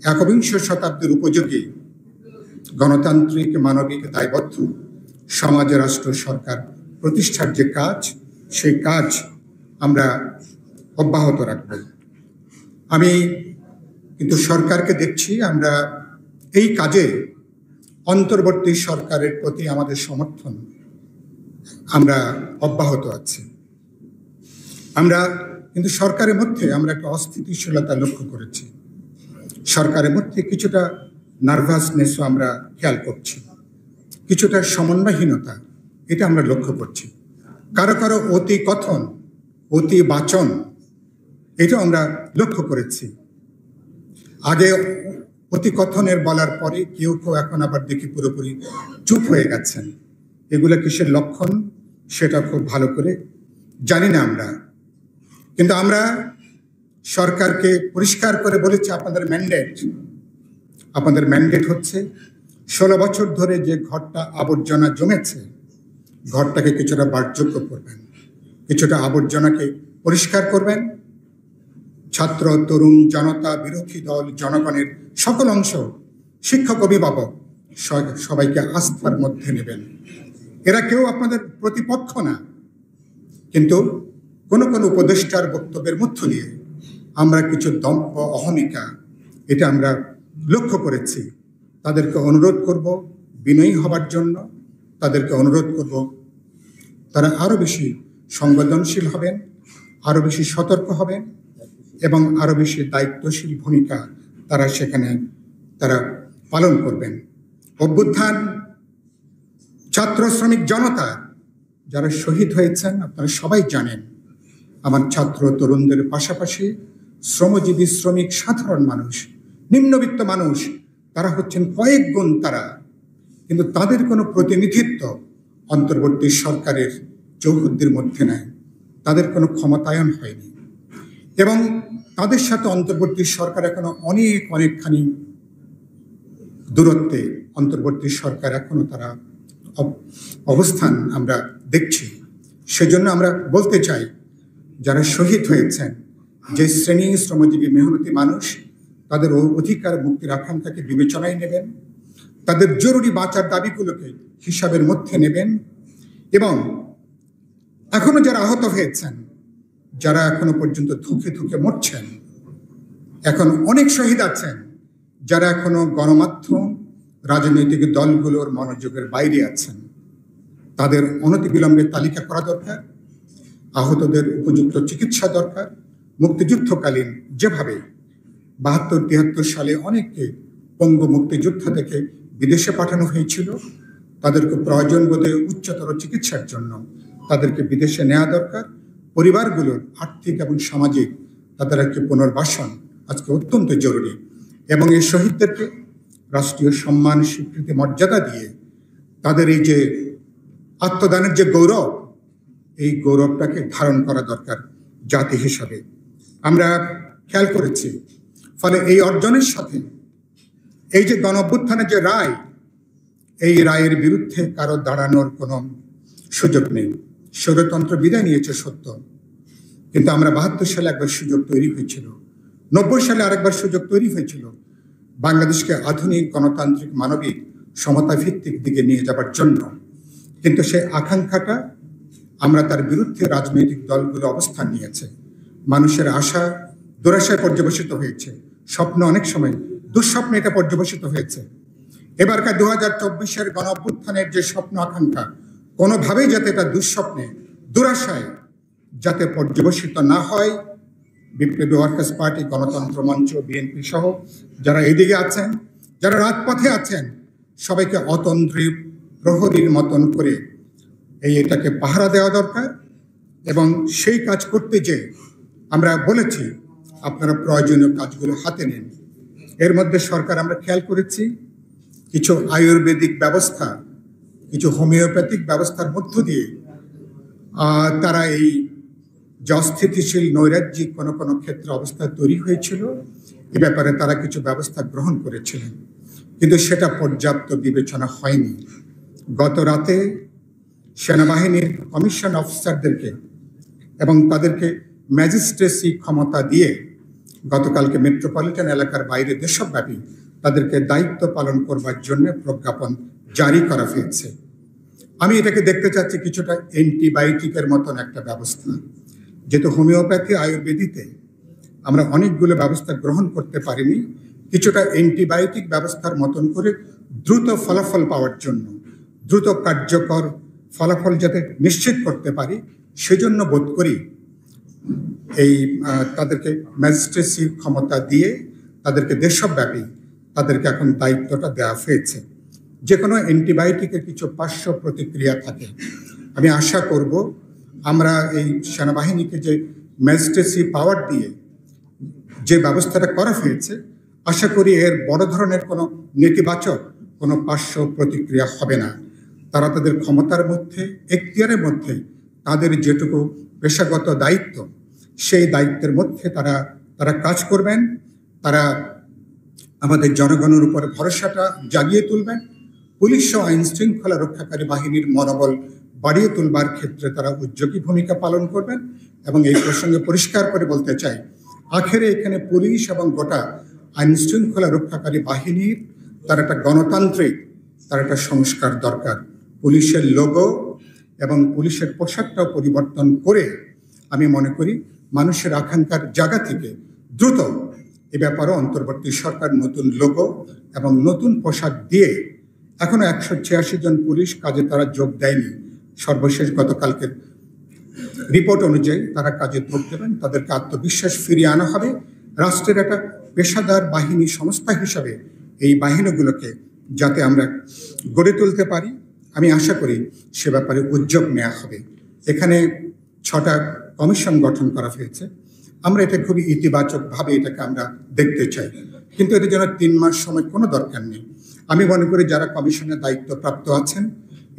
21শ শতাব্দীর উপযোগী গণতান্ত্রিক, মানবিক, দায়বদ্ধ সমাজ, রাষ্ট্র, সরকার প্রতিষ্ঠার যে কাজ, সেই কাজ আমরা অব্যাহত রাখব। আমি কিন্তু সরকারকে দেখছি, আমরা এই কাজে অন্তর্বর্তী সরকারের প্রতি আমাদের সমর্থন আমরা অব্যাহত আছে। আমরা কিন্তু সরকারের মধ্যে আমরা একটা অস্থিতিশীলতা লক্ষ্য করেছি। সরকারের মধ্যে কিছুটা নার্ভাসনেসও আমরা খেয়াল করছি, কিছুটা সমন্বয়হীনতা, এটা আমরা লক্ষ্য করছি। কারো কারো অতি কথন, অতি বাচন, এটা আমরা লক্ষ্য করেছি। আগে অতি কথনের বলার পরে কেউ কেউ এখন আবার দেখি পুরোপুরি চুপ হয়ে গেছেন। এগুলো কিসের লক্ষণ সেটা খুব ভালো করে জানি না আমরা। কিন্তু আমরা সরকারকে পরিষ্কার করে বলেছি, আপনাদের ম্যান্ডেট হচ্ছে 16 বছর ধরে যে ঘরটা আবর্জনা জমেছে, ঘরটাকে কিছুটা বাসযোগ্য করবেন, কিছুটা আবর্জনাকে পরিষ্কার করবেন। ছাত্র, তরুণ, জনতা, বিরোধী দল, জনগণের সকল অংশ, শিক্ষক, অভিভাবক সবাইকে আস্থার মধ্যে নেবেন। এরা কেউ আপনাদের প্রতিপক্ষ না, কিন্তু কোনো কোনো উপদেষ্টার বক্তব্যের মধ্য দিয়ে আমরা কিছু দম্ভ, অহমিকা, এটা আমরা লক্ষ্য করেছি। তাদেরকে অনুরোধ করব বিনয়ী হবার জন্য, তাদেরকে অনুরোধ করব তারা আরও বেশি সংবেদনশীল হবেন, আরও বেশি সতর্ক হবেন এবং আরও বেশি দায়িত্বশীল ভূমিকা তারা সেখানে পালন করবেন। অভ্যুত্থান ছাত্র শ্রমিক জনতা যারা শহীদ হয়েছেন আপনারা সবাই জানেন। আমার ছাত্র তরুণদের পাশাপাশি শ্রমজীবী শ্রমিক সাধারণ মানুষ, নিম্নবিত্ত মানুষ, তারা হচ্ছেন কয়েক গুণ তারা, কিন্তু তাদের কোনো প্রতিনিধিত্ব অন্তর্বর্তী সরকারের চৌহদ্দির মধ্যে নাই, তাদের কোনো ক্ষমতায়ন হয়নি এবং তাদের সাথে অন্তর্বর্তী সরকার এখনো অনেকখানি দূরত্বে। অন্তর্বর্তী সরকার এখনো তারা অবস্থান আমরা দেখছি। সেজন্য আমরা বলতে চাই, যারা শহীদ হয়েছেন, যে শ্রেণী শ্রমজীবী মেহনতি মানুষ, তাদের অধিকার মুক্তির আকাঙ্ক্ষাকে বিবেচনায় নেবেন, তাদের জরুরি বাঁচার দাবিগুলোকে হিসাবের মধ্যে নেবেন এবং এখনো যারা আহত হয়েছেন, যারা এখনো পর্যন্ত ধুকে ধুকে মরছেন, এখন অনেক শহীদ আছেন যারা এখনো গণমাধ্যম রাজনৈতিক দলগুলোর মনোযোগের বাইরে আছেন, তাদের অনতিবিলম্বে তালিকা করা দরকার। আহতদের উপযুক্ত চিকিৎসা দরকার। মুক্তিযুদ্ধকালীন যেভাবে ৭২-৭৩ সালে অনেককে পঙ্গু মুক্তিযোদ্ধা থেকে বিদেশে পাঠানো হয়েছিল, তাদেরকে প্রয়োজন বোধে উচ্চতর চিকিৎসার জন্য তাদেরকে বিদেশে নেওয়া দরকার। পরিবারগুলোর আর্থিক এবং সামাজিক তাদের একটি পুনর্বাসন আজকে অত্যন্ত জরুরি এবং এই শহীদদেরকে রাষ্ট্রীয় সম্মান, স্বীকৃতি, মর্যাদা দিয়ে তাদের এই যে আত্মদানের যে গৌরব, এই গৌরবটাকে ধারণ করা দরকার জাতি হিসাবে। আমরা খেয়াল করেছি, ফলে এই অর্জনের সাথে এই যে গণঅভ্যুত্থানের যে রায়, এই রায়ের বিরুদ্ধে কারো দাঁড়ানোর কোনো সুযোগ নেই। স্বৈরতন্ত্র বিদায় নিয়েছে সত্য, কিন্তু আমরা ৭২ সালে একবার সুযোগ তৈরি হয়েছিল, ৯০ সালে আরেকবার সুযোগ তৈরি হয়েছিল বাংলাদেশকে আধুনিক গণতান্ত্রিক মানবিক সমতা ভিত্তিক দিকে নিয়ে যাবার জন্য, কিন্তু সেই আকাঙ্ক্ষাটা আমরা তার বিরুদ্ধে রাজনৈতিক দলগুলো অবস্থান নিয়েছে। মানুষের আশা দুরাশায় পর্যবসিত হয়েছে, স্বপ্ন অনেক সময় দুঃস্বপ্নে এটা পর্যবসিত হয়েছে। এবারকার ২০২৪-এর গণঅভ্যুত্থানের যে স্বপ্ন আকাঙ্ক্ষা, কোনোভাবেই যাতে এটা দুঃস্বপ্নে দুরাশায় যাতে পর্যবসিত না হয়, বিপ্লবী ওয়ার্কার্স পার্টি, গণতন্ত্র মঞ্চ, বিএনপি সহ যারা এদিকে আছেন, যারা রাজপথে আছেন, সবাইকে অতন্ত্রী প্রহরীর মতন করে এটাকে পাহারা দেওয়া দরকার। এবং সেই কাজ করতে যে আমরা বলেছি আপনারা প্রয়োজনীয় কাজগুলো হাতে নিন। এর মধ্যে সরকার আমরা খেয়াল করেছি কিছু আয়ুর্বেদিক ব্যবস্থা, কিছু হোমিওপ্যাথিক ব্যবস্থার মধ্য দিয়ে তারা এই যে অস্থিতিশীল নৈরাজ্যিক কোনো ক্ষেত্রে অবস্থা তৈরি হয়েছিল, এ ব্যাপারে তারা কিছু ব্যবস্থা গ্রহণ করেছিলেন, কিন্তু সেটা পর্যাপ্ত বিবেচনা হয়নি। গত রাতে সেনাবাহিনীর কমিশন অফিসারদেরকে এবং তাদেরকে ম্যাজিস্ট্রেসি ক্ষমতা দিয়ে গতকালকে মেট্রোপলিটন এলাকার বাইরে দেশব্যাপী তাদেরকে দায়িত্ব পালন করবার জন্য প্রজ্ঞাপন জারি করা হয়েছে। আমি এটাকে দেখতে চাচ্ছি কিছুটা অ্যান্টিবায়োটিকের মতন একটা ব্যবস্থা, যেহেতু হোমিওপ্যাথি আয়ুর্বেদিতে আমরা অনেকগুলো ব্যবস্থা গ্রহণ করতে পারিনি, কিছুটা অ্যান্টিবায়োটিক ব্যবস্থার মতন করে দ্রুত ফলাফল পাওয়ার জন্য, দ্রুত কার্যকর ফলাফল যাতে নিশ্চিত করতে পারি, সেজন্য বোধ করি এই তাদেরকে ম্যাজিস্ট্রেসির ক্ষমতা দিয়ে তাদেরকে দেশব্যাপী তাদেরকে এখন দায়িত্বটা দেওয়া হয়েছে। যে কোনো অ্যান্টিবায়োটিকের কিছু পার্শ্ব প্রতিক্রিয়া থাকে। আমি আশা করব আমরা এই সেনাবাহিনীকে যে ম্যাজিস্ট্রেসি পাওয়ার দিয়ে যে ব্যবস্থাটা করা হয়েছে, আশা করি এর বড় ধরনের কোনো নেতিবাচক কোনো পার্শ্ব প্রতিক্রিয়া হবে না। তারা তাদের ক্ষমতার মধ্যে, এখতিয়ারের মধ্যে তাদের যেটুকু পেশাগত দায়িত্ব, সেই দায়িত্বের মধ্যে তারা কাজ করবেন। তারা আমাদের জনগণের উপরে ভরসাটা জাগিয়ে তুলবেন। পুলিশ ও আইন শৃঙ্খলা রক্ষাকারী বাহিনীর মনোবল বাড়িয়ে তুলবার ক্ষেত্রে তারা উদ্যোগী ভূমিকা পালন করবেন। এবং এই প্রসঙ্গে পরিষ্কার করে বলতে চাই, আখেরে এখানে পুলিশ এবং গোটা আইন শৃঙ্খলা রক্ষাকারী বাহিনীর তার একটা গণতান্ত্রিক তার একটা সংস্কার দরকার। পুলিশের লোগো এবং পুলিশের পোশাকটাও পরিবর্তন করে আমি মনে করি মানুষের আকাঙ্ক্ষার জায়গা থেকে দ্রুত এ ব্যাপারে অন্তর্বর্তী সরকার নতুন লোগো এবং নতুন পোশাক দিয়ে, এখনো 186 জন পুলিশ কাজে তারা যোগ দেয়নি, সর্বশেষ গতকালকের রিপোর্ট অনুযায়ী তারা কাজে যোগ দেবেন। তাদেরকে আত্মবিশ্বাস ফিরিয়ে আনা হবে। রাষ্ট্রের একটা পেশাদার বাহিনী সংস্থা হিসাবে এই বাহিনীগুলোকে যাতে আমরা গড়ে তুলতে পারি, আমি আশা করি সে ব্যাপারে উদ্যোগ নেওয়া হবে। এখানে 6টা কমিশন গঠন করা হয়েছে। আমরা এটা খুবই ইতিবাচকভাবে এটাকে আমরা দেখতে চাই, কিন্তু এটার জন্য 3 মাস সময় কোনো দরকার নেই। আমি মনে করি যারা কমিশনের দায়িত্বপ্রাপ্ত আছেন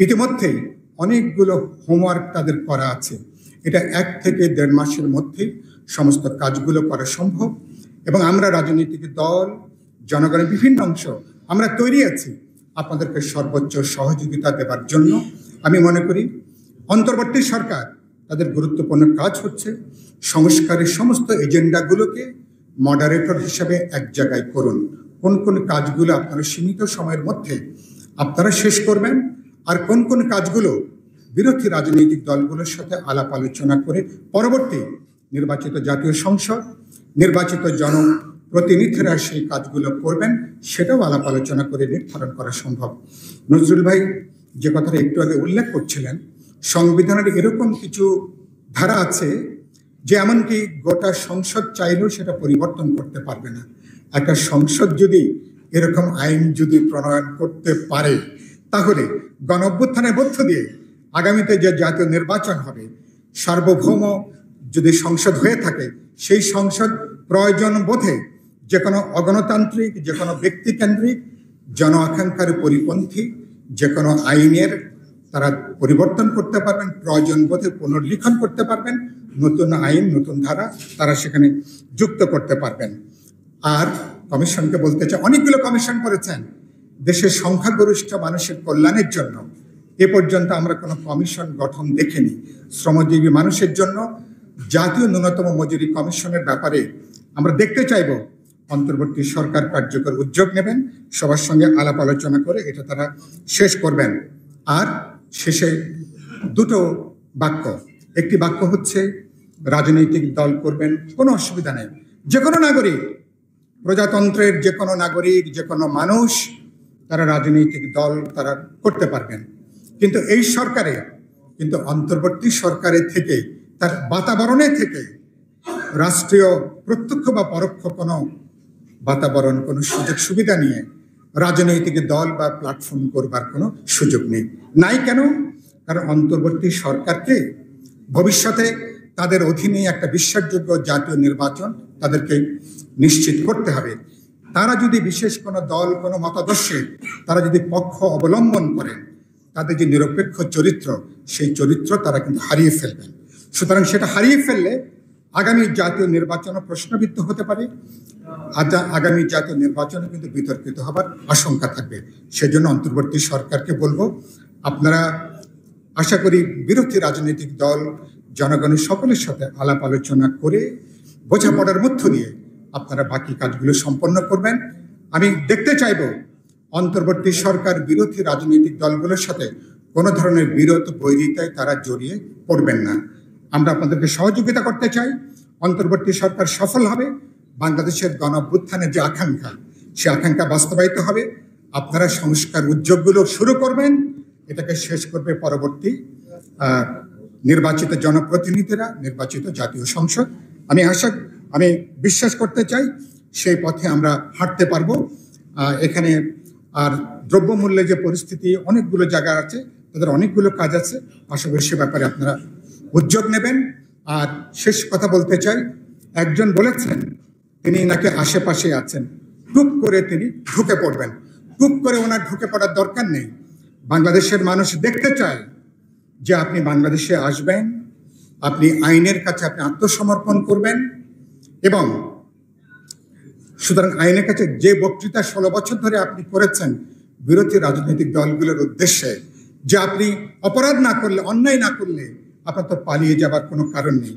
ইতিমধ্যেই অনেকগুলো হোমওয়ার্ক তাদের করা আছে। এটা 1 থেকে 1.5 মাসের মধ্যেই সমস্ত কাজগুলো করা সম্ভব, এবং আমরা রাজনৈতিক দল, জনগণের বিভিন্ন অংশ আমরা তৈরি আছি আপনাদেরকে সর্বোচ্চ সহযোগিতা দেওয়ার জন্য। আমি মনে করি অন্তর্বর্তী সরকার তাদের গুরুত্বপূর্ণ কাজ হচ্ছে সংস্কারের সমস্ত এজেন্ডাগুলোকে মডারেটর হিসেবে এক জায়গায় করুন। কোন কোন কাজগুলো আপনারা সীমিত সময়ের মধ্যে আপনারা শেষ করবেন, আর কোন কোন কাজগুলো বিরোধী রাজনৈতিক দলগুলোর সাথে আলাপ আলোচনা করে পরবর্তী নির্বাচিত জাতীয় সংসদ, নির্বাচিত জনপ্রতিনিধিরা সেই কাজগুলো করবেন, সেটাও আলাপ আলোচনা করে নির্ধারণ করা সম্ভব। নজরুল ভাই যে কথাটা একটু আগে উল্লেখ করছিলেন, সংবিধানের এরকম কিছু ধারা আছে যে এমনকি গোটা সংসদ চাইলেও সেটা পরিবর্তন করতে পারবে না। একটা সংসদ যদি এরকম আইন যদি প্রণয়ন করতে পারে, তাহলে গণঅভ্যুত্থানের মধ্য দিয়ে আগামীতে যে জাতীয় নির্বাচন হবে, সার্বভৌম যদি সংসদ হয়ে থাকে, সেই সংসদ প্রয়োজন বোধে যে কোনো অগণতান্ত্রিক, যে কোনো ব্যক্তিকেন্দ্রিক, জন আকাঙ্ক্ষার পরিপন্থী যে কোনো আইনের তারা পরিবর্তন করতে পারবেন, প্রয়োজন বোধে পুনর্লিখন করতে পারবেন, নতুন আইন, নতুন ধারা তারা সেখানে যুক্ত করতে পারবেন। আর কমিশনকে বলতে চাই, অনেকগুলো কমিশন করেছেন দেশের সংখ্যাগরিষ্ঠ মানুষের কল্যাণের জন্য। এ পর্যন্ত আমরা কোনো কমিশন গঠন দেখিনি। শ্রমজীবী মানুষের জন্য জাতীয় ন্যূনতম মজুরি কমিশনের ব্যাপারে আমরা দেখতে চাইব অন্তর্বর্তী সরকার কার্যকর উদ্যোগ নেবেন, সবার সঙ্গে আলাপ আলোচনা করে এটা তারা শেষ করবেন। আর শেষে 2টো বাক্য, একটি বাক্য হচ্ছে রাজনৈতিক দল করবেন, কোনো অসুবিধা নেই। যে কোনো নাগরিক, প্রজাতন্ত্রের যে কোনো নাগরিক, যে কোনো মানুষ তারা রাজনৈতিক দল তারা করতে পারবেন, কিন্তু এই সরকারে, কিন্তু অন্তর্বর্তী সরকারের থেকে, তার বাতাবরণে থেকে রাষ্ট্রীয় প্রত্যক্ষ বা পরোক্ষ কোনো বাতাবরণ, কোনো সুযোগ সুবিধা নিয়ে রাজনৈতিক দল বা প্ল্যাটফর্ম করবার কোনো সুযোগ নেই। নাই কেন? কারণ অন্তর্বর্তী সরকারকে ভবিষ্যতে তাদের অধীনে একটা বিশ্বাসযোগ্য জাতীয় নির্বাচন তাদেরকে নিশ্চিত করতে হবে। তারা যদি বিশেষ কোনো দল, কোনো মতাদর্শে তারা যদি পক্ষ অবলম্বন করেন, তাদের যে নিরপেক্ষ চরিত্র, সেই চরিত্র তারা কিন্তু হারিয়ে ফেলবেন। সুতরাং সেটা হারিয়ে ফেললে আগামী জাতীয় নির্বাচনও প্রশ্নবিদ্ধ হতে পারে, আগামী জাতীয় নির্বাচনে কিন্তু বিতর্কিত হবার আশঙ্কা থাকবে। সেজন্য অন্তর্বর্তী সরকারকে বলবো, আপনারা আশা করি বিরোধী রাজনৈতিক দল, জনগণের সকলের সাথে আলাপ আলোচনা করে বোঝাপড়ার মধ্য দিয়ে আপনারা বাকি কাজগুলো সম্পন্ন করবেন। আমি দেখতে চাইব অন্তর্বর্তী সরকার বিরোধী রাজনৈতিক দলগুলোর সাথে কোনো ধরনের বিরোধ বৈরিতায় তারা জড়িয়ে পড়বেন না। আমরা আপনাদেরকে সহযোগিতা করতে চাই। অন্তর্বর্তী সরকার সফল হবে, বাংলাদেশের গণঅভ্যুত্থানের যে আকাঙ্ক্ষা, সে আকাঙ্ক্ষা বাস্তবায়িত হবে। আপনারা সংস্কার উদ্যোগগুলো শুরু করবেন, এটাকে শেষ করবে পরবর্তী নির্বাচিত জনপ্রতিনিধিরা, নির্বাচিত জাতীয় সংসদ। আমি বিশ্বাস করতে চাই সেই পথে আমরা হাঁটতে পারবো। এখানে আর দ্রব্যমূল্যের যে পরিস্থিতি, অনেকগুলো জায়গা আছে, তাদের অনেকগুলো কাজ আছে, আশা করি সে ব্যাপারে আপনারা উদ্যোগ নেবেন। আর শেষ কথা বলতে চাই, একজন বলেছেন তিনি নাকি আশেপাশে আছেন, টুপ করে তিনি ঢুকে পড়বেন। টুপ করে ওনার ঢুকে পড়ার দরকার নেই। বাংলাদেশের মানুষ দেখতে চায় যে আপনি বাংলাদেশে আসবেন, আপনি আইনের কাছে আপনি আত্মসমর্পণ করবেন, এবং সুতরাং আইনের কাছে যে বক্তৃতা 16 বছর ধরে আপনি করেছেন বিরোধী রাজনৈতিক দলগুলোর উদ্দেশ্যে, যে আপনি অপরাধ না করলে, অন্যায় না করলে আপনার তো পালিয়ে যাবার কোনো কারণ নেই।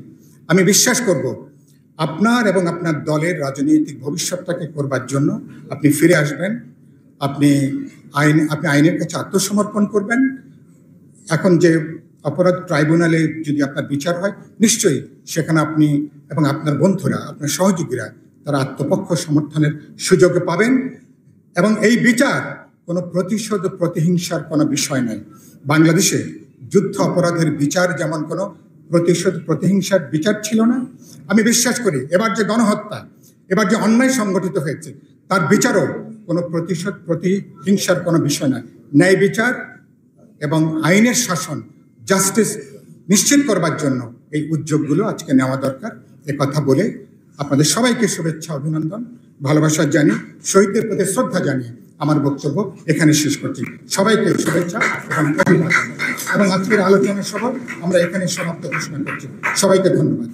আমি বিশ্বাস করব আপনার এবং আপনার দলের রাজনৈতিক ভবিষ্যৎটাকে করবার জন্য আপনি ফিরে আসবেন, আপনি আইনের কাছে আত্মসমর্পণ করবেন। এখন যে অপরাধ ট্রাইব্যুনালে যদি আপনার বিচার হয়, নিশ্চয়ই সেখানে আপনি এবং আপনার বন্ধুরা, আপনার সহযোগীরা তারা আত্মপক্ষ সমর্থনের সুযোগ পাবেন। এবং এই বিচার কোনো প্রতিশোধ, প্রতিহিংসার কোনো বিষয় নয়। বাংলাদেশে যুদ্ধ অপরাধের বিচার যেমন কোনো প্রতিশোধ, প্রতিহিংসার বিচার ছিল না, আমি বিশ্বাস করি এবার যে গণহত্যা, এবার যে অন্যায় সংগঠিত হয়েছে, তার বিচারও কোনো প্রতিশোধ প্রতিহিংসার কোনো বিষয় নয়। ন্যায় বিচার এবং আইনের শাসন, জাস্টিস নিশ্চিত করবার জন্য এই উদ্যোগগুলো আজকে নেওয়া দরকার। কথা বলে আপনাদের সবাইকে শুভেচ্ছা, অভিনন্দন, ভালোবাসা জানিয়ে, শহীদদের প্রতি শ্রদ্ধা জানিয়ে আমার বক্তব্য এখানে শেষ করছি। সবাইকে শুভেচ্ছা এবং অভিনন্দন, এবং আজকের আলোচনা সভা আমরা এখানে সমাপ্ত ঘোষণা করছি। সবাইকে ধন্যবাদ।